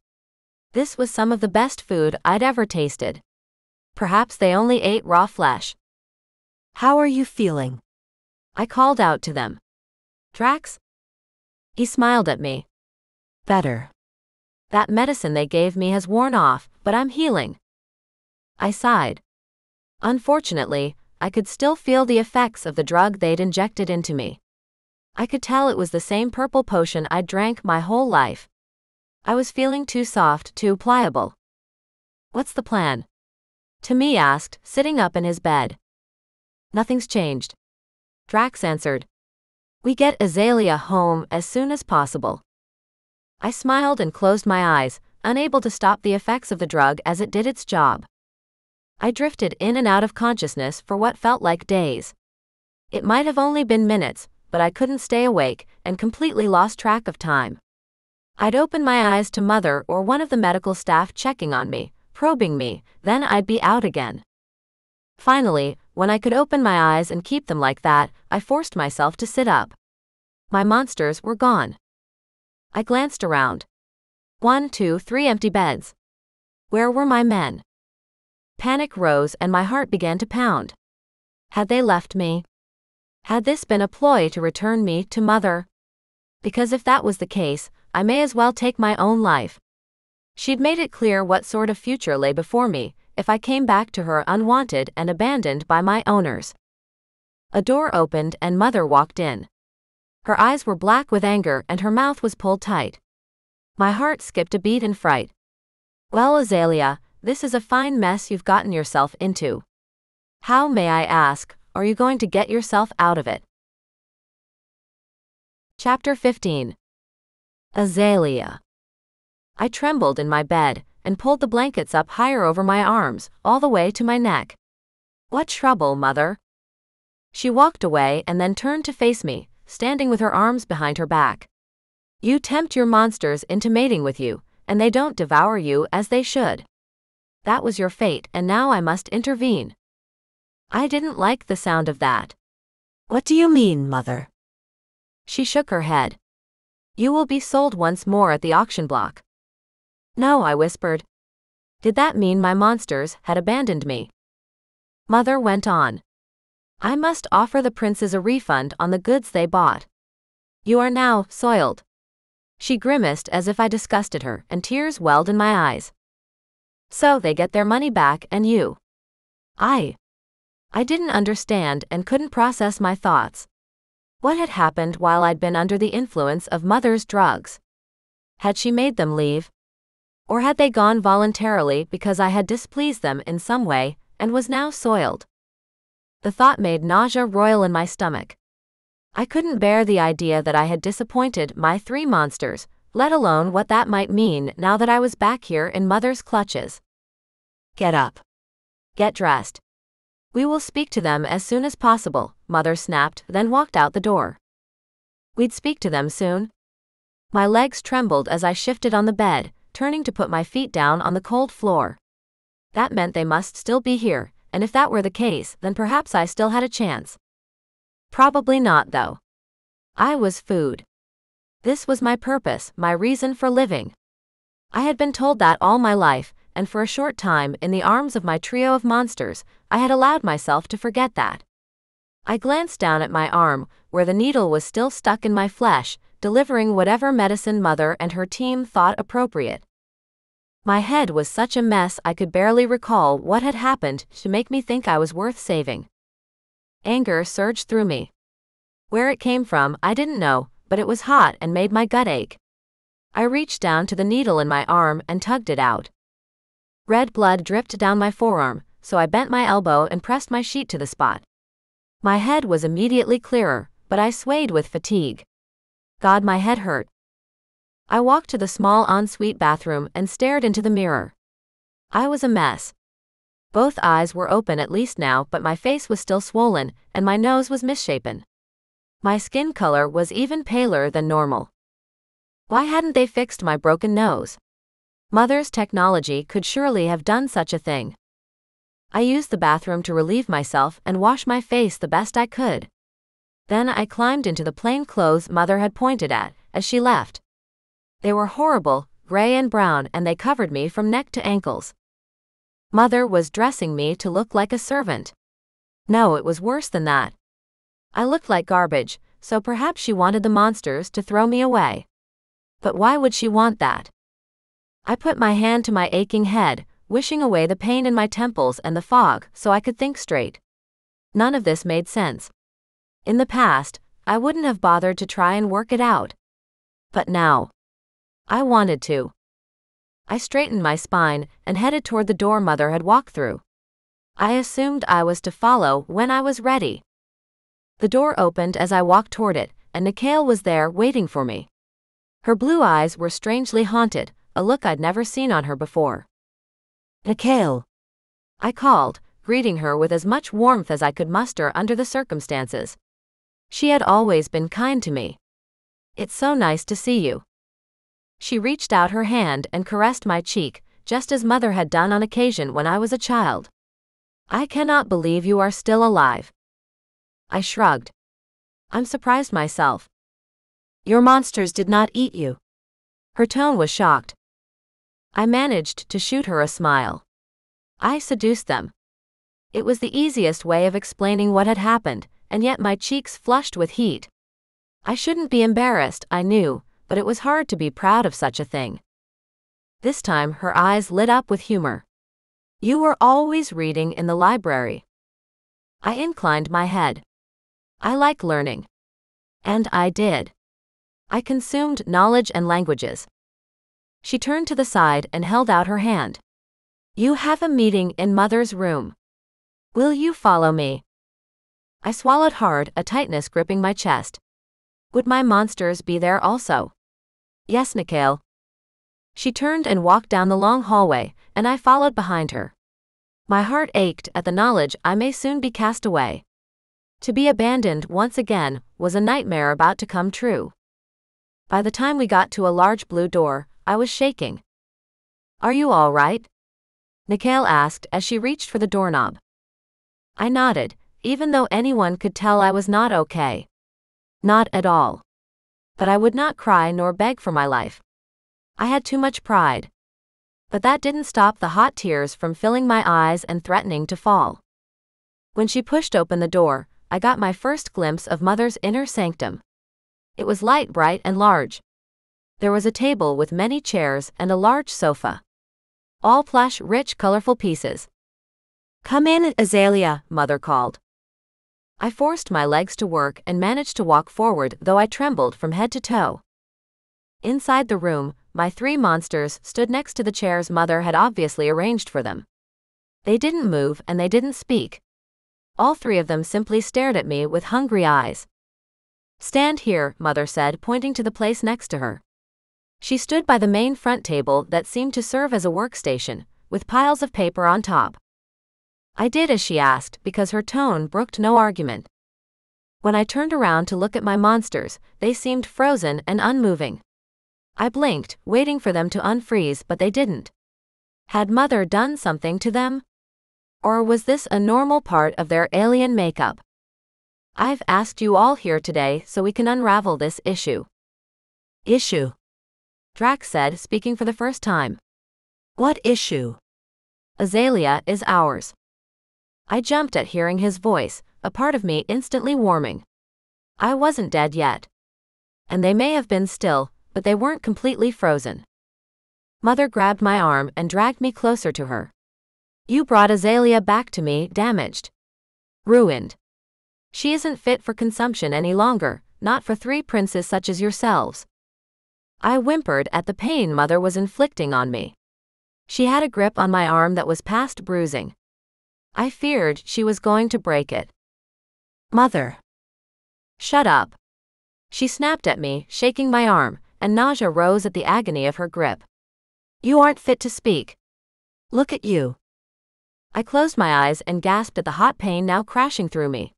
This was some of the best food I'd ever tasted. Perhaps they only ate raw flesh. How are you feeling? I called out to them. Drax? He smiled at me. Better. That medicine they gave me has worn off, but I'm healing. I sighed. Unfortunately, I could still feel the effects of the drug they'd injected into me. I could tell it was the same purple potion I'd drank my whole life. I was feeling too soft, too pliable. What's the plan? Timmy asked, sitting up in his bed. Nothing's changed. Drax answered. We get Azalea home as soon as possible. I smiled and closed my eyes, unable to stop the effects of the drug as it did its job. I drifted in and out of consciousness for what felt like days. It might have only been minutes, but I couldn't stay awake and completely lost track of time. I'd open my eyes to Mother or one of the medical staff checking on me, probing me, then I'd be out again. Finally, when I could open my eyes and keep them like that, I forced myself to sit up. My monsters were gone. I glanced around. 1, 2, 3 empty beds. Where were my men? Panic rose and my heart began to pound. Had they left me? Had this been a ploy to return me to Mother? Because if that was the case, I may as well take my own life. She'd made it clear what sort of future lay before me if I came back to her unwanted and abandoned by my owners. A door opened and Mother walked in. Her eyes were black with anger and her mouth was pulled tight. My heart skipped a beat in fright. Well, Azalea, this is a fine mess you've gotten yourself into. How, may I ask, are you going to get yourself out of it? Chapter 15. Azalea. I trembled in my bed and pulled the blankets up higher over my arms, all the way to my neck. What trouble, Mother? She walked away and then turned to face me, standing with her arms behind her back. You tempt your monsters into mating with you, and they don't devour you as they should. That was your fate, and now I must intervene. I didn't like the sound of that. What do you mean, Mother? She shook her head. You will be sold once more at the auction block. No, I whispered. Did that mean my monsters had abandoned me? Mother went on. I must offer the princes a refund on the goods they bought. You are now soiled. She grimaced as if I disgusted her, and tears welled in my eyes. So they get their money back and you. I didn't understand and couldn't process my thoughts. What had happened while I'd been under the influence of Mother's drugs? Had she made them leave? Or had they gone voluntarily because I had displeased them in some way and was now soiled? The thought made nausea roil in my stomach. I couldn't bear the idea that I had disappointed my 3 monsters, let alone what that might mean now that I was back here in Mother's clutches. Get up. Get dressed. We will speak to them as soon as possible, Mother snapped, then walked out the door. We'd speak to them soon? My legs trembled as I shifted on the bed, turning to put my feet down on the cold floor. That meant they must still be here, and if that were the case, then perhaps I still had a chance. Probably not, though. I was food. This was my purpose, my reason for living. I had been told that all my life, and for a short time, in the arms of my trio of monsters, I had allowed myself to forget that. I glanced down at my arm, where the needle was still stuck in my flesh, delivering whatever medicine Mother and her team thought appropriate. My head was such a mess I could barely recall what had happened to make me think I was worth saving. Anger surged through me. Where it came from, I didn't know, but it was hot and made my gut ache. I reached down to the needle in my arm and tugged it out. Red blood dripped down my forearm, so I bent my elbow and pressed my sheet to the spot. My head was immediately clearer, but I swayed with fatigue. God, my head hurt. I walked to the small ensuite bathroom and stared into the mirror. I was a mess. Both eyes were open at least now, but my face was still swollen, and my nose was misshapen. My skin color was even paler than normal. Why hadn't they fixed my broken nose? Mother's technology could surely have done such a thing. I used the bathroom to relieve myself and wash my face the best I could. Then I climbed into the plain clothes Mother had pointed at as she left. They were horrible, gray and brown, and they covered me from neck to ankles. Mother was dressing me to look like a servant. No, it was worse than that. I looked like garbage, so perhaps she wanted the monsters to throw me away. But why would she want that? I put my hand to my aching head, wishing away the pain in my temples and the fog so I could think straight. None of this made sense. In the past, I wouldn't have bothered to try and work it out. But now, I wanted to. I straightened my spine and headed toward the door Mother had walked through. I assumed I was to follow when I was ready. The door opened as I walked toward it, and Nicole was there waiting for me. Her blue eyes were strangely haunted, a look I'd never seen on her before. Nicole, I called, greeting her with as much warmth as I could muster under the circumstances. She had always been kind to me. It's so nice to see you. She reached out her hand and caressed my cheek, just as Mother had done on occasion when I was a child. I cannot believe you are still alive. I shrugged. I'm surprised myself. your monsters did not eat you. Her tone was shocked. I managed to shoot her a smile. I seduced them. It was the easiest way of explaining what had happened, and yet my cheeks flushed with heat. I shouldn't be embarrassed, I knew, but it was hard to be proud of such a thing. This time her eyes lit up with humor. You were always reading in the library. I inclined my head. I like learning. And I did. I consumed knowledge and languages. She turned to the side and held out her hand. You have a meeting in Mother's room. Will you follow me? I swallowed hard, a tightness gripping my chest. Would my monsters be there also? Yes, Nicole. She turned and walked down the long hallway, and I followed behind her. My heart ached at the knowledge I may soon be cast away. To be abandoned once again was a nightmare about to come true. By the time we got to a large blue door, I was shaking. Are you all right? Nicole asked as she reached for the doorknob. I nodded, even though anyone could tell I was not okay. Not at all. But I would not cry nor beg for my life. I had too much pride. But that didn't stop the hot tears from filling my eyes and threatening to fall. When she pushed open the door, I got my first glimpse of Mother's inner sanctum. It was light, bright, and large. There was a table with many chairs and a large sofa. All plush, rich, colorful pieces. Come in, Azalea, Mother called. I forced my legs to work and managed to walk forward, though I trembled from head to toe. Inside the room, my 3 monsters stood next to the chairs Mother had obviously arranged for them. They didn't move and they didn't speak. All 3 of them simply stared at me with hungry eyes. Stand here, Mother said, pointing to the place next to her. She stood by the main front table that seemed to serve as a workstation, with piles of paper on top. I did as she asked because her tone brooked no argument. When I turned around to look at my monsters, they seemed frozen and unmoving. I blinked, waiting for them to unfreeze, but they didn't. Had Mother done something to them? Or was this a normal part of their alien makeup? I've asked you all here today so we can unravel this issue. Issue? Drax said, speaking for the first time. What issue? Azalea is ours. I jumped at hearing his voice, a part of me instantly warming. I wasn't dead yet. And they may have been still, but they weren't completely frozen. Mother grabbed my arm and dragged me closer to her. You brought Azalea back to me, damaged. Ruined. She isn't fit for consumption any longer, not for 3 princes such as yourselves. I whimpered at the pain Mother was inflicting on me. She had a grip on my arm that was past bruising. I feared she was going to break it. Mother. Shut up. She snapped at me, shaking my arm, and nausea rose at the agony of her grip. You aren't fit to speak. Look at you. I closed my eyes and gasped at the hot pain now crashing through me.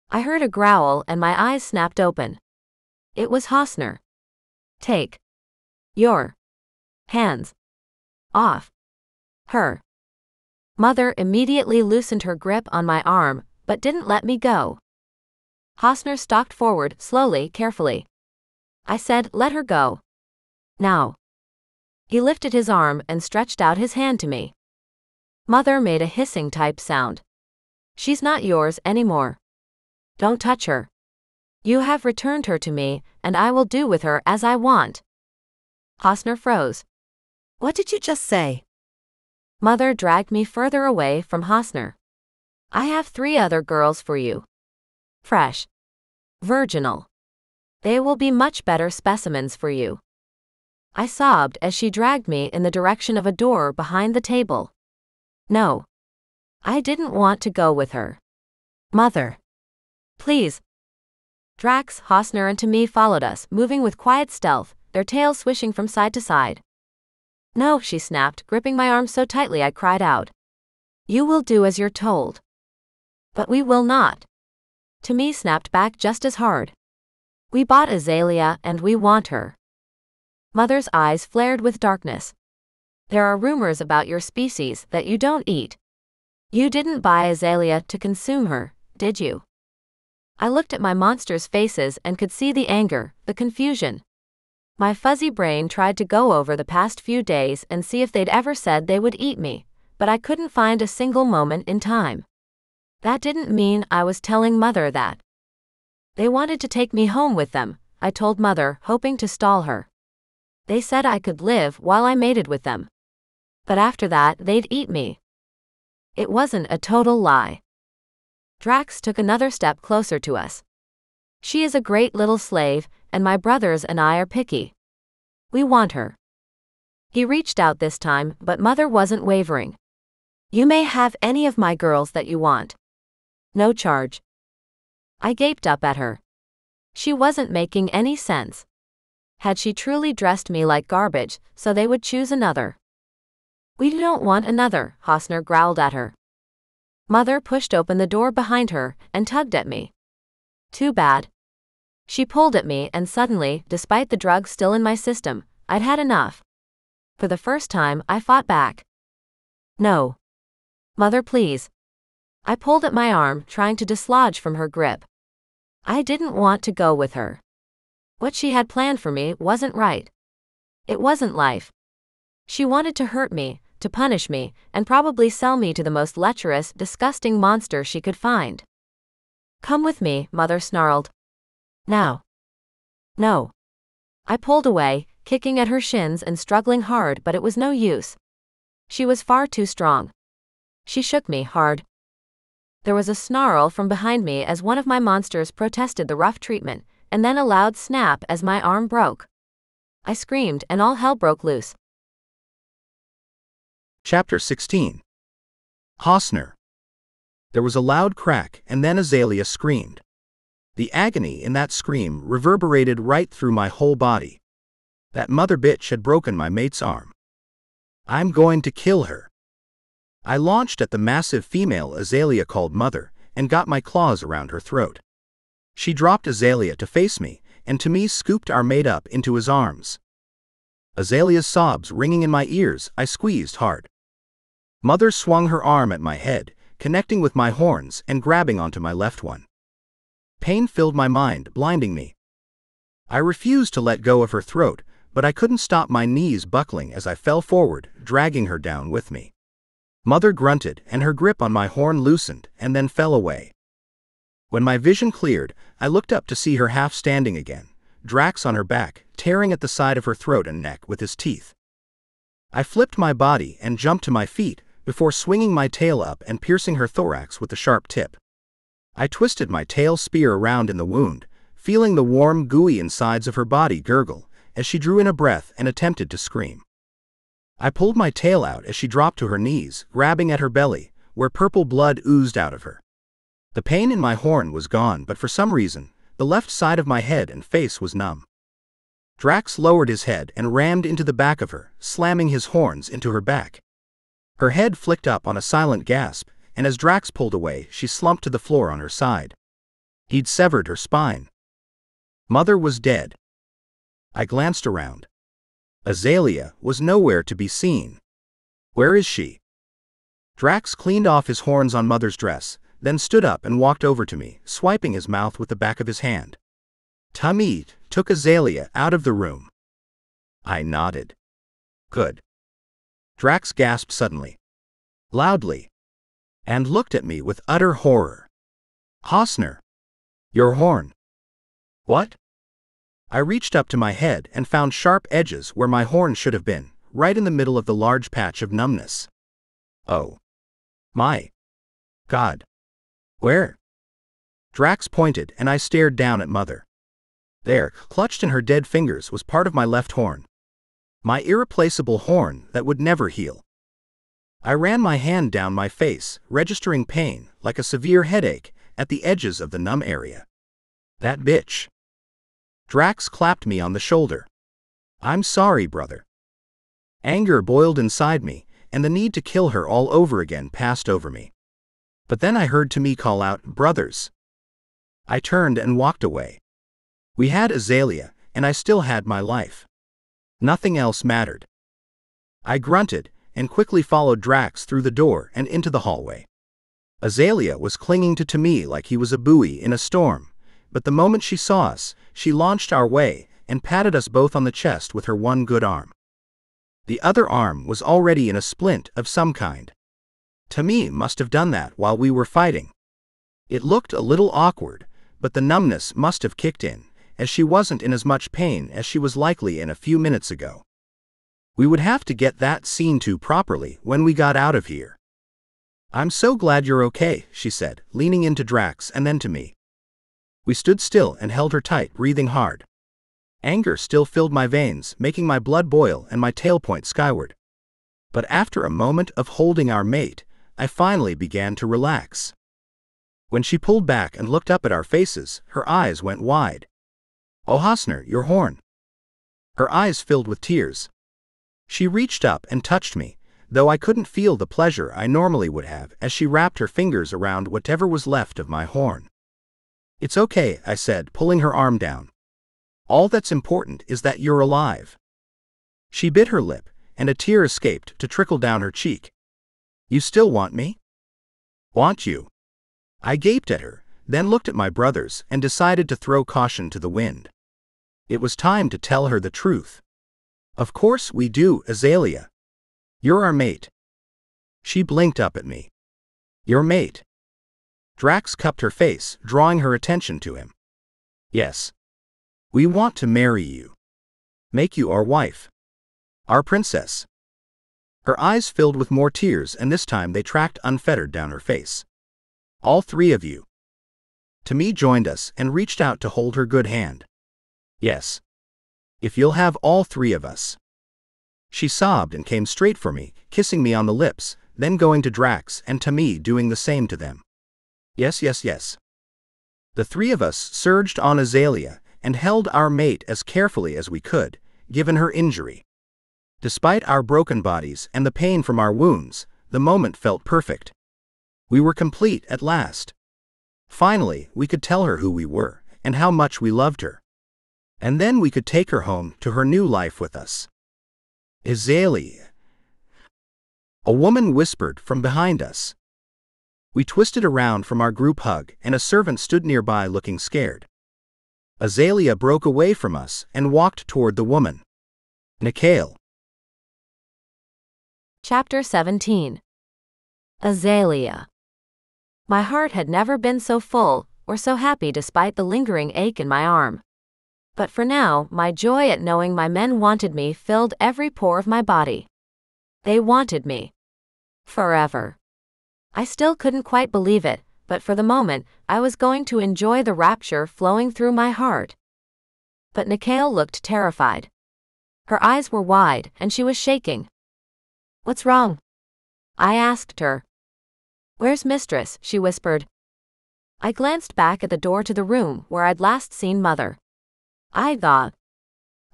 I heard a growl and my eyes snapped open. It was Hosner. Take your hands off her. Mother immediately loosened her grip on my arm, but didn't let me go. Hosner stalked forward, slowly, carefully. I said, let her go. Now. He lifted his arm and stretched out his hand to me. Mother made a hissing type sound. She's not yours anymore. Don't touch her. You have returned her to me, and I will do with her as I want. Hosner froze. What did you just say? Mother dragged me further away from Hosner. I have 3 other girls for you. Fresh. Virginal. They will be much better specimens for you. I sobbed as she dragged me in the direction of a door behind the table. No. I didn't want to go with her. Mother. Please. Drax, Hosner and Temi followed us, moving with quiet stealth, their tails swishing from side to side. No, she snapped, gripping my arm so tightly I cried out. You will do as you're told. But we will not. Temi snapped back just as hard. We bought Azalea and we want her. Mother's eyes flared with darkness. There are rumors about your species that you don't eat. You didn't buy Azalea to consume her, did you? I looked at my monsters' faces and could see the anger, the confusion. My fuzzy brain tried to go over the past few days and see if they'd ever said they would eat me, but I couldn't find a single moment in time. That didn't mean I was telling Mother that. They wanted to take me home with them, I told Mother, hoping to stall her. They said I could live while I mated with them. But after that, they'd eat me. It wasn't a total lie. Drax took another step closer to us. She is a great little slave, and my brothers and I are picky. We want her. He reached out this time, but Mother wasn't wavering. You may have any of my girls that you want. No charge. I gaped up at her. She wasn't making any sense. Had she truly dressed me like garbage, so they would choose another? We don't want another, Hosner growled at her. Mother pushed open the door behind her and tugged at me. Too bad. She pulled at me and suddenly, despite the drug still in my system, I'd had enough. For the first time, I fought back. No. Mother, please. I pulled at my arm, trying to dislodge from her grip. I didn't want to go with her. What she had planned for me wasn't right. It wasn't life. She wanted to hurt me, to punish me, and probably sell me to the most lecherous, disgusting monster she could find. Come with me, Mother snarled. Now. No. I pulled away, kicking at her shins and struggling hard, but it was no use. She was far too strong. She shook me hard. There was a snarl from behind me as one of my monsters protested the rough treatment, and then a loud snap as my arm broke. I screamed and all hell broke loose. Chapter 16. Hosner. There was a loud crack, and then Azalea screamed. The agony in that scream reverberated right through my whole body. That mother bitch had broken my mate's arm. I'm going to kill her. I launched at the massive female Azalea called Mother, and got my claws around her throat. She dropped Azalea to face me, and Temi scooped our mate up into his arms. Azalea's sobs ringing in my ears, I squeezed hard. Mother swung her arm at my head, connecting with my horns and grabbing onto my left one. Pain filled my mind, blinding me. I refused to let go of her throat, but I couldn't stop my knees buckling as I fell forward, dragging her down with me. Mother grunted, and her grip on my horn loosened and then fell away. When my vision cleared, I looked up to see her half standing again, Drax on her back, tearing at the side of her throat and neck with his teeth. I flipped my body and jumped to my feet, before swinging my tail up and piercing her thorax with the sharp tip. I twisted my tail spear around in the wound, feeling the warm, gooey insides of her body gurgle, as she drew in a breath and attempted to scream. I pulled my tail out as she dropped to her knees, grabbing at her belly, where purple blood oozed out of her. The pain in my horn was gone, but for some reason, the left side of my head and face was numb. Drax lowered his head and rammed into the back of her, slamming his horns into her back. Her head flicked up on a silent gasp, and as Drax pulled away, she slumped to the floor on her side. He'd severed her spine. Mother was dead. I glanced around. Azalea was nowhere to be seen. Where is she? Drax cleaned off his horns on Mother's dress, then stood up and walked over to me, swiping his mouth with the back of his hand. Tummy took Azalea out of the room. I nodded. Good. Drax gasped suddenly. Loudly. And looked at me with utter horror. Hosner. Your horn. What? I reached up to my head and found sharp edges where my horn should have been, right in the middle of the large patch of numbness. Oh. My. God. Where? Drax pointed and I stared down at Mother. There, clutched in her dead fingers, was part of my left horn. My irreplaceable horn that would never heal. I ran my hand down my face, registering pain, like a severe headache, at the edges of the numb area. That bitch. Drax clapped me on the shoulder. I'm sorry, brother. Anger boiled inside me, and the need to kill her all over again passed over me. But then I heard Tummy call out, brothers. I turned and walked away. We had Azalea, and I still had my life. Nothing else mattered. I grunted, and quickly followed Drax through the door and into the hallway. Azalea was clinging to Tummy like he was a buoy in a storm, but the moment she saw us, she launched our way and patted us both on the chest with her one good arm. The other arm was already in a splint of some kind. Tummy must have done that while we were fighting. It looked a little awkward, but the numbness must have kicked in, as she wasn't in as much pain as she was likely in a few minutes ago. We would have to get that seen to properly when we got out of here. I'm so glad you're okay, she said, leaning into Drax and then to me. We stood still and held her tight, breathing hard. Anger still filled my veins, making my blood boil and my tail point skyward. But after a moment of holding our mate, I finally began to relax. When she pulled back and looked up at our faces, her eyes went wide. Oh, Hosner, your horn. Her eyes filled with tears. She reached up and touched me, though I couldn't feel the pleasure I normally would have as she wrapped her fingers around whatever was left of my horn. It's okay, I said, pulling her arm down. All that's important is that you're alive. She bit her lip, and a tear escaped to trickle down her cheek. You still want me? Want you? I gaped at her, then looked at my brothers and decided to throw caution to the wind. It was time to tell her the truth. Of course we do, Azalea. You're our mate. She blinked up at me. Your mate? Drax cupped her face, drawing her attention to him. Yes. We want to marry you. Make you our wife. Our princess. Her eyes filled with more tears, and this time they tracked unfettered down her face. All three of you. Tummy joined us and reached out to hold her good hand. Yes. If you'll have all three of us. She sobbed and came straight for me, kissing me on the lips, then going to Drax and Tummy doing the same to them. Yes, yes, yes. The three of us surged on Azalea and held our mate as carefully as we could, given her injury. Despite our broken bodies and the pain from our wounds, the moment felt perfect. We were complete at last. Finally, we could tell her who we were and how much we loved her. And then we could take her home to her new life with us. Azalea. A woman whispered from behind us. We twisted around from our group hug, and a servant stood nearby looking scared. Azalea broke away from us and walked toward the woman. Nikhail. Chapter 17. Azalea. My heart had never been so full or so happy despite the lingering ache in my arm. But for now, my joy at knowing my men wanted me filled every pore of my body. They wanted me. Forever. I still couldn't quite believe it, but for the moment, I was going to enjoy the rapture flowing through my heart. But Nicole looked terrified. Her eyes were wide, and she was shaking. "What's wrong?" I asked her. "Where's Mistress?" she whispered. I glanced back at the door to the room where I'd last seen Mother. I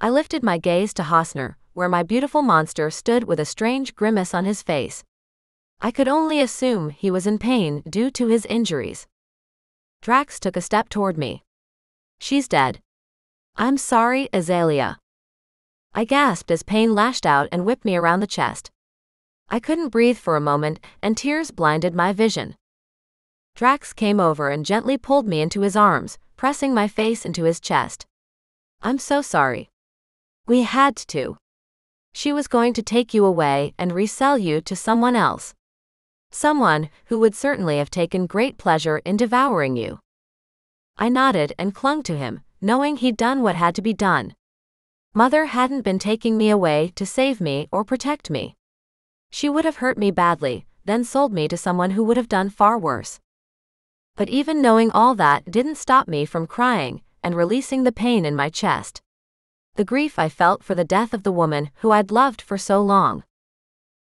lifted my gaze to Hosner, where my beautiful monster stood with a strange grimace on his face. I could only assume he was in pain due to his injuries. Drax took a step toward me. "She's dead." "I'm sorry, Azalea." I gasped as pain lashed out and whipped me around the chest. I couldn't breathe for a moment, and tears blinded my vision. Drax came over and gently pulled me into his arms, pressing my face into his chest. "I'm so sorry. We had to. She was going to take you away and resell you to someone else. Someone who would certainly have taken great pleasure in devouring you." I nodded and clung to him, knowing he'd done what had to be done. Mother hadn't been taking me away to save me or protect me. She would have hurt me badly, then sold me to someone who would have done far worse. But even knowing all that didn't stop me from crying and releasing the pain in my chest. The grief I felt for the death of the woman who I'd loved for so long.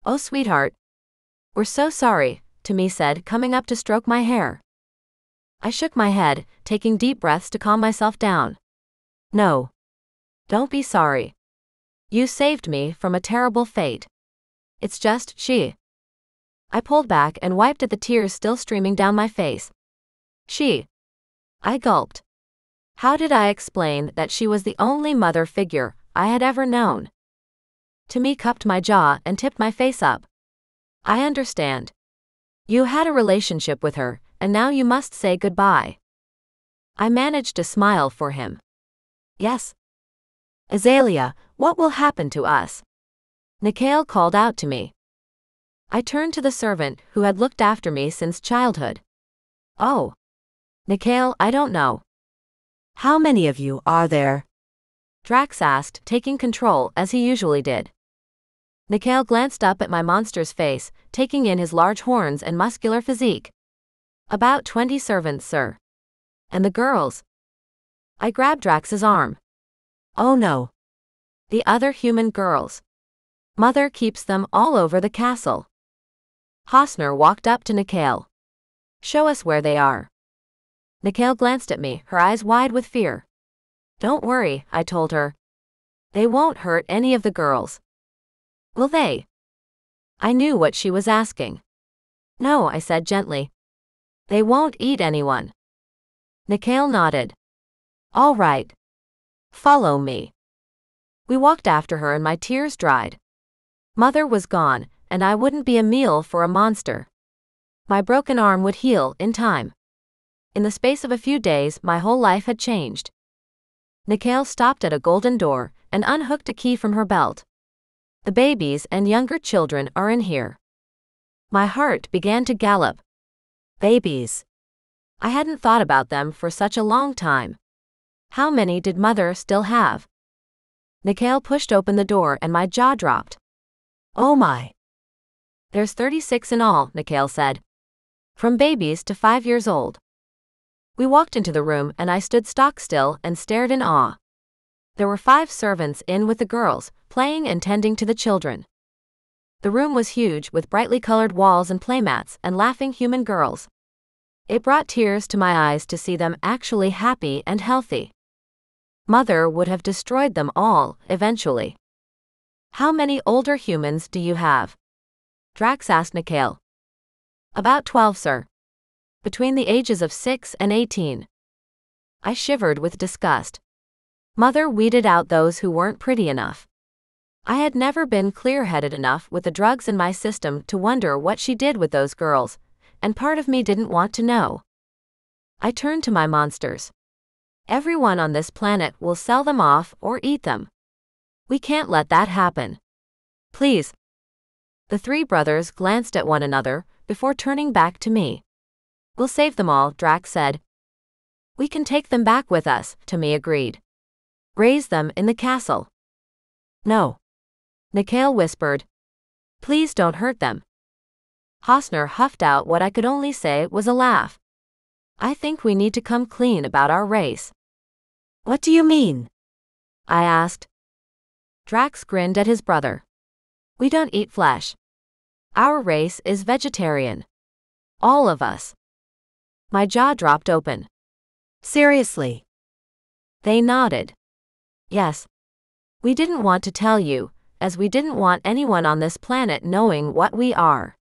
"Oh, sweetheart. We're so sorry," Timmy said, coming up to stroke my hair. I shook my head, taking deep breaths to calm myself down. "No. Don't be sorry. You saved me from a terrible fate. It's just, she." I pulled back and wiped at the tears still streaming down my face. "She." I gulped. How did I explain that she was the only mother figure I had ever known? Timmy cupped my jaw and tipped my face up. "I understand. You had a relationship with her, and now you must say goodbye." I managed to smile for him. "Yes." "Azalea, what will happen to us?" Nicole called out to me. I turned to the servant who had looked after me since childhood. "Oh. Nicole, I don't know." "How many of you are there?" Drax asked, taking control as he usually did. Nicole glanced up at my monster's face, taking in his large horns and muscular physique. "About 20 servants, sir." "And the girls?" I grabbed Drax's arm. "Oh no. The other human girls. Mother keeps them all over the castle." Hosner walked up to Nicole. "Show us where they are." Nicole glanced at me, her eyes wide with fear. "Don't worry," I told her. "They won't hurt any of the girls." "Will they?" I knew what she was asking. "No," I said gently. "They won't eat anyone." Nicole nodded. "All right. Follow me." We walked after her and my tears dried. Mother was gone, and I wouldn't be a meal for a monster. My broken arm would heal in time. In the space of a few days, my whole life had changed. Nicole stopped at a golden door and unhooked a key from her belt. "The babies and younger children are in here." My heart began to gallop. Babies. I hadn't thought about them for such a long time. How many did Mother still have? Nicole pushed open the door and my jaw dropped. "Oh my." "There's 36 in all," Nicole said. "From babies to 5 years old." We walked into the room and I stood stock still and stared in awe. There were 5 servants in with the girls, playing and tending to the children. The room was huge with brightly colored walls and playmats and laughing human girls. It brought tears to my eyes to see them actually happy and healthy. Mother would have destroyed them all, eventually. "How many older humans do you have?" Drax asked Nicole. "About 12, sir. Between the ages of 6 and 18. I shivered with disgust. Mother weeded out those who weren't pretty enough. I had never been clear-headed enough with the drugs in my system to wonder what she did with those girls, and part of me didn't want to know. I turned to my monsters. Everyone on this planet will sell them off or eat them. We can't let that happen. Please." The 3 brothers glanced at one another before turning back to me. "We'll save them all," Drax said. "We can take them back with us," Timmy agreed. Raise them in the castle. No. Nikhil whispered. Please don't hurt them. Hosner huffed out what I could only say was a laugh. I think we need to come clean about our race. What do you mean? I asked. Drax grinned at his brother. We don't eat flesh. Our race is vegetarian. All of us. My jaw dropped open. Seriously? They nodded. Yes. We didn't want to tell you, as we didn't want anyone on this planet knowing what we are.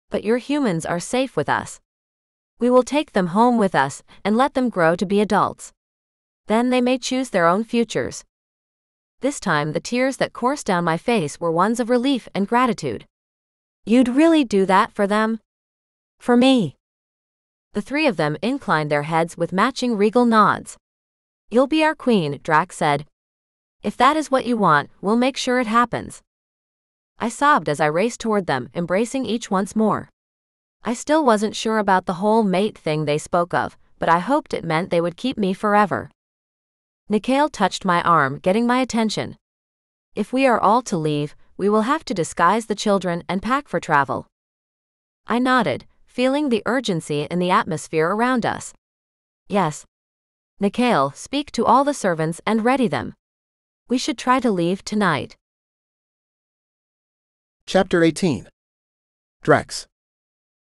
But your humans are safe with us. We will take them home with us and let them grow to be adults. Then they may choose their own futures. This time the tears that coursed down my face were ones of relief and gratitude. You'd really do that for them? For me. The three of them inclined their heads with matching regal nods. You'll be our queen, Drax said. If that is what you want, we'll make sure it happens. I sobbed as I raced toward them, embracing each once more. I still wasn't sure about the whole mate thing they spoke of, but I hoped it meant they would keep me forever. Nikhil touched my arm, getting my attention. If we are all to leave, we will have to disguise the children and pack for travel. I nodded, feeling the urgency in the atmosphere around us. Yes. Nikhil, speak to all the servants and ready them. We should try to leave tonight. Chapter 18. Drax.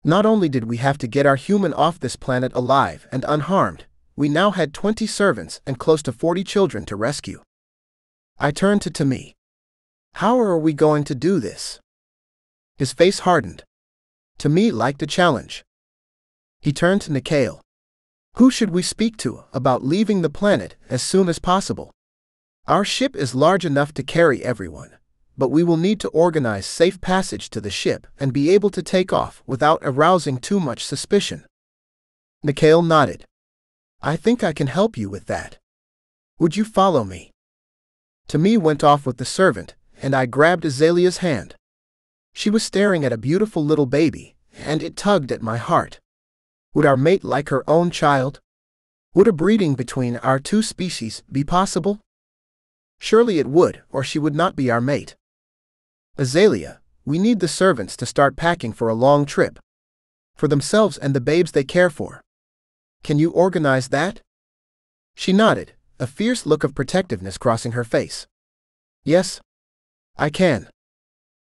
Not only did we have to get our human off this planet alive and unharmed, we now had 20 servants and close to 40 children to rescue. I turned to Timmy. How are we going to do this? His face hardened. Timmy liked a challenge. He turned to Nikhil. Who should we speak to about leaving the planet as soon as possible? Our ship is large enough to carry everyone, but we will need to organize safe passage to the ship and be able to take off without arousing too much suspicion. Nikhil nodded. I think I can help you with that. Would you follow me? Timmy went off with the servant, and I grabbed Azalea's hand. She was staring at a beautiful little baby, and it tugged at my heart. Would our mate like her own child? Would a breeding between our two species be possible? Surely it would, or she would not be our mate. Azalea, we need the servants to start packing for a long trip. For themselves and the babes they care for. Can you organize that? She nodded, a fierce look of protectiveness crossing her face. Yes. I can.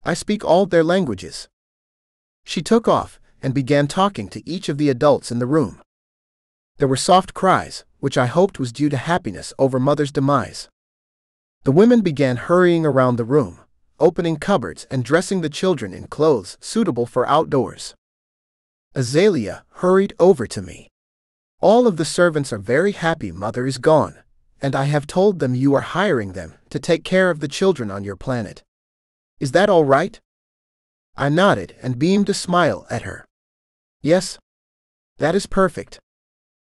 I speak all their languages. She took off and began talking to each of the adults in the room. There were soft cries, which I hoped was due to happiness over Mother's demise. The women began hurrying around the room, opening cupboards and dressing the children in clothes suitable for outdoors. Azalea hurried over to me. All of the servants are very happy Mother is gone, and I have told them you are hiring them to take care of the children on your planet. Is that all right? I nodded and beamed a smile at her. Yes. That is perfect.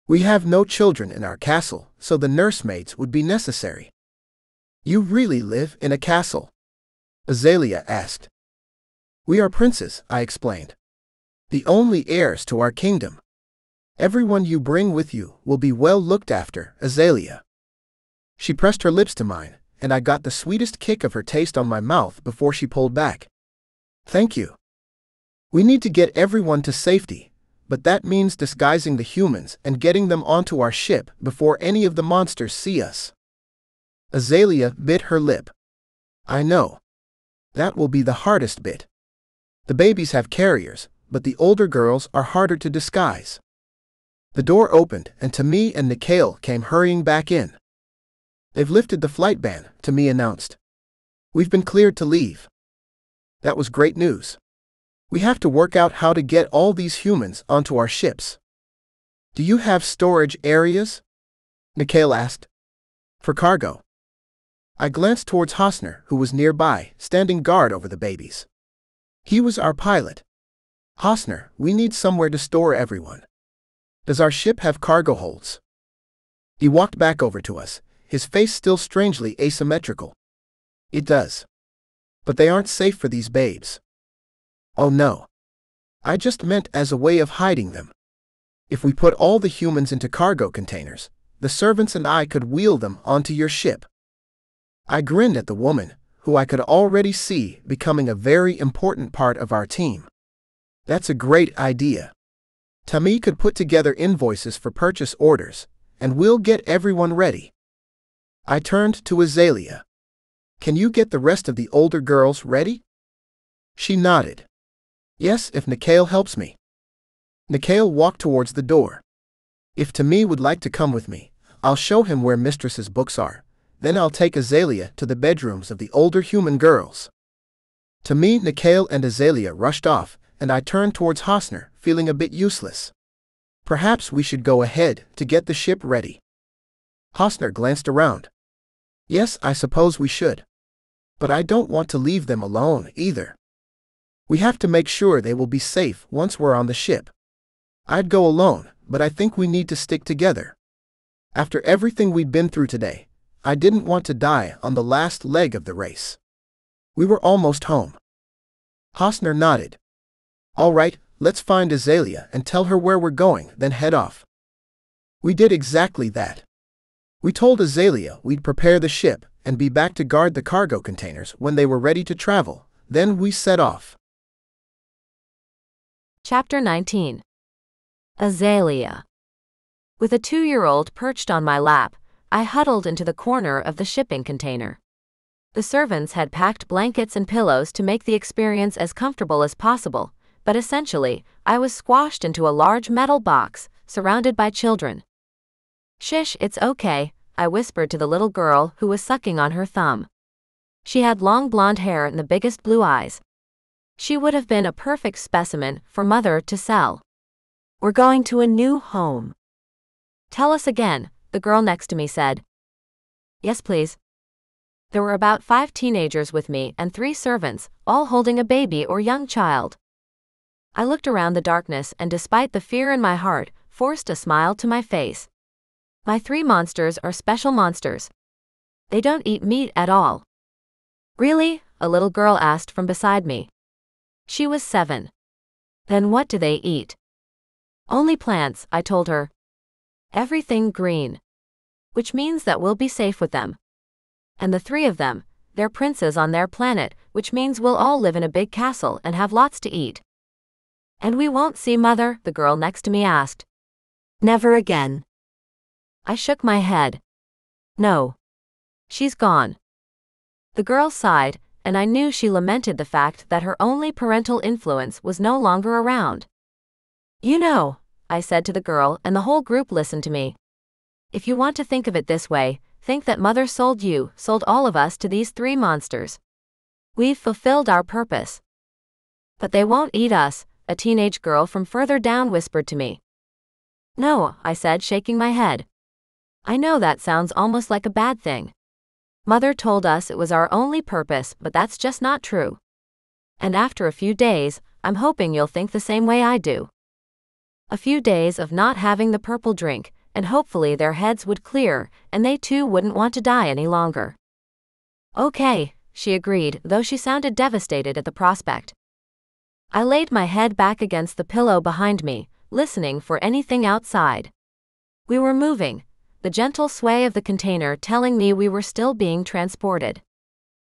We have no children in our castle, so the nursemaids would be necessary. You really live in a castle? Azalea asked. We are princes, I explained. The only heirs to our kingdom. Everyone you bring with you will be well looked after, Azalea. She pressed her lips to mine, and I got the sweetest kick of her taste on my mouth before she pulled back. Thank you. We need to get everyone to safety, but that means disguising the humans and getting them onto our ship before any of the monsters see us. Azalea bit her lip. I know. That will be the hardest bit. The babies have carriers, but the older girls are harder to disguise. The door opened and Timmy and Nikhil came hurrying back in. They've lifted the flight ban, Timmy announced. We've been cleared to leave. That was great news. We have to work out how to get all these humans onto our ships. Do you have storage areas? Nikhil asked. For cargo. I glanced towards Hosner, who was nearby, standing guard over the babies. He was our pilot. Hosner, we need somewhere to store everyone. Does our ship have cargo holds? He walked back over to us, his face still strangely asymmetrical. It does. But they aren't safe for these babes. Oh no. I just meant as a way of hiding them. If we put all the humans into cargo containers, the servants and I could wheel them onto your ship." I grinned at the woman, who I could already see becoming a very important part of our team. "That's a great idea. Tammy could put together invoices for purchase orders, and we'll get everyone ready." I turned to Azalea. "Can you get the rest of the older girls ready?" She nodded. "Yes, if Nikhil helps me." Nikhil walked towards the door. "If Tammy would like to come with me, I'll show him where Mistress's books are. Then I'll take Azalea to the bedrooms of the older human girls." Tammy, Nikhil, and Azalea rushed off, and I turned towards Hosner, feeling a bit useless. "Perhaps we should go ahead to get the ship ready." Hosner glanced around. "Yes, I suppose we should. But I don't want to leave them alone, either. We have to make sure they will be safe once we're on the ship. I'd go alone, but I think we need to stick together. After everything we'd been through today, I didn't want to die on the last leg of the race." We were almost home. Hosner nodded. "All right, let's find Azalea and tell her where we're going, then head off." We did exactly that. We told Azalea we'd prepare the ship and be back to guard the cargo containers when they were ready to travel. Then we set off. Chapter 19. Azalea. With a 2-year-old perched on my lap, I huddled into the corner of the shipping container. The servants had packed blankets and pillows to make the experience as comfortable as possible, but essentially, I was squashed into a large metal box, surrounded by children. "Shish, it's okay," I whispered to the little girl who was sucking on her thumb. She had long blonde hair and the biggest blue eyes. She would have been a perfect specimen for Mother to sell. "We're going to a new home." "Tell us again," the girl next to me said. "Yes, please." There were about 5 teenagers with me and 3 servants, all holding a baby or young child. I looked around the darkness and, despite the fear in my heart, forced a smile to my face. My 3 monsters are special monsters. They don't eat meat at all. "Really?" a little girl asked from beside me. She was 7. "Then what do they eat?" "Only plants," I told her. "Everything green." "Which means that we'll be safe with them. And the 3 of them, they're princes on their planet, which means we'll all live in a big castle and have lots to eat." "And we won't see Mother?" the girl next to me asked. "Never again." I shook my head. "No. She's gone." The girl sighed, and I knew she lamented the fact that her only parental influence was no longer around. "You know," I said to the girl, and the whole group listened to me. "If you want to think of it this way, think that Mother sold all of us to these 3 monsters. We've fulfilled our purpose." "But they won't eat us," a teenage girl from further down whispered to me. "No," I said, shaking my head. "I know that sounds almost like a bad thing. Mother told us it was our only purpose, but that's just not true. And after a few days, I'm hoping you'll think the same way I do. A few days of not having the purple drink, and hopefully their heads would clear, and they too wouldn't want to die any longer." "Okay," she agreed, though she sounded devastated at the prospect. I laid my head back against the pillow behind me, listening for anything outside. We were moving, the gentle sway of the container telling me we were still being transported.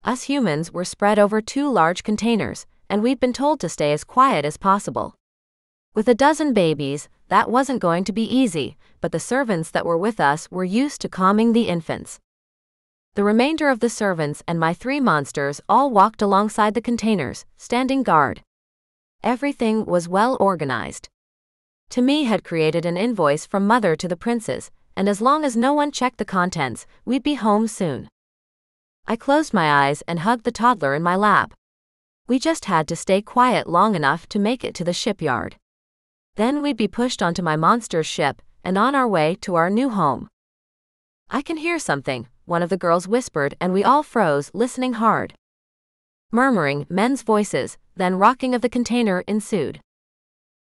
Us humans were spread over 2 large containers, and we'd been told to stay as quiet as possible. With a dozen babies, that wasn't going to be easy, but the servants that were with us were used to calming the infants. The remainder of the servants and my 3 monsters all walked alongside the containers, standing guard. Everything was well organized. Tammy had created an invoice from Mother to the princes, and as long as no one checked the contents, we'd be home soon. I closed my eyes and hugged the toddler in my lap. We just had to stay quiet long enough to make it to the shipyard. Then we'd be pushed onto my monster's ship and on our way to our new home. "I can hear something," one of the girls whispered, and we all froze, listening hard. Murmuring, men's voices, then rocking of the container ensued.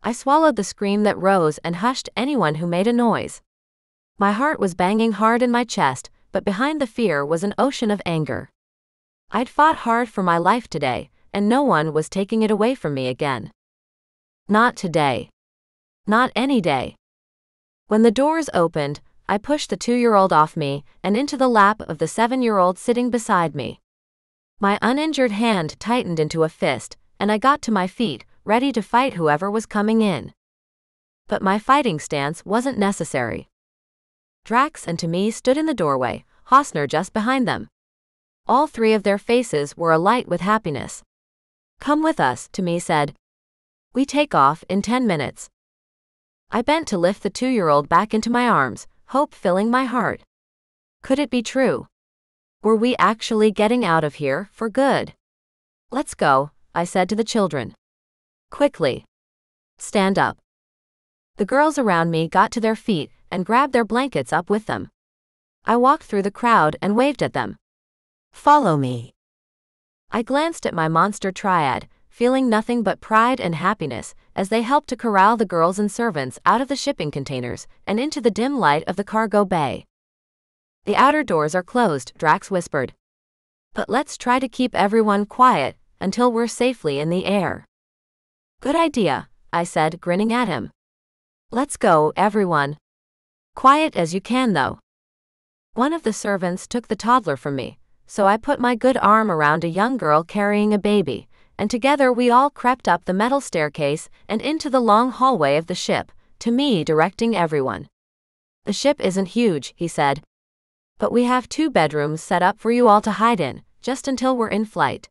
I swallowed the scream that rose and hushed anyone who made a noise. My heart was banging hard in my chest, but behind the fear was an ocean of anger. I'd fought hard for my life today, and no one was taking it away from me again. Not today. Not any day. When the doors opened, I pushed the 2-year-old off me and into the lap of the 7-year-old sitting beside me. My uninjured hand tightened into a fist, and I got to my feet, ready to fight whoever was coming in. But my fighting stance wasn't necessary. Drax and Timmy stood in the doorway, Hosner just behind them. All three of their faces were alight with happiness. "Come with us," Timmy said. "We take off in 10 minutes." I bent to lift the 2-year-old back into my arms, hope filling my heart. Could it be true? Were we actually getting out of here for good? "Let's go," I said to the children. "Quickly. Stand up." The girls around me got to their feet and grabbed their blankets up with them. I walked through the crowd and waved at them. Follow me. I glanced at my monster triad, feeling nothing but pride and happiness as they helped to corral the girls and servants out of the shipping containers and into the dim light of the cargo bay. "The outer doors are closed," Drax whispered. "But let's try to keep everyone quiet until we're safely in the air." "Good idea," I said, grinning at him. "Let's go, everyone. Quiet as you can, though." One of the servants took the toddler from me, so I put my good arm around a young girl carrying a baby, and together we all crept up the metal staircase and into the long hallway of the ship, to me directing everyone. "The ship isn't huge," he said. "But we have 2 bedrooms set up for you all to hide in, just until we're in flight."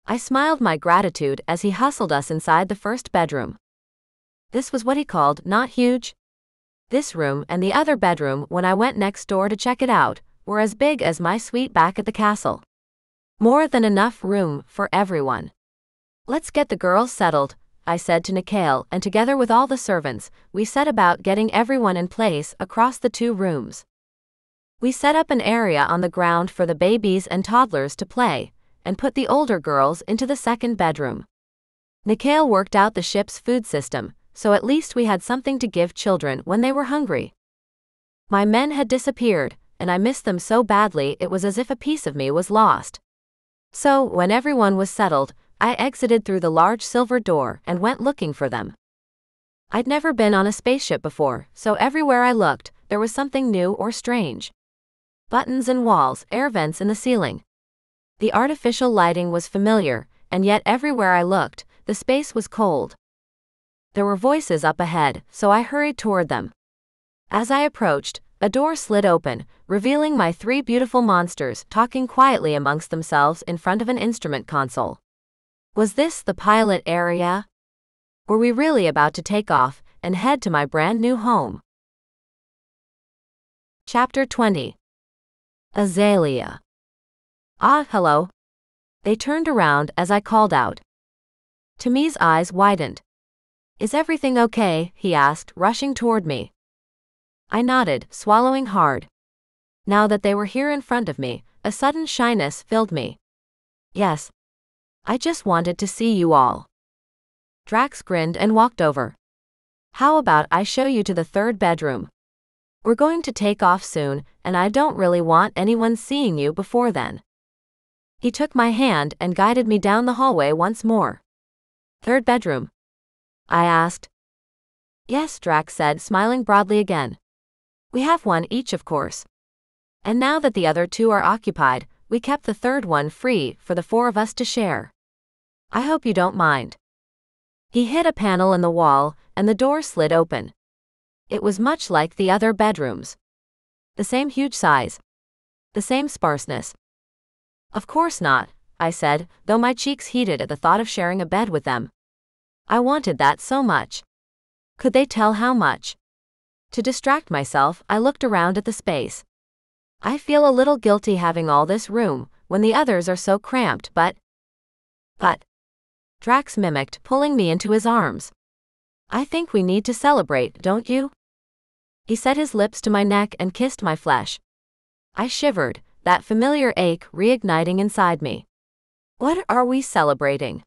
I smiled my gratitude as he hustled us inside the first bedroom. This was what he called not huge. This room and the other bedroom, when I went next door to check it out, were as big as my suite back at the castle. More than enough room for everyone. "Let's get the girls settled," I said to Nikhail, and together with all the servants, we set about getting everyone in place across the 2 rooms. We set up an area on the ground for the babies and toddlers to play, and put the older girls into the second bedroom. Nikhail worked out the ship's food system, so at least we had something to give children when they were hungry. My men had disappeared, and I missed them so badly it was as if a piece of me was lost. So, when everyone was settled, I exited through the large silver door and went looking for them. I'd never been on a spaceship before, so everywhere I looked, there was something new or strange. Buttons in walls, air vents in the ceiling. The artificial lighting was familiar, and yet everywhere I looked, the space was cold. There were voices up ahead, so I hurried toward them. As I approached, a door slid open, revealing my 3 beautiful monsters talking quietly amongst themselves in front of an instrument console. Was this the pilot area? Were we really about to take off and head to my brand new home? Chapter 20. Azalea. "Ah, hello." They turned around as I called out. Timmy's eyes widened. "Is everything okay?" he asked, rushing toward me. I nodded, swallowing hard. Now that they were here in front of me, a sudden shyness filled me. "Yes. I just wanted to see you all." Drax grinned and walked over. "How about I show you to the 3rd bedroom? We're going to take off soon, and I don't really want anyone seeing you before then." He took my hand and guided me down the hallway once more. "3rd bedroom?" I asked. "Yes," Drax said, smiling broadly again. "We have one each, of course. And now that the other 2 are occupied, we kept the 3rd one free for the 4 of us to share. I hope you don't mind." He hit a panel in the wall, and the door slid open. It was much like the other bedrooms. The same huge size. The same sparseness. "Of course not," I said, though my cheeks heated at the thought of sharing a bed with them. I wanted that so much. Could they tell how much? To distract myself, I looked around at the space. I feel a little guilty having all this room, when the others are so cramped, but... Drax mimicked, pulling me into his arms. "I think we need to celebrate, don't you?" He set his lips to my neck and kissed my flesh. I shivered, that familiar ache reigniting inside me. "What are we celebrating?"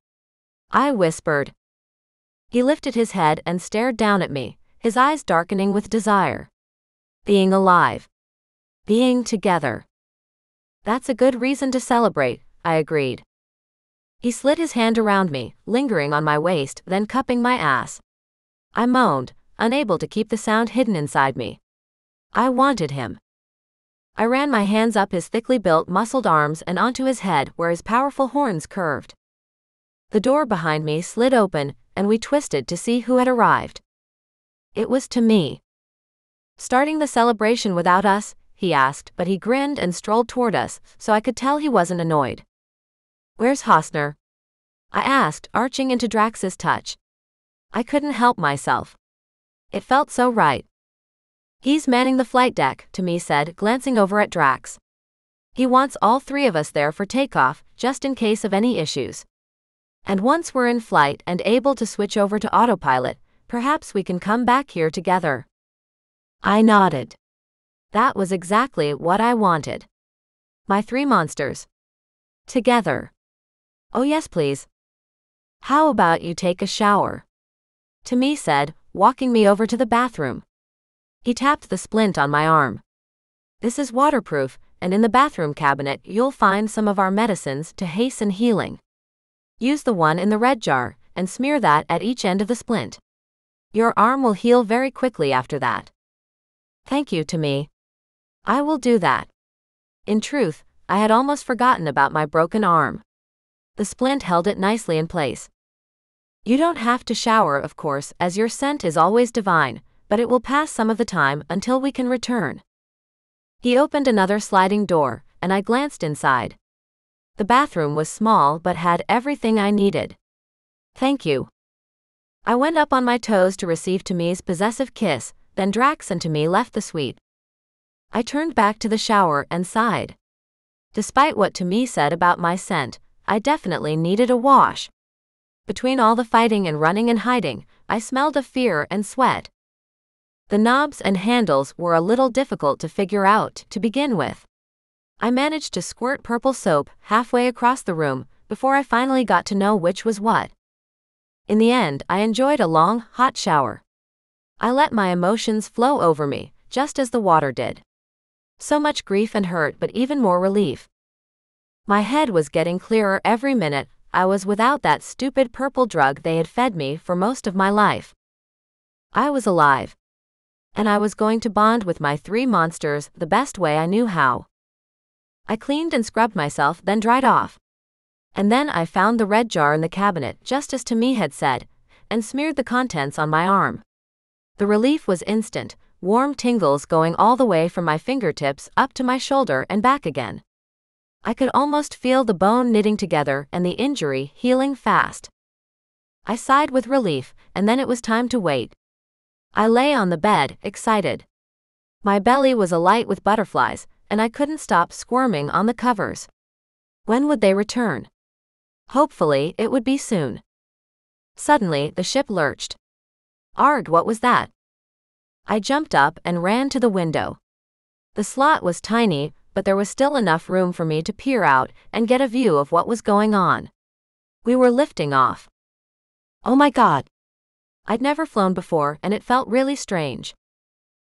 I whispered. He lifted his head and stared down at me, his eyes darkening with desire. "Being alive. Being together. That's a good reason to celebrate," I agreed. He slid his hand around me, lingering on my waist, then cupping my ass. I moaned, unable to keep the sound hidden inside me. I wanted him. I ran my hands up his thickly built, muscled arms and onto his head where his powerful horns curved. The door behind me slid open, and we twisted to see who had arrived. It was Timmy. "Starting the celebration without us?" he asked, but he grinned and strolled toward us, so I could tell he wasn't annoyed. "Where's Hosner?" I asked, arching into Drax's touch. I couldn't help myself. It felt so right. "He's manning the flight deck," Timmy said, glancing over at Drax. "He wants all three of us there for takeoff, just in case of any issues. And once we're in flight and able to switch over to autopilot, perhaps we can come back here together." I nodded. That was exactly what I wanted. My three monsters. Together. "Oh yes, please. How about you take a shower?" Timmy said, walking me over to the bathroom. He tapped the splint on my arm. "This is waterproof, and in the bathroom cabinet you'll find some of our medicines to hasten healing. Use the one in the red jar, and smear that at each end of the splint. Your arm will heal very quickly after that." "Thank you, Timmy. I will do that." In truth, I had almost forgotten about my broken arm. The splint held it nicely in place. "You don't have to shower, of course, as your scent is always divine, but it will pass some of the time until we can return." He opened another sliding door, and I glanced inside. The bathroom was small but had everything I needed. "Thank you." I went up on my toes to receive Timmy's possessive kiss, then Drax and Timmy left the suite. I turned back to the shower and sighed. Despite what Timmy said about my scent, I definitely needed a wash. Between all the fighting and running and hiding, I smelled of fear and sweat. The knobs and handles were a little difficult to figure out to begin with. I managed to squirt purple soap halfway across the room before I finally got to know which was what. In the end, I enjoyed a long, hot shower. I let my emotions flow over me, just as the water did. So much grief and hurt, but even more relief. My head was getting clearer every minute I was without that stupid purple drug they had fed me for most of my life. I was alive. And I was going to bond with my three monsters the best way I knew how. I cleaned and scrubbed myself, then dried off. And then I found the red jar in the cabinet, just as Timmy had said, and smeared the contents on my arm. The relief was instant, warm tingles going all the way from my fingertips up to my shoulder and back again. I could almost feel the bone knitting together and the injury healing fast. I sighed with relief, and then it was time to wait. I lay on the bed, excited. My belly was alight with butterflies, and I couldn't stop squirming on the covers. When would they return? Hopefully, it would be soon. Suddenly, the ship lurched. Arg, what was that? I jumped up and ran to the window. The slot was tiny, but there was still enough room for me to peer out and get a view of what was going on. We were lifting off. Oh my God! I'd never flown before, and it felt really strange.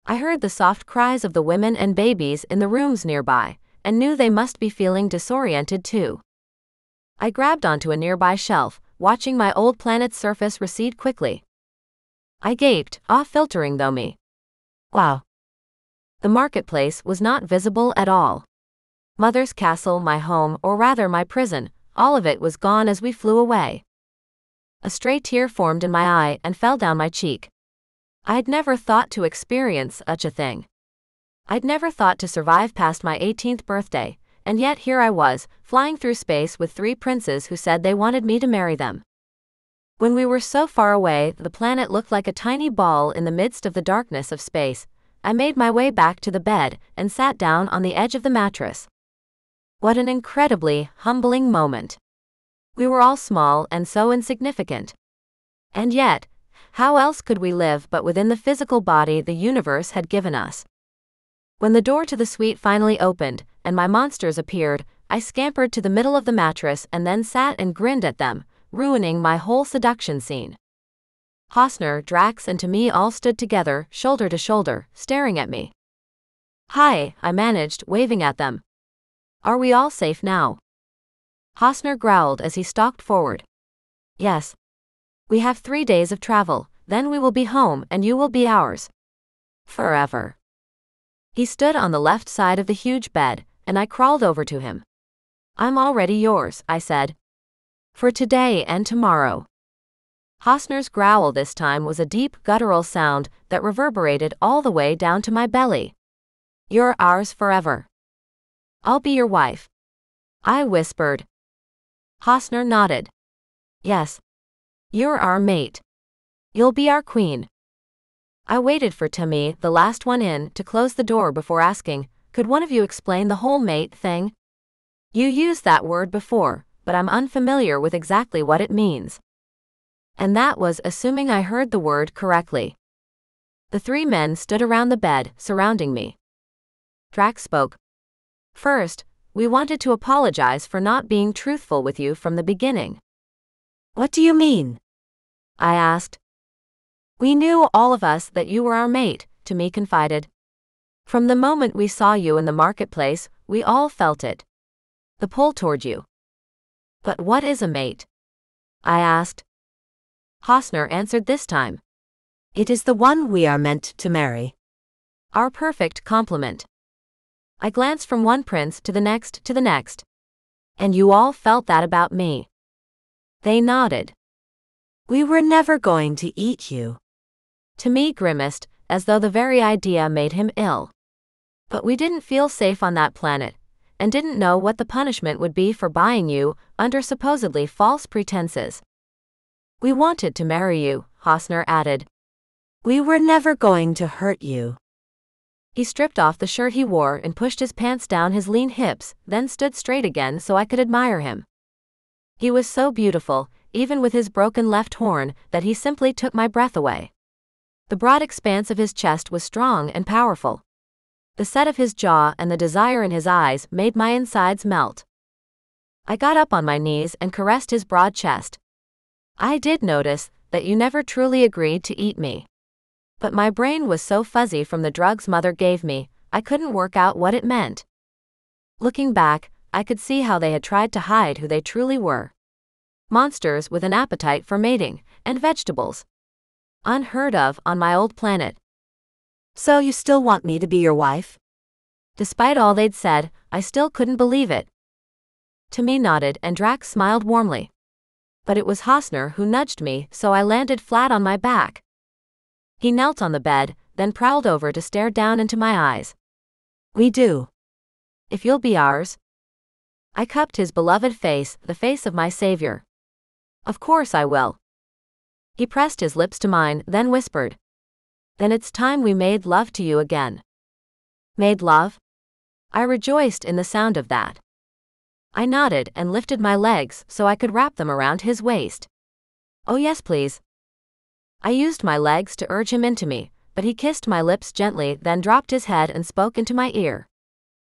I heard the soft cries of the women and babies in the rooms nearby, and knew they must be feeling disoriented too. I grabbed onto a nearby shelf, watching my old planet's surface recede quickly. I gaped, awe-filtering though me. Wow. The marketplace was not visible at all. Mother's castle, my home, or rather my prison, all of it was gone as we flew away. A stray tear formed in my eye and fell down my cheek. I'd never thought to experience such a thing. I'd never thought to survive past my 18th birthday, and yet here I was, flying through space with three princes who said they wanted me to marry them. When we were so far away, the planet looked like a tiny ball in the midst of the darkness of space. I made my way back to the bed and sat down on the edge of the mattress. What an incredibly humbling moment. We were all small and so insignificant. And yet, how else could we live but within the physical body the universe had given us? When the door to the suite finally opened, and my monsters appeared, I scampered to the middle of the mattress and then sat and grinned at them, ruining my whole seduction scene. Hosner, Drax and Timmy all stood together, shoulder to shoulder, staring at me. "Hi," I managed, waving at them. "Are we all safe now?" Hosner growled as he stalked forward. "Yes. We have 3 days of travel, then we will be home and you will be ours. Forever." He stood on the left side of the huge bed, and I crawled over to him. I'm already yours, I said. For today and tomorrow. Hosner's growl this time was a deep guttural sound that reverberated all the way down to my belly. You're ours forever. I'll be your wife. I whispered. Hosner nodded. Yes. You're our mate. You'll be our queen. I waited for Timmy, the last one in, to close the door before asking, could one of you explain the whole mate thing? You used that word before, but I'm unfamiliar with exactly what it means. And that was assuming I heard the word correctly. The three men stood around the bed, surrounding me. Drax spoke. First, we wanted to apologize for not being truthful with you from the beginning. What do you mean? I asked. We knew, all of us, that you were our mate, Timmy confided. From the moment we saw you in the marketplace, we all felt it. The pull toward you. But what is a mate? I asked. Hosner answered this time. It is the one we are meant to marry. Our perfect complement. I glanced from one prince to the next to the next. And you all felt that about me. They nodded. We were never going to eat you. Timmy grimaced, as though the very idea made him ill. But we didn't feel safe on that planet, and didn't know what the punishment would be for buying you, under supposedly false pretenses. We wanted to marry you, Hosner added. We were never going to hurt you. He stripped off the shirt he wore and pushed his pants down his lean hips, then stood straight again so I could admire him. He was so beautiful, even with his broken left horn, that he simply took my breath away. The broad expanse of his chest was strong and powerful. The set of his jaw and the desire in his eyes made my insides melt. I got up on my knees and caressed his broad chest. I did notice that you never truly agreed to eat me. But my brain was so fuzzy from the drugs Mother gave me, I couldn't work out what it meant. Looking back, I could see how they had tried to hide who they truly were. Monsters with an appetite for mating, and vegetables. Unheard of on my old planet. So you still want me to be your wife? Despite all they'd said, I still couldn't believe it. Timmy nodded and Drax smiled warmly. But it was Hosner who nudged me, so I landed flat on my back. He knelt on the bed, then prowled over to stare down into my eyes. We do. If you'll be ours. I cupped his beloved face, the face of my savior. Of course I will. He pressed his lips to mine, then whispered. Then it's time we made love to you again. Made love? I rejoiced in the sound of that. I nodded and lifted my legs so I could wrap them around his waist. Oh yes, please. I used my legs to urge him into me, but he kissed my lips gently, then dropped his head and spoke into my ear.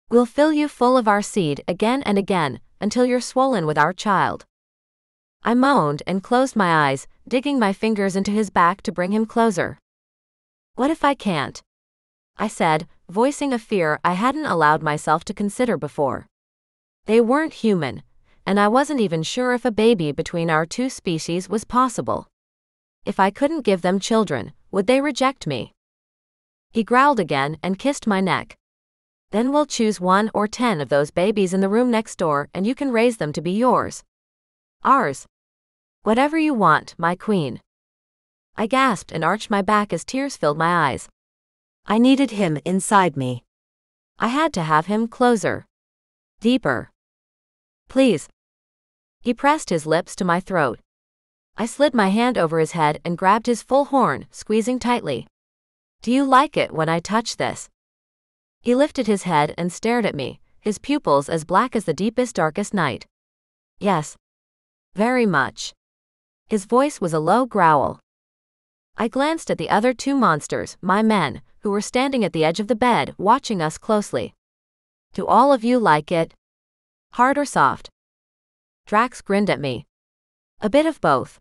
We'll fill you full of our seed again and again, until you're swollen with our child. I moaned and closed my eyes, digging my fingers into his back to bring him closer. What if I can't? I said, voicing a fear I hadn't allowed myself to consider before. They weren't human, and I wasn't even sure if a baby between our two species was possible. If I couldn't give them children, would they reject me? He growled again and kissed my neck. Then we'll choose 1 or 10 of those babies in the room next door and you can raise them to be yours. Ours. Whatever you want, my queen. I gasped and arched my back as tears filled my eyes. I needed him inside me. I had to have him closer. Deeper. Please. He pressed his lips to my throat. I slid my hand over his head and grabbed his full horn, squeezing tightly. Do you like it when I touch this? He lifted his head and stared at me, his pupils as black as the deepest, darkest night. Yes. Very much. His voice was a low growl. I glanced at the other 2 monsters, my men, who were standing at the edge of the bed, watching us closely. Do all of you like it? Hard or soft? Drax grinned at me. A bit of both.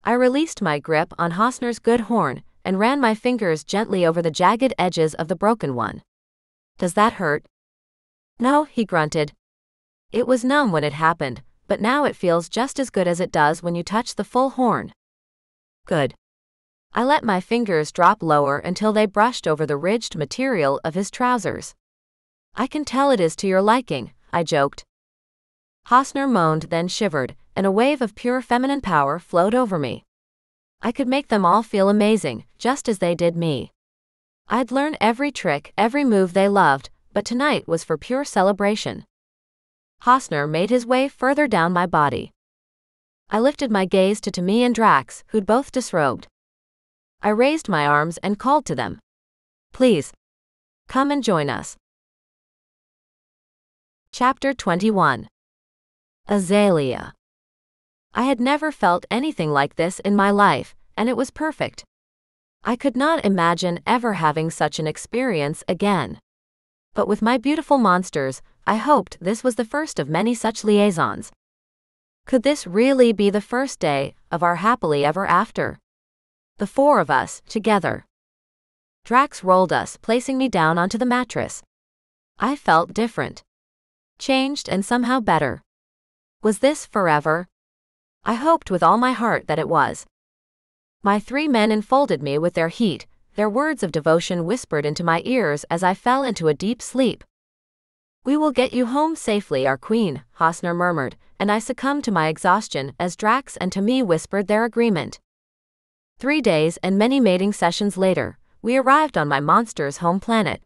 I released my grip on Hosner's good horn, and ran my fingers gently over the jagged edges of the broken one. Does that hurt? No, he grunted. It was numb when it happened, but now it feels just as good as it does when you touch the full horn. Good. I let my fingers drop lower until they brushed over the ridged material of his trousers. I can tell it is to your liking, I joked. Hosner moaned, then shivered, and a wave of pure feminine power flowed over me. I could make them all feel amazing, just as they did me. I'd learn every trick, every move they loved, but tonight was for pure celebration. Hosner made his way further down my body. I lifted my gaze to Timmy and Drax, who'd both disrobed. I raised my arms and called to them. Please, come and join us. Chapter 21. Azalea. I had never felt anything like this in my life, and it was perfect. I could not imagine ever having such an experience again. But with my beautiful monsters, I hoped this was the first of many such liaisons. Could this really be the first day of our happily ever after? The four of us, together. Drax rolled us, placing me down onto the mattress. I felt different. Changed and somehow better. Was this forever? I hoped with all my heart that it was. My three men enfolded me with their heat, their words of devotion whispered into my ears as I fell into a deep sleep. We will get you home safely, our queen, Hosner murmured, and I succumbed to my exhaustion as Drax and Timmy whispered their agreement. 3 days and many mating sessions later, we arrived on my monster's home planet.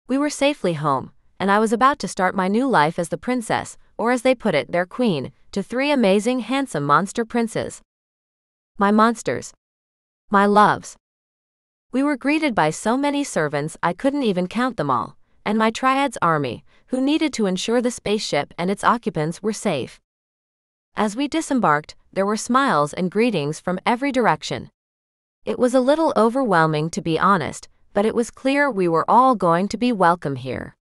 We were safely home, and I was about to start my new life as the princess, or as they put it, their queen, to 3 amazing, handsome monster princes. My monsters. My loves. We were greeted by so many servants I couldn't even count them all, and my triad's army, who needed to ensure the spaceship and its occupants were safe. As we disembarked, there were smiles and greetings from every direction. It was a little overwhelming, to be honest, but it was clear we were all going to be welcome here.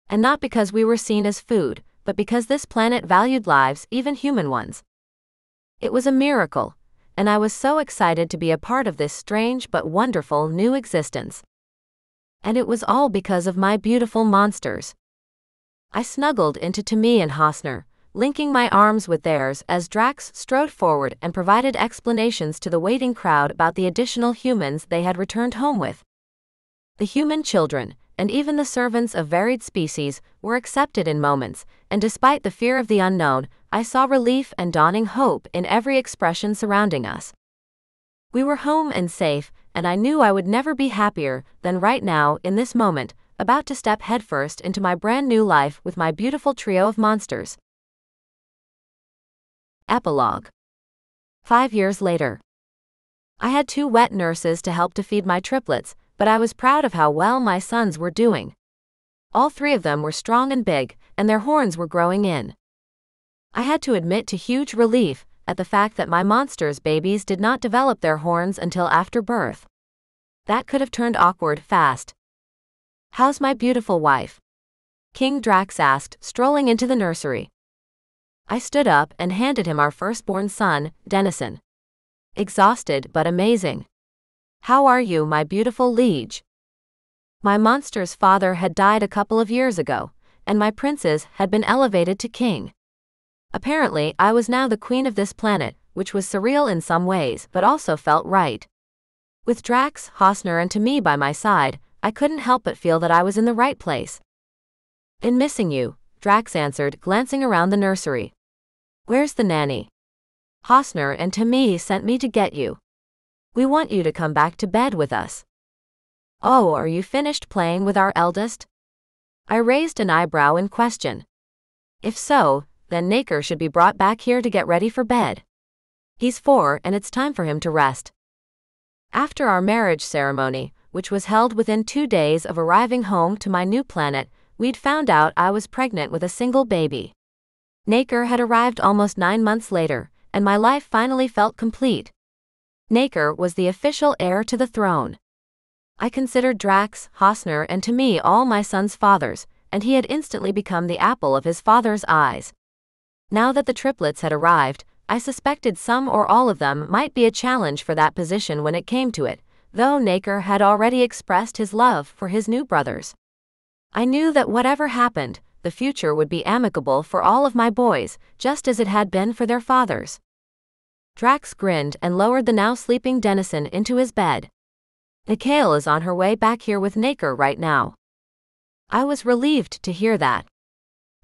And not because we were seen as food, but because this planet valued lives, even human ones. It was a miracle, and I was so excited to be a part of this strange but wonderful new existence. And it was all because of my beautiful monsters. I snuggled into Timmy and Hosner, linking my arms with theirs as Drax strode forward and provided explanations to the waiting crowd about the additional humans they had returned home with. The human children, and even the servants of varied species, were accepted in moments, and despite the fear of the unknown, I saw relief and dawning hope in every expression surrounding us. We were home and safe, and I knew I would never be happier than right now in this moment, about to step headfirst into my brand new life with my beautiful trio of monsters. Epilogue. 5 years later. I had 2 wet nurses to help to feed my triplets, but I was proud of how well my sons were doing. All 3 of them were strong and big, and their horns were growing in. I had to admit to huge relief at the fact that my monsters' babies did not develop their horns until after birth. That could have turned awkward fast. How's my beautiful wife? King Drax asked, strolling into the nursery. I stood up and handed him our firstborn son, Dennison. Exhausted but amazing. How are you, my beautiful liege? My monster's father had died a couple of years ago, and my princes had been elevated to king. Apparently, I was now the queen of this planet, which was surreal in some ways but also felt right. With Drax, Hosner and Timmy by my side, I couldn't help but feel that I was in the right place. "In missing you," Drax answered, glancing around the nursery. "Where's the nanny?" "Hosner and Timmy sent me to get you. We want you to come back to bed with us." "Oh, are you finished playing with our eldest?" I raised an eyebrow in question. If so, then Naker should be brought back here to get ready for bed. He's 4 and it's time for him to rest. After our marriage ceremony, which was held within 2 days of arriving home to my new planet, we'd found out I was pregnant with a single baby. Naker had arrived almost 9 months later, and my life finally felt complete. Naker was the official heir to the throne. I considered Drax, Hosner and Timmy all my son's fathers, and he had instantly become the apple of his father's eyes. Now that the triplets had arrived, I suspected some or all of them might be a challenge for that position when it came to it, though Naker had already expressed his love for his new brothers. I knew that whatever happened, the future would be amicable for all of my boys, just as it had been for their fathers. Drax grinned and lowered the now sleeping denizen into his bed. Nicole is on her way back here with Naker right now. I was relieved to hear that.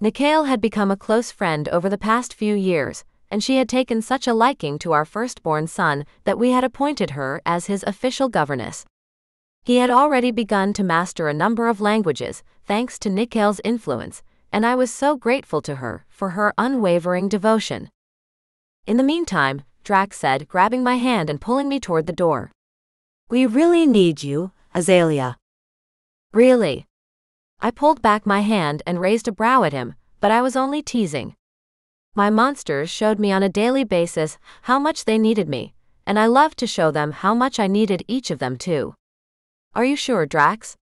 Nicole had become a close friend over the past few years, and she had taken such a liking to our firstborn son that we had appointed her as his official governess. He had already begun to master a number of languages, thanks to Nicole's influence, and I was so grateful to her for her unwavering devotion. In the meantime, Drax said, grabbing my hand and pulling me toward the door. We really need you, Azalea. Really? I pulled back my hand and raised a brow at him, but I was only teasing. My monsters showed me on a daily basis how much they needed me, and I loved to show them how much I needed each of them too. Are you sure, Drax?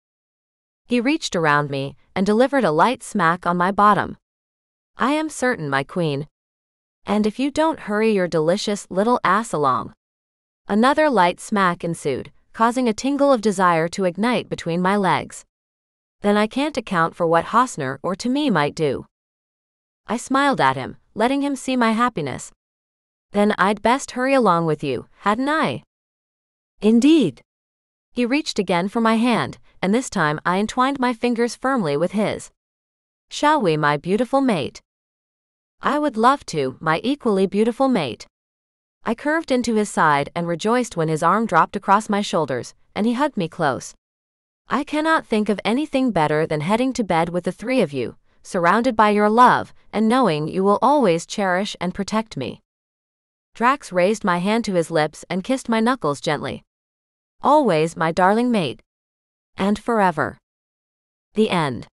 He reached around me and delivered a light smack on my bottom. I am certain, my queen. And if you don't hurry your delicious little ass along. Another light smack ensued, causing a tingle of desire to ignite between my legs. Then I can't account for what Hosner or to me might do. I smiled at him, letting him see my happiness. Then I'd best hurry along with you, hadn't I? Indeed. He reached again for my hand, and this time I entwined my fingers firmly with his. Shall we, my beautiful mate? I would love to, my equally beautiful mate. I curved into his side and rejoiced when his arm dropped across my shoulders, and he hugged me close. I cannot think of anything better than heading to bed with the three of you, surrounded by your love, and knowing you will always cherish and protect me. Drax raised my hand to his lips and kissed my knuckles gently. Always, my darling mate. And forever. The end.